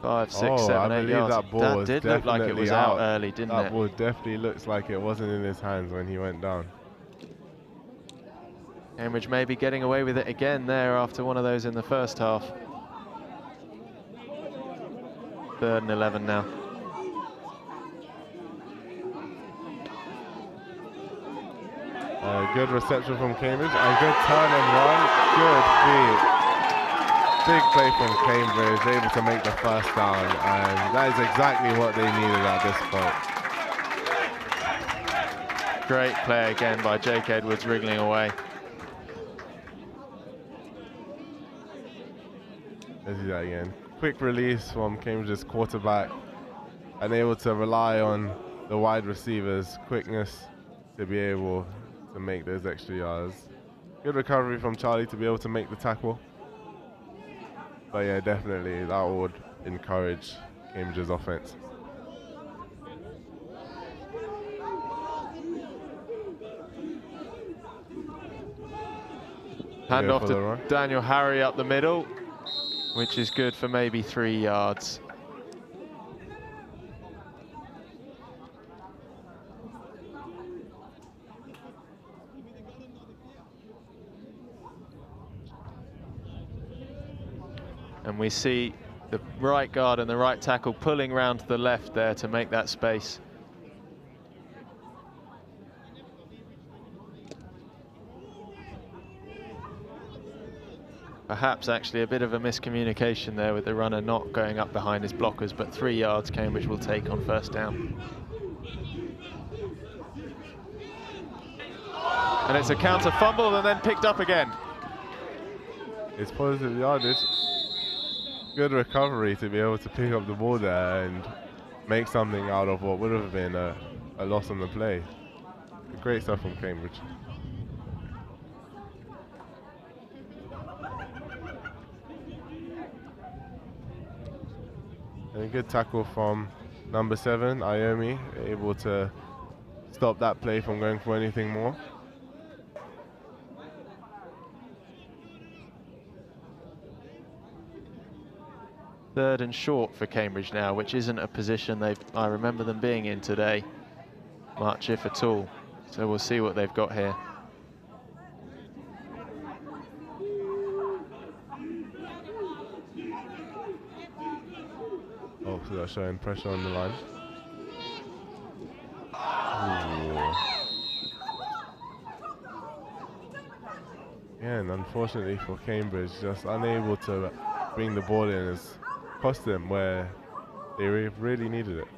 5, 6, 7, 8 yards. That ball did look like it was out early, didn't it? That ball definitely looks like it wasn't in his hands when he went down. Cambridge maybe getting away with it again there after one of those in the first half. 3rd and 11 now. Good reception from Cambridge and good turn and run. Good feed. Big play from Cambridge, able to make the first down, and that is exactly what they needed at this point. Great play again by Jake Edwards, wriggling away. Let's do that again. Quick release from Cambridge's quarterback, and able to rely on the wide receivers' quickness to be able to make those extra yards. Good recovery from Charlie to be able to make the tackle. But yeah, definitely that would encourage Cambridge's offense. Hand off to Daniel Harry up the middle, which is good for maybe 3 yards. And we see the right guard and the right tackle pulling round to the left there to make that space. Perhaps actually a bit of a miscommunication there with the runner not going up behind his blockers, but 3 yards Cambridge will take on first down. And it's a counter fumble and then picked up again. It's positive yardage. Good recovery to be able to pick up the ball there and make something out of what would have been a loss on the play. Great stuff from Cambridge. And a good tackle from number 7, Iomi, able to stop that play from going for anything more. Third and short for Cambridge now, which isn't a position I remember them being in today, much if at all. So we'll see what they've got here. Oh, so they're showing pressure on the line. Yeah, and unfortunately for Cambridge, just unable to bring the ball in has cost them where they really needed it.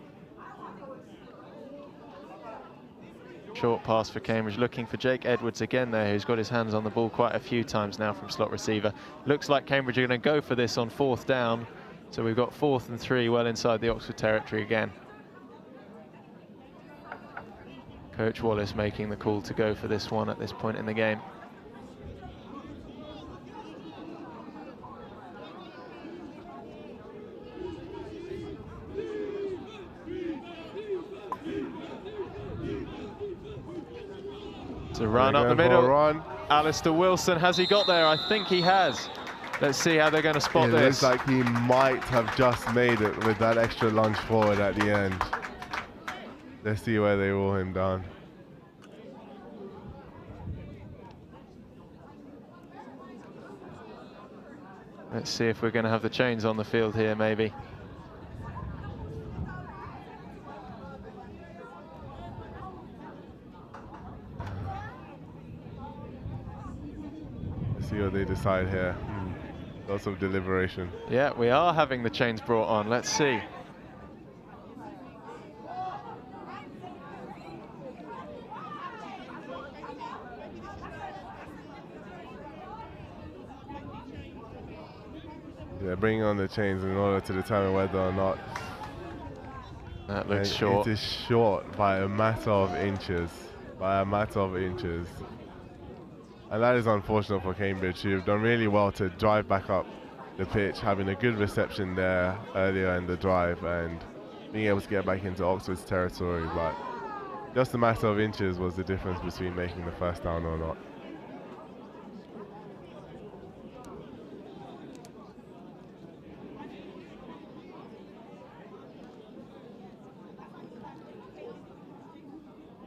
Short pass for Cambridge, looking for Jake Edwards again there, who's got his hands on the ball quite a few times now from slot receiver. Looks like Cambridge are going to go for this on 4th down. So we've got 4th and 3 well inside the Oxford territory again. Coach Wallace making the call to go for this one at this point in the game. To run up the middle. Alistair Wilson, has he got there? I think he has. Let's see how they're going to spot It this. looks like he might have just made it with that extra lunge forward at the end. Let's see where they roll him down. Let's see if we're going to have the chains on the field here, maybe. Let's see what they decide here. Lots of deliberation. Yeah, we are having the chains brought on. Let's see. Yeah, bringing on the chains in order to determine whether or not. That looks short. It is short by a matter of inches. By a matter of inches. And that is unfortunate for Cambridge, who've done really well to drive back up the pitch, having a good reception there earlier in the drive and being able to get back into Oxford's territory. But just a matter of inches was the difference between making the first down or not.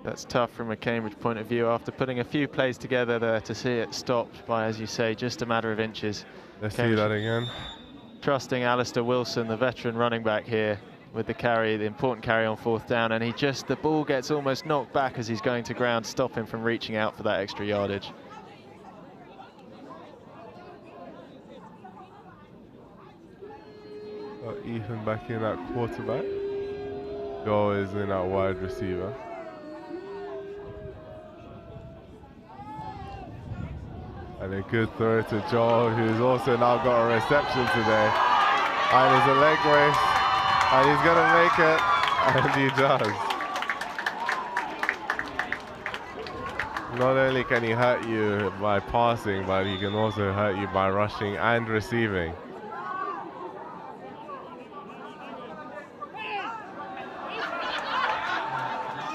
That's tough from a Cambridge point of view after putting a few plays together there to see it stopped by, as you say, just a matter of inches. Let's see that again. Trusting Alistair Wilson, the veteran running back here, with the carry, the important carry on fourth down, and the ball gets almost knocked back as he's going to ground, stop him from reaching out for that extra yardage. Ethan back in at quarterback. Joel is in at wide receiver. And a good throw to Joel, who's also now got a reception today. And it's a leg race, and he's going to make it, and he does. Not only can he hurt you by passing, but he can also hurt you by rushing and receiving.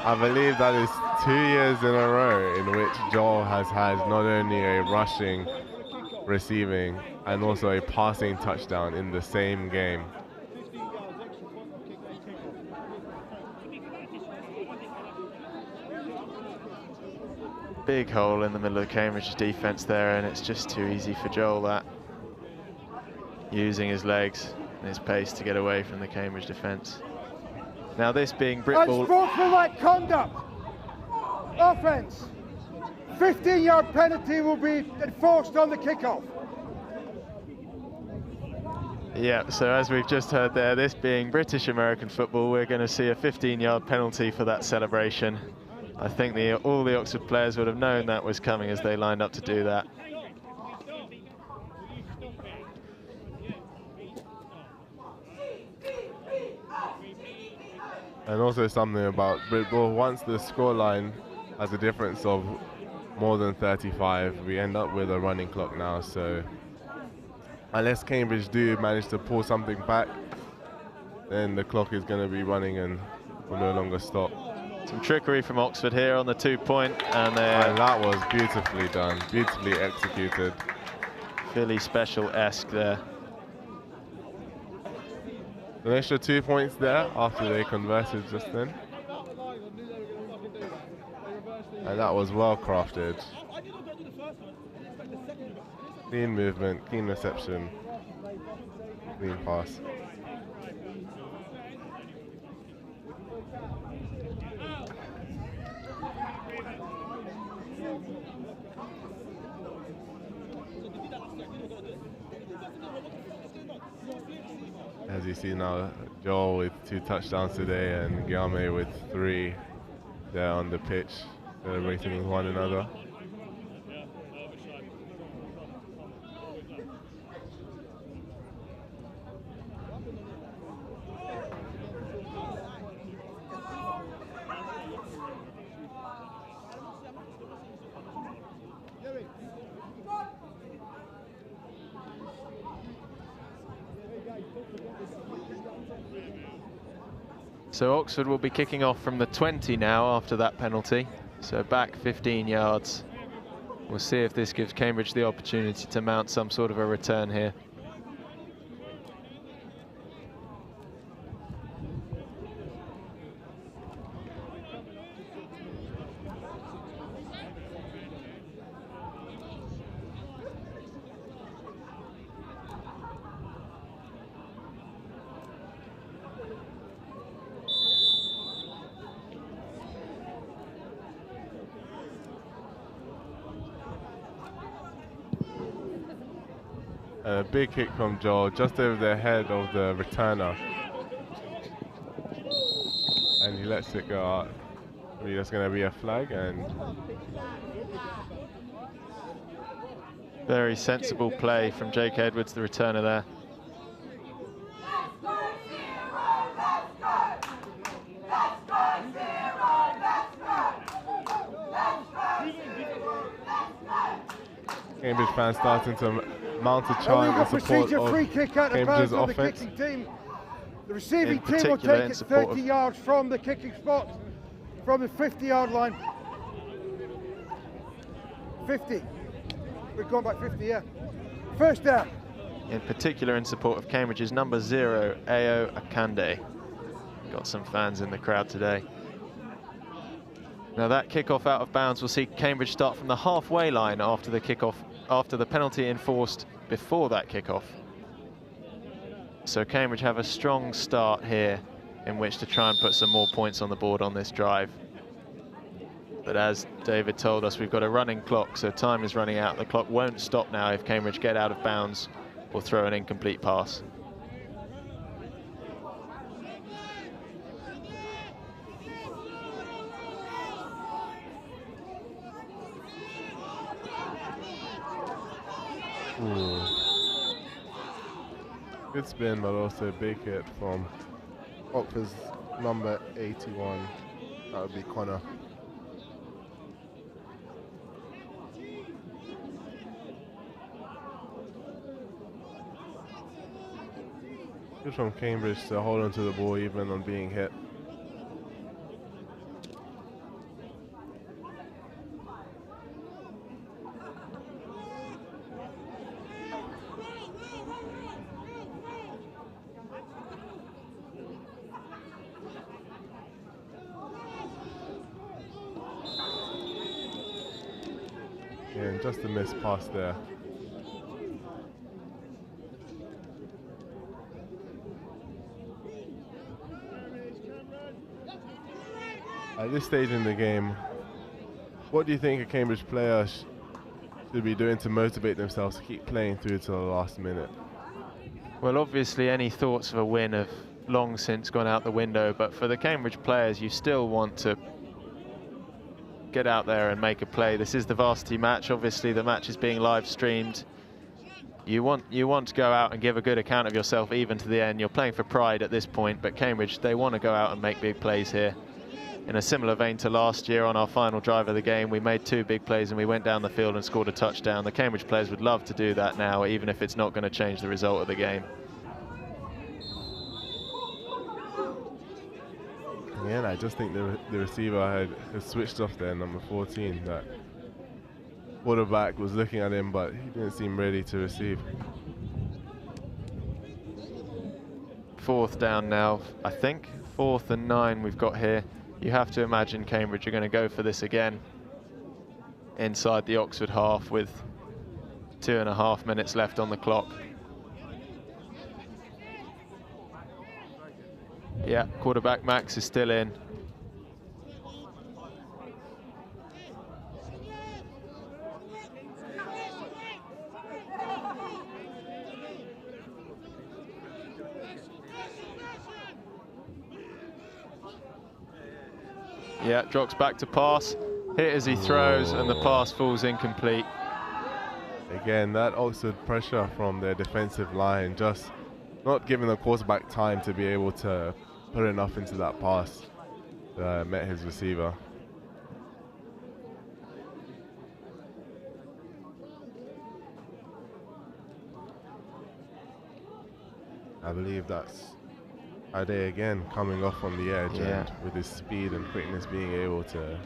I believe that is 2 years in a row in which Joel has had not only a rushing, receiving, and also a passing touchdown in the same game. Big hole in the middle of Cambridge's defense there, and it's just too easy for Joel, that. Using his legs and his pace to get away from the Cambridge defense. Now this being Brit ball. Unsportsmanlike conduct. Offense. 15-yard penalty will be enforced on the kickoff. Yeah, so as we've just heard there, this being British-American football, we're going to see a 15-yard penalty for that celebration. I think all the Oxford players would have known that was coming as they lined up to do that. And also something about Britball, once the scoreline has a difference of more than 35, we end up with a running clock now, so unless Cambridge do manage to pull something back, then the clock is going to be running and will no longer stop. Some trickery from Oxford here on the 2-point, and that was beautifully done, beautifully executed. Philly special-esque there. An extra 2 points there after they converted just then. And that was well crafted. Clean movement, clean reception, clean pass. As you see now, Joel with 2 touchdowns today and Guillaume with 3 there on the pitch, celebrating with one another. So Oxford will be kicking off from the 20 now after that penalty. So back 15 yards. We'll see if this gives Cambridge the opportunity to mount some sort of a return here. A big kick from Joel, just over the head of the returner. And he lets it go out. I mean, that's going to be a flag, and very sensible play from Jake Edwards, the returner there. Cambridge fans starting to mount a chant in support of free kick out of Cambridge's bounds offense. The kicking team. The receiving team will take it 30 yards from the kicking spot, from the 50-yard line. 50. We're going back 50, yeah. First down. In particular in support of Cambridge's number 0, Ayo Akande. Got some fans in the crowd today. Now that kickoff out of bounds will see Cambridge start from the halfway line after the kickoff, after the penalty enforced before that kickoff. So Cambridge have a strong start here in which to try and put some more points on the board on this drive. But as David told us, we've got a running clock, so time is running out. The clock won't stop now if Cambridge get out of bounds or throw an incomplete pass. Good spin, but also a big hit from Oxford's number 81. That would be Connor. Good from Cambridge to hold on to the ball even on being hit. And just a missed pass there. At this stage in the game, what do you think a Cambridge player should be doing to motivate themselves to keep playing through to the last minute? Well, obviously any thoughts of a win have long since gone out the window, but for the Cambridge players, you still want to get out there and make a play. This is the varsity match. Obviously the match is being live streamed. You want to go out and give a good account of yourself even to the end. You're playing for pride at this point, but Cambridge, they want to go out and make big plays here. In a similar vein to last year on our final drive of the game, we made 2 big plays and we went down the field and scored a touchdown. The Cambridge players would love to do that now, even if it's not going to change the result of the game. Yeah, and I just think the receiver had switched off there, number 14. That quarterback was looking at him, but he didn't seem ready to receive. 4th down now, I think. 4th and 9 we've got here. You have to imagine Cambridge are going to go for this again inside the Oxford half with 2.5 minutes left on the clock. Yeah, quarterback Max is still in. Yeah, drops back to pass, hit as he throws, and the pass falls incomplete. Again, that Oxford pressure from their defensive line, just not giving the quarterback time to be able to put enough into that pass that met his receiver. I Ade again coming off on the edge, Yeah. and with his speed and quickness being able to...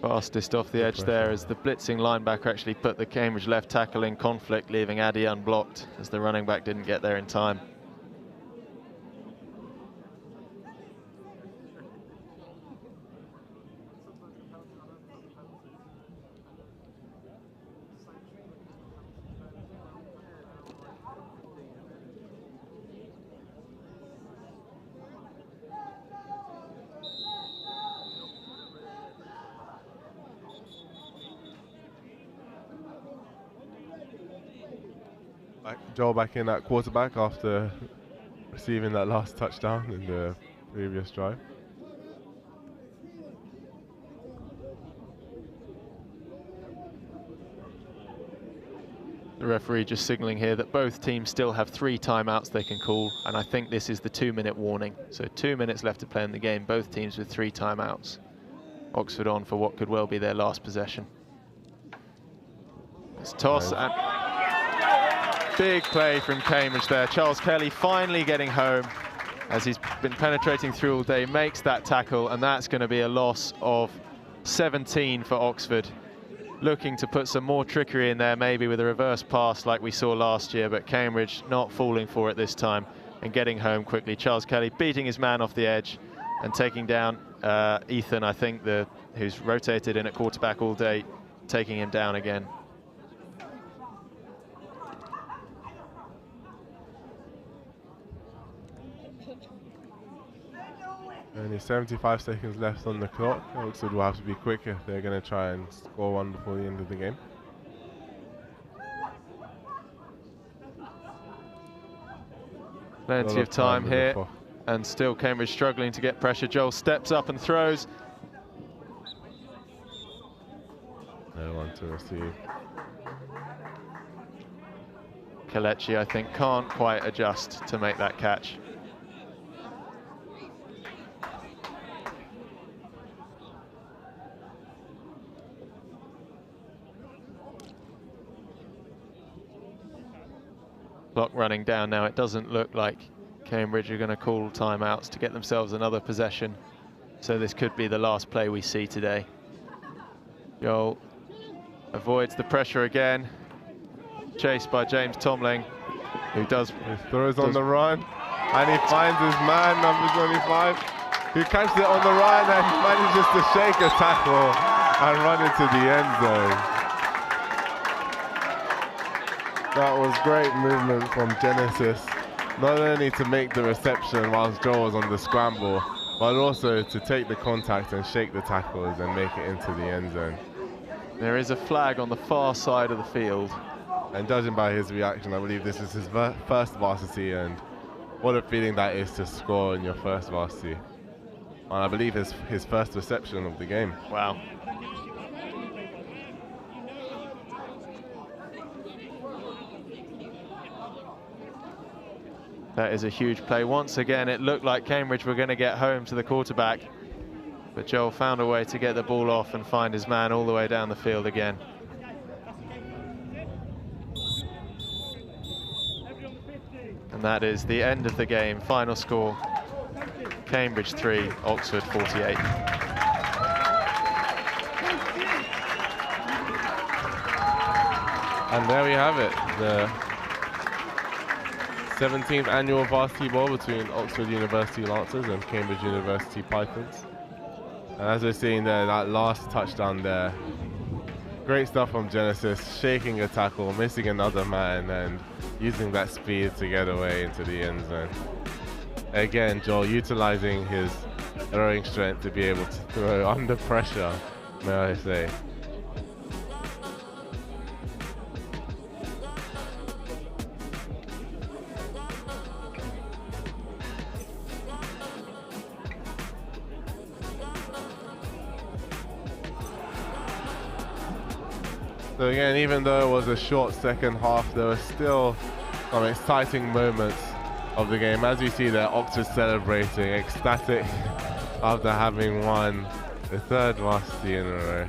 Fastest off the edge there as the blitzing linebacker actually put the Cambridge left tackle in conflict, leaving Ade unblocked as the running back didn't get there in time. Joel back in at quarterback after receiving that last touchdown in the previous drive. The referee just signalling here that both teams still have 3 timeouts they can call, and I think this is the 2-minute warning. So 2 minutes left to play in the game, both teams with 3 timeouts. Oxford on for what could well be their last possession. It's toss and big play from Cambridge there. Charles Kelly finally getting home as he's been penetrating through all day, makes that tackle, and that's going to be a loss of 17 for Oxford. Looking to put some more trickery in there, maybe with a reverse pass like we saw last year, but Cambridge not falling for it this time and getting home quickly. Charles Kelly beating his man off the edge and taking down Ethan, I think, who's rotated in at quarterback all day, taking him down again. Only 75 seconds left on the clock. Oxford will have to be quick if they're going to try and score one before the end of the game. Plenty of time here, and still Cambridge struggling to get pressure. Joel steps up and throws. No one to receive. Kelechi, I think, can't quite adjust to make that catch. Clock running down now. It doesn't look like Cambridge are going to call timeouts to get themselves another possession. So this could be the last play we see today. Joel avoids the pressure again. Chased by James Tomling, who does... He throws on the run, and he finds his man, number 25, who catches it on the run and manages to shake a tackle and run into the end zone. That was great movement from Genesis, not only to make the reception whilst Joel was on the scramble, but also to take the contact and shake the tackles and make it into the end zone. There is a flag on the far side of the field. And judging by his reaction, I believe this is his first varsity, and what a feeling that is to score in your first varsity. And I believe his first reception of the game. Wow. That is a huge play. Once again, it looked like Cambridge were going to get home to the quarterback, but Joel found a way to get the ball off and find his man all the way down the field again. And that is the end of the game. Final score, Cambridge 3, Oxford 48. And there we have it, the 17th annual varsity ball between Oxford University Lancers and Cambridge University Pythons. And as we're seeing there, that last touchdown there, great stuff from Genesis, shaking a tackle, missing another man, and using that speed to get away into the end zone. Again, Joel utilizing his throwing strength to be able to throw under pressure, may I say. So again, even though it was a short second half, there were still some exciting moments of the game. As we see there, Oxford celebrating, ecstatic after having won the third varsity in a row.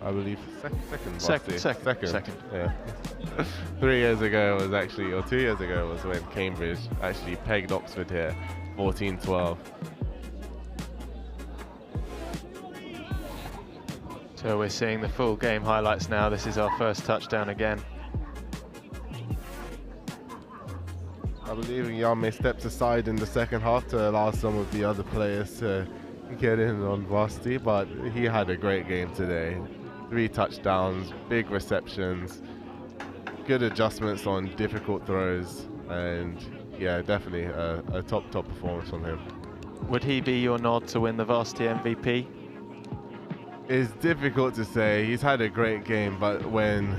I believe. Second. Second. Yeah. 3 years ago was actually, or 2 years ago was when Cambridge actually pegged Oxford here, 14-12. So we're seeing the full game highlights now. This is our first touchdown again. I believe Yame steps aside in the second half to allow some of the other players to get in on VARSITY, but he had a great game today. 3 touchdowns, big receptions, good adjustments on difficult throws, and yeah, definitely a top performance from him. Would he be your nod to win the VARSITY MVP? It's difficult to say. He's had a great game, but when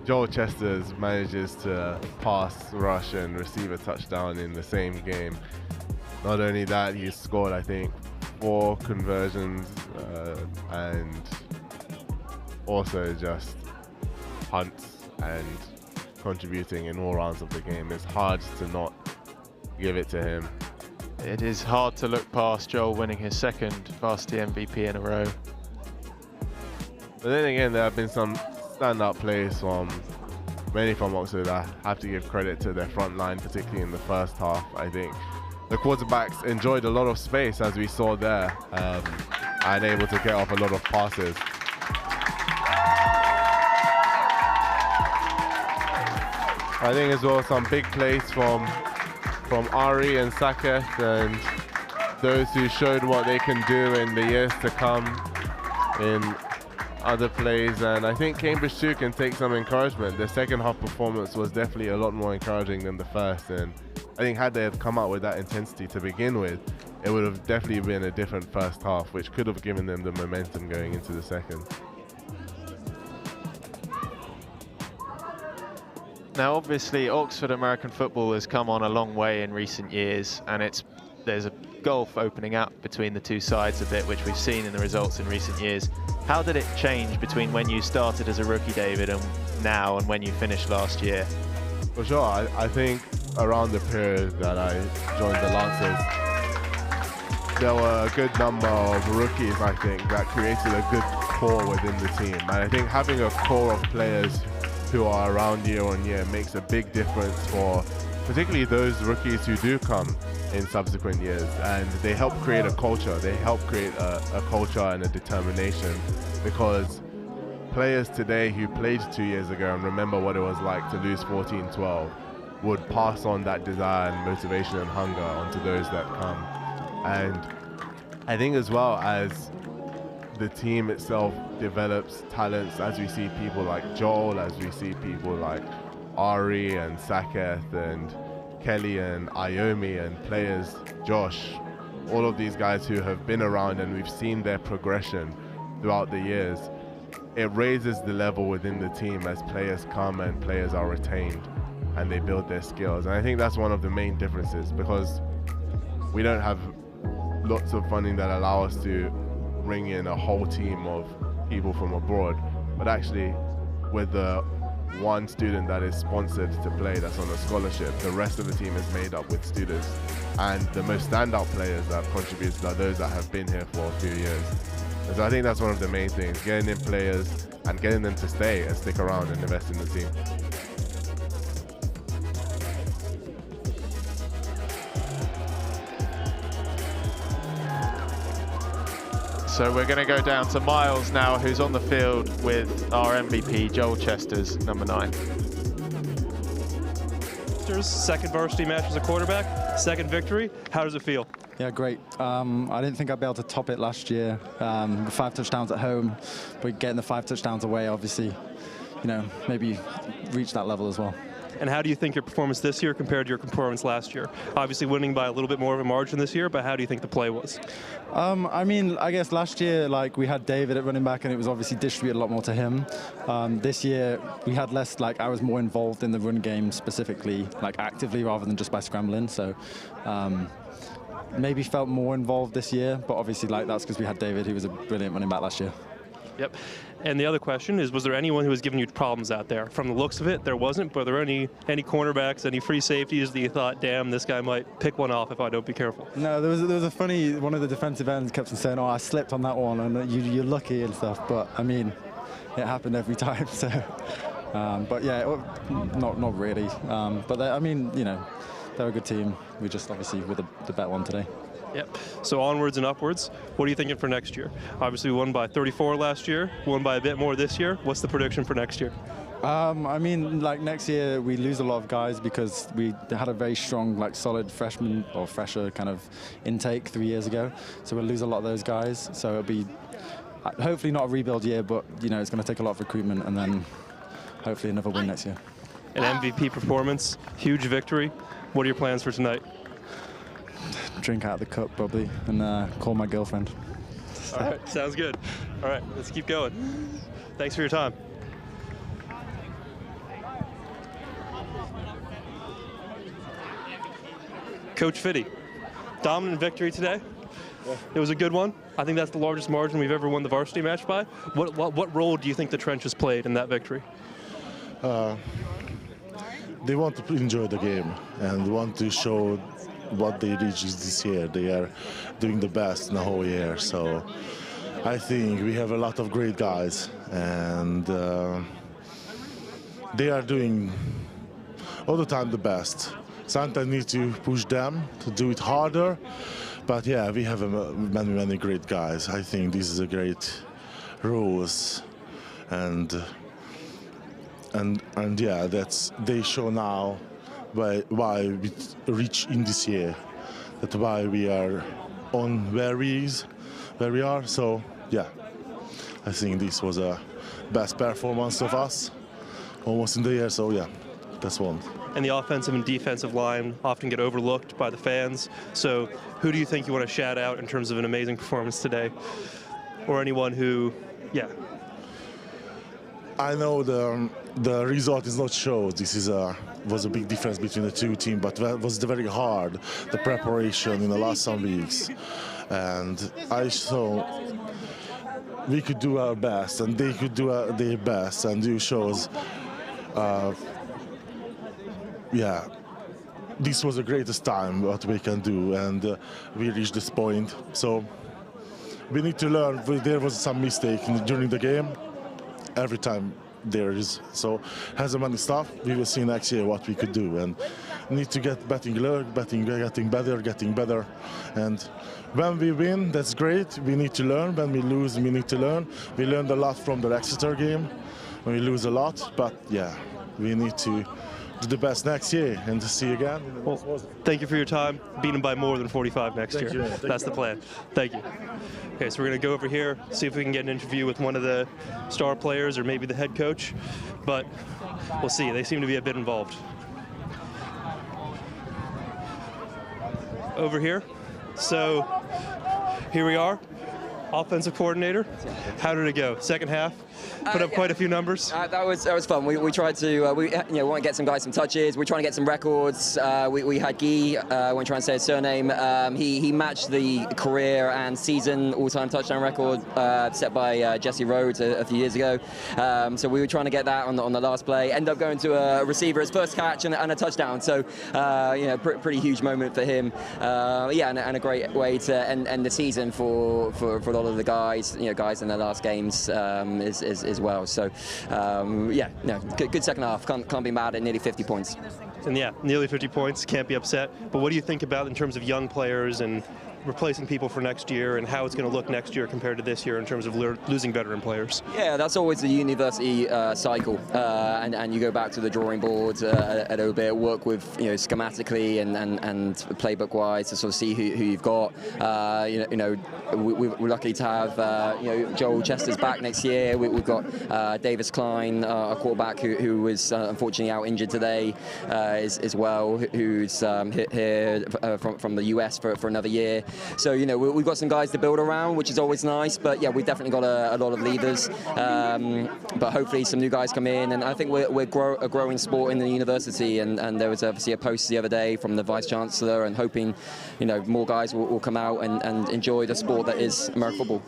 Joel Chesters manages to pass, rush, and receive a touchdown in the same game, not only that, he's scored, I think, 4 conversions and also just punts and contributing in all rounds of the game. It's hard to not give it to him. It is hard to look past Joel winning his second VARSITY MVP in a row. But then again, there have been some standout plays mainly from Oxford. I have to give credit to their front line, particularly in the first half. I think the quarterbacks enjoyed a lot of space, as we saw there, and able to get off a lot of passes. I think as well some big plays from Ari and Saketh, and those who showed what they can do in the years to come in other plays. And I think Cambridge too can take some encouragement. The second half performance was definitely a lot more encouraging than the first, and I think had they have come out with that intensity to begin with, it would have definitely been a different first half, which could have given them the momentum going into the second. Now obviously Oxford American football has come on a long way in recent years, and there's a gulf opening up between the two sides a bit, which we've seen in the results in recent years. How did it change between when you started as a rookie, David, and now, and when you finished last year? For sure, I think around the period that I joined the Lancers, there were a good number of rookies, I think, that created a good core within the team. And I think having a core of players who are around year on year makes a big difference for particularly those rookies who do come in subsequent years, and they help create a culture. They help create a culture and a determination, because players today who played 2 years ago and remember what it was like to lose 14-12 would pass on that desire and motivation and hunger onto those that come. And I think as well as the team itself develops talents, as we see people like Joel, as we see people like Ari and Saketh and Kelly and Iomi and players, Josh, all of these guys who have been around and we've seen their progression throughout the years, it raises the level within the team as players come and players are retained and they build their skills. And I think that's one of the main differences, because we don't have lots of funding that allow us to bring in a whole team of people from abroad, but actually with the one student that is sponsored to play that's on a scholarship, the rest of the team is made up with students, and the most standout players that have contributed are those that have been here for a few years. And so I think that's one of the main things, getting in players and getting them to stay and stick around and invest in the team. So we're going to go down to Miles now, who's on the field with our MVP, Joel Chesters, number 9. Chesters, second varsity match as a quarterback, second victory. How does it feel? Yeah, great. I didn't think I'd be able to top it last year. 5 touchdowns at home, but getting the 5 touchdowns away, obviously, maybe reach that level as well. And how do you think your performance this year compared to your performance last year? Obviously winning by a little bit more of a margin this year, but how do you think the play was? I mean, I guess last year, we had David at running back, and it was obviously distributed a lot more to him. This year, we had less, I was more involved in the run game specifically, actively rather than just by scrambling. So maybe felt more involved this year, but obviously, that's because we had David, who was a brilliant running back last year. Yep. And the other question is, was there anyone who was giving you problems out there? From the looks of it, there wasn't, but were there any cornerbacks, any free safeties that you thought, damn, this guy might pick one off if I don't be careful? No, there was a funny, one of the defensive ends kept on saying, oh, I slipped on that one, and you're lucky and stuff. But, I mean, it happened every time. So, but yeah, not really. But I mean, you know, they're a good team. We just obviously were the better one today. Yep. So onwards and upwards. What are you thinking for next year? Obviously, we won by 34 last year. Won by a bit more this year. What's the prediction for next year? I mean, like next year we lose a lot of guys because we had a very strong, like solid freshman or fresher kind of intake 3 years ago. So we'll lose a lot of those guys. So it'll be hopefully not a rebuild year, but you know, it's going to take a lot of recruitment and then hopefully another win next year. An MVP performance, huge victory. What are your plans for tonight? Drink out of the cup probably and call my girlfriend. All right, sounds good. All right, let's keep going. Thanks for your time. Coach Fitty, dominant victory today. It was a good one. I think that's the largest margin we've ever won the varsity match by. What role do you think the trenches played in that victory? They want to enjoy the game and want to show what they reached this year. They are doing the best in the whole year. So I think we have a lot of great guys, and they are doing all the time the best. Sometimes need to push them to do it harder, but yeah, we have many great guys. I think this is a great rules, and yeah, that's they show now why we reach in this year, that why we are on where we are. So yeah, I think this was a best performance of us almost in the year. So yeah, that's one. And the offensive and defensive line often get overlooked by the fans. So who do you think you want to shout out in terms of an amazing performance today? Or anyone who, yeah. I know the result is not shown. This was a big difference between the two teams, but that was very hard, the preparation in the last some weeks. And I saw we could do our best and they could do their best, and you shows yeah, this was the greatest time what we can do, and we reached this point. So we need to learn. There was some mistake during the game. Every time there is. So has a many stuff. We will see next year what we could do, and need to get getting better. And when we win, that's great. We need to learn. When we lose, we need to learn. We learned a lot from the Exeter game. We lose a lot, but yeah, we need to do the best next year and to see you again. Well, thank you for your time. Beat them by more than 45 next year. That's the plan. Thank you. Okay, so we're going to go over here, see if we can get an interview with one of the star players or maybe the head coach, but we'll see. They seem to be a bit involved. Over here. So here we are. Offensive coordinator. How did it go? Second half, put up quite a few numbers. That was fun. We tried to we want to get some guys some touches. We're trying to get some records. We had Guy. I won't try and say his surname. He matched the career and season all-time touchdown record set by Jesse Rhodes a few years ago. So we were trying to get that on the last play. End up going to a receiver, his first catch and a touchdown. So pretty huge moment for him. And a great way to end the season for a lot of the guys, guys in their last games as well. So good second half. Can't be mad at nearly 50 points. And yeah, nearly 50 points. Can't be upset. But what do you think about in terms of young players and replacing people for next year, and how it's going to look next year compared to this year in terms of losing veteran players? Yeah, that's always the university cycle, and you go back to the drawing board a little bit, work with schematically and playbook wise to sort of see who you've got. We're lucky to have Joel Chester's back next year. We've got Davis Klein, a quarterback who was unfortunately out injured today as well, who's hit here from the US for another year. So we've got some guys to build around, which is always nice. But yeah, we've definitely got a lot of leavers. But hopefully some new guys come in, and I think we're a growing sport in the university. And there was obviously a post the other day from the Vice Chancellor, and hoping more guys will come out and enjoy the sport that is American football.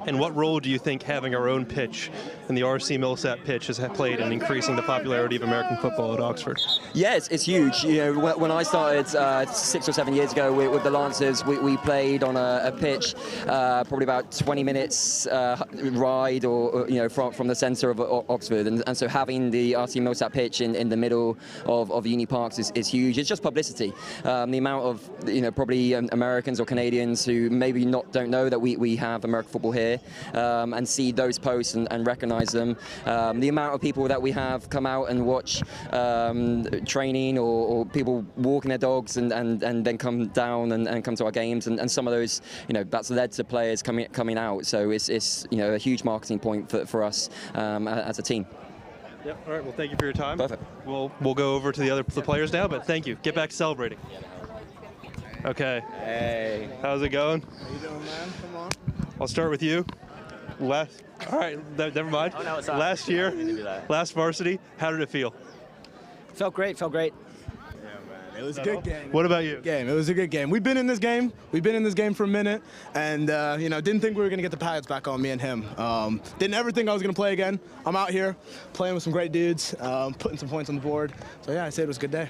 And what role do you think having our own pitch and the RC Millsap pitch has played in increasing the popularity of American football at Oxford? Yeah, it's huge. You know, when I started 6 or 7 years ago with the Lancers, we played on a pitch probably about 20 minutes ride or you know from the centre of Oxford, and so having the RC Millsap pitch in the middle of Uni Parks is huge. It's just publicity. The amount of probably Americans or Canadians who maybe don't know that we have American football here and see those posts and recognise them. The amount of people that we have come out and watch training or people walking their dogs and then come down and come to our games, and some of those that's led to players coming out. So it's a huge marketing point for us as a team. Yep. All right. Well, thank you for your time. Perfect. We'll go over to the players now, but thank you. Get back to celebrating. Okay. Hey. How's it going? How you doing, man? Come on. I'll start with you. All right. Never mind. Oh, no, it's not. Last year, last varsity. How did it feel? Felt great. Felt great. It was a good game. What about you? It was a good game. We've been in this game. We've been in this game for a minute, and didn't think we were gonna get the pads back on, me and him. Didn't ever think I was gonna play again. I'm out here playing with some great dudes, putting some points on the board. So yeah, I'd say it was a good day.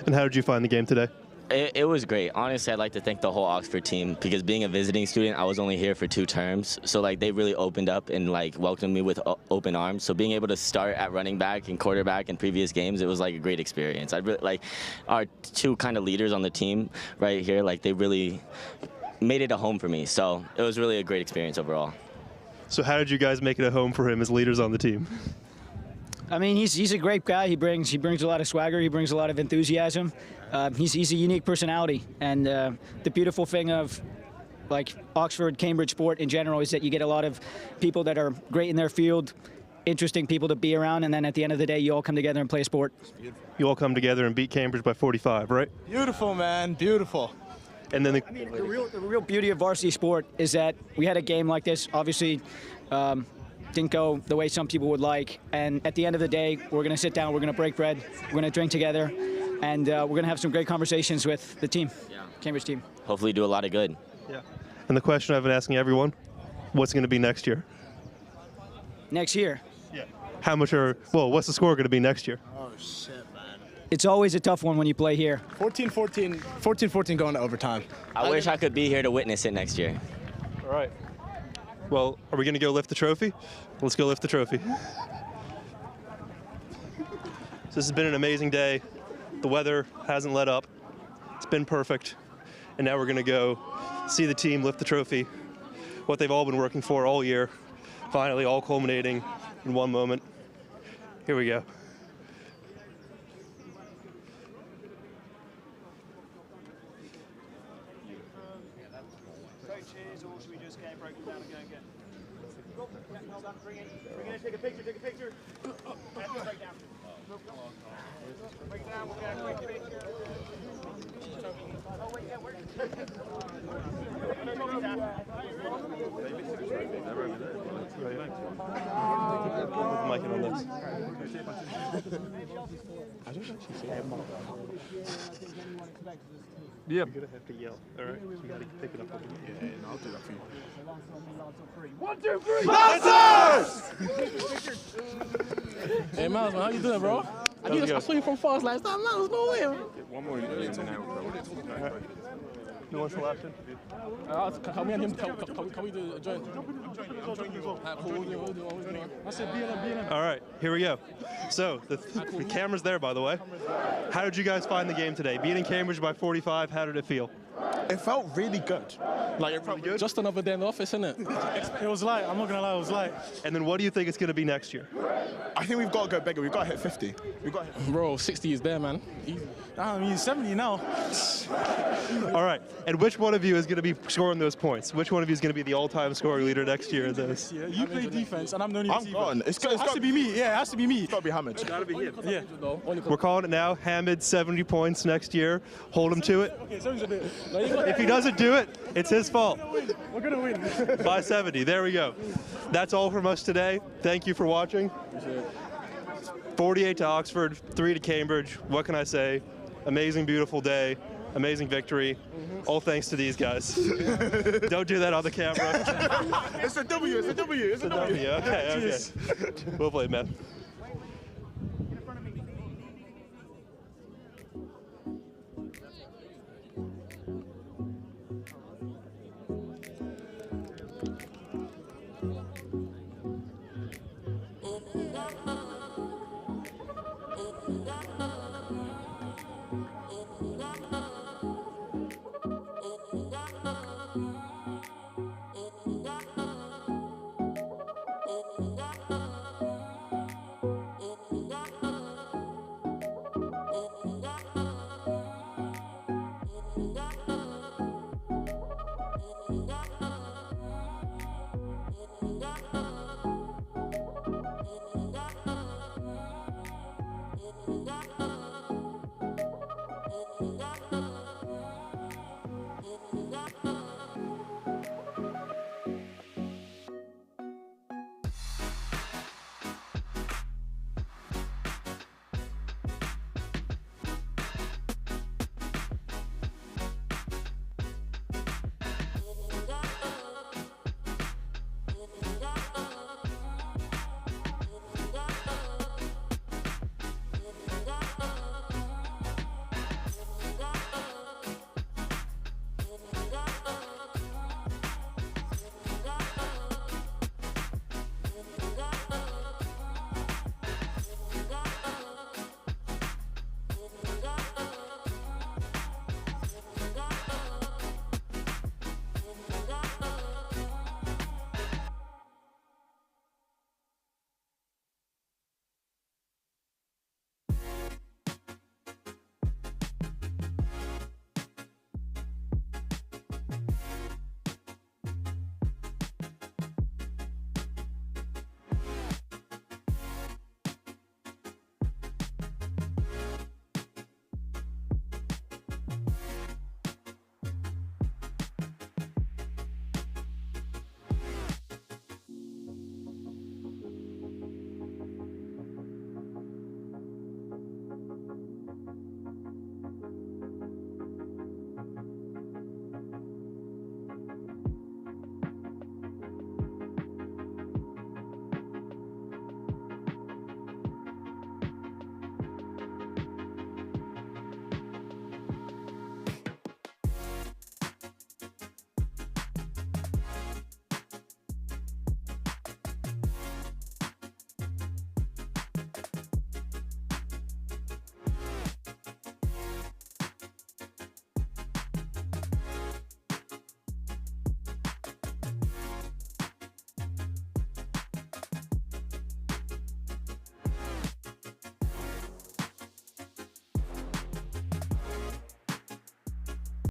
And how did you find the game today? It was great. Honestly, I'd like to thank the whole Oxford team, because being a visiting student, I was only here for 2 terms. So they really opened up and welcomed me with open arms. So being able to start at running back and quarterback in previous games, it was a great experience. I really our 2 kind of leaders on the team right here. They really made it a home for me. So it was really a great experience overall. So how did you guys make it a home for him as leaders on the team? I mean, he's a great guy. He brings a lot of swagger. He brings a lot of enthusiasm. He's a unique personality, and the beautiful thing of Oxford, Cambridge sport in general is that you get a lot of people that are great in their field, interesting people to be around, and then at the end of the day, you all come together and play a sport. You all come together and beat Cambridge by 45, right? Beautiful, man. Beautiful. And then the real beauty of varsity sport is that we had a game like this. Obviously. Didn't go the way some people would like, and at the end of the day, we're going to sit down, we're going to break bread, we're going to drink together, and we're going to have some great conversations with the team, Cambridge team. Hopefully do a lot of good. Yeah. And the question I've been asking everyone, what's going to be next year? Next year? Yeah. What's the score going to be next year? Oh, shit, man. It's always a tough one when you play here. 14-14 going to overtime. I wish I could be here to witness it next year. All right. Well, are we going to go lift the trophy? Let's go lift the trophy. So this has been an amazing day. The weather hasn't let up. It's been perfect. And now we're going to go see the team lift the trophy, what they've all been working for all year, finally all culminating in one moment. Here we go. Take a picture, take a picture. Right down. Break down, we'll get a quick picture. Oh, wait, yeah, where? Mic on this. I don't actually see him. Yeah. You're going to have to yell. All right. So you got to pick it up. Yeah, I'll do that for you. 1, 2, 3. Lancers! Hey, Miles, man, how you doing, bro? I saw you from Fox last time. Miles, no way, man. One more interview now. Who wants the last interview? Can we and him, can we do a joint? I said B&M. All right, here we go. So, the camera's there, by the way. How did you guys find the game today? Beating Cambridge by 45, how did it feel? It felt really good. It felt good? Just another day in the office, isn't it? It was light. I'm not going to lie, it was light. And then what do you think it's going to be next year? I think we've got to go bigger. We've got to hit 50. Bro, 60 is there, man. I mean, 70 now. All right. And which one of you is going to be scoring those points? Which one of you is going to be the all-time scoring leader next year in this? Yeah, you play defense, and I'm the only receiver. I'm gone. It has to be me. Yeah, it has to be me. It's got to be Hamid. It's got to be him. Yeah. We're calling it now. Hamid, 70 points next year. Hold him to it. Okay, someone's going to do it. If he doesn't do it, it's his fault. We're going to win. By 70. There we go. That's all from us today. Thank you for watching. 48 to Oxford, 3 to Cambridge. What can I say? Amazing, beautiful day. Amazing victory. All thanks to these guys. Don't do that on the camera. It's a W. It's a W. It's a W. Okay. We'll play, man.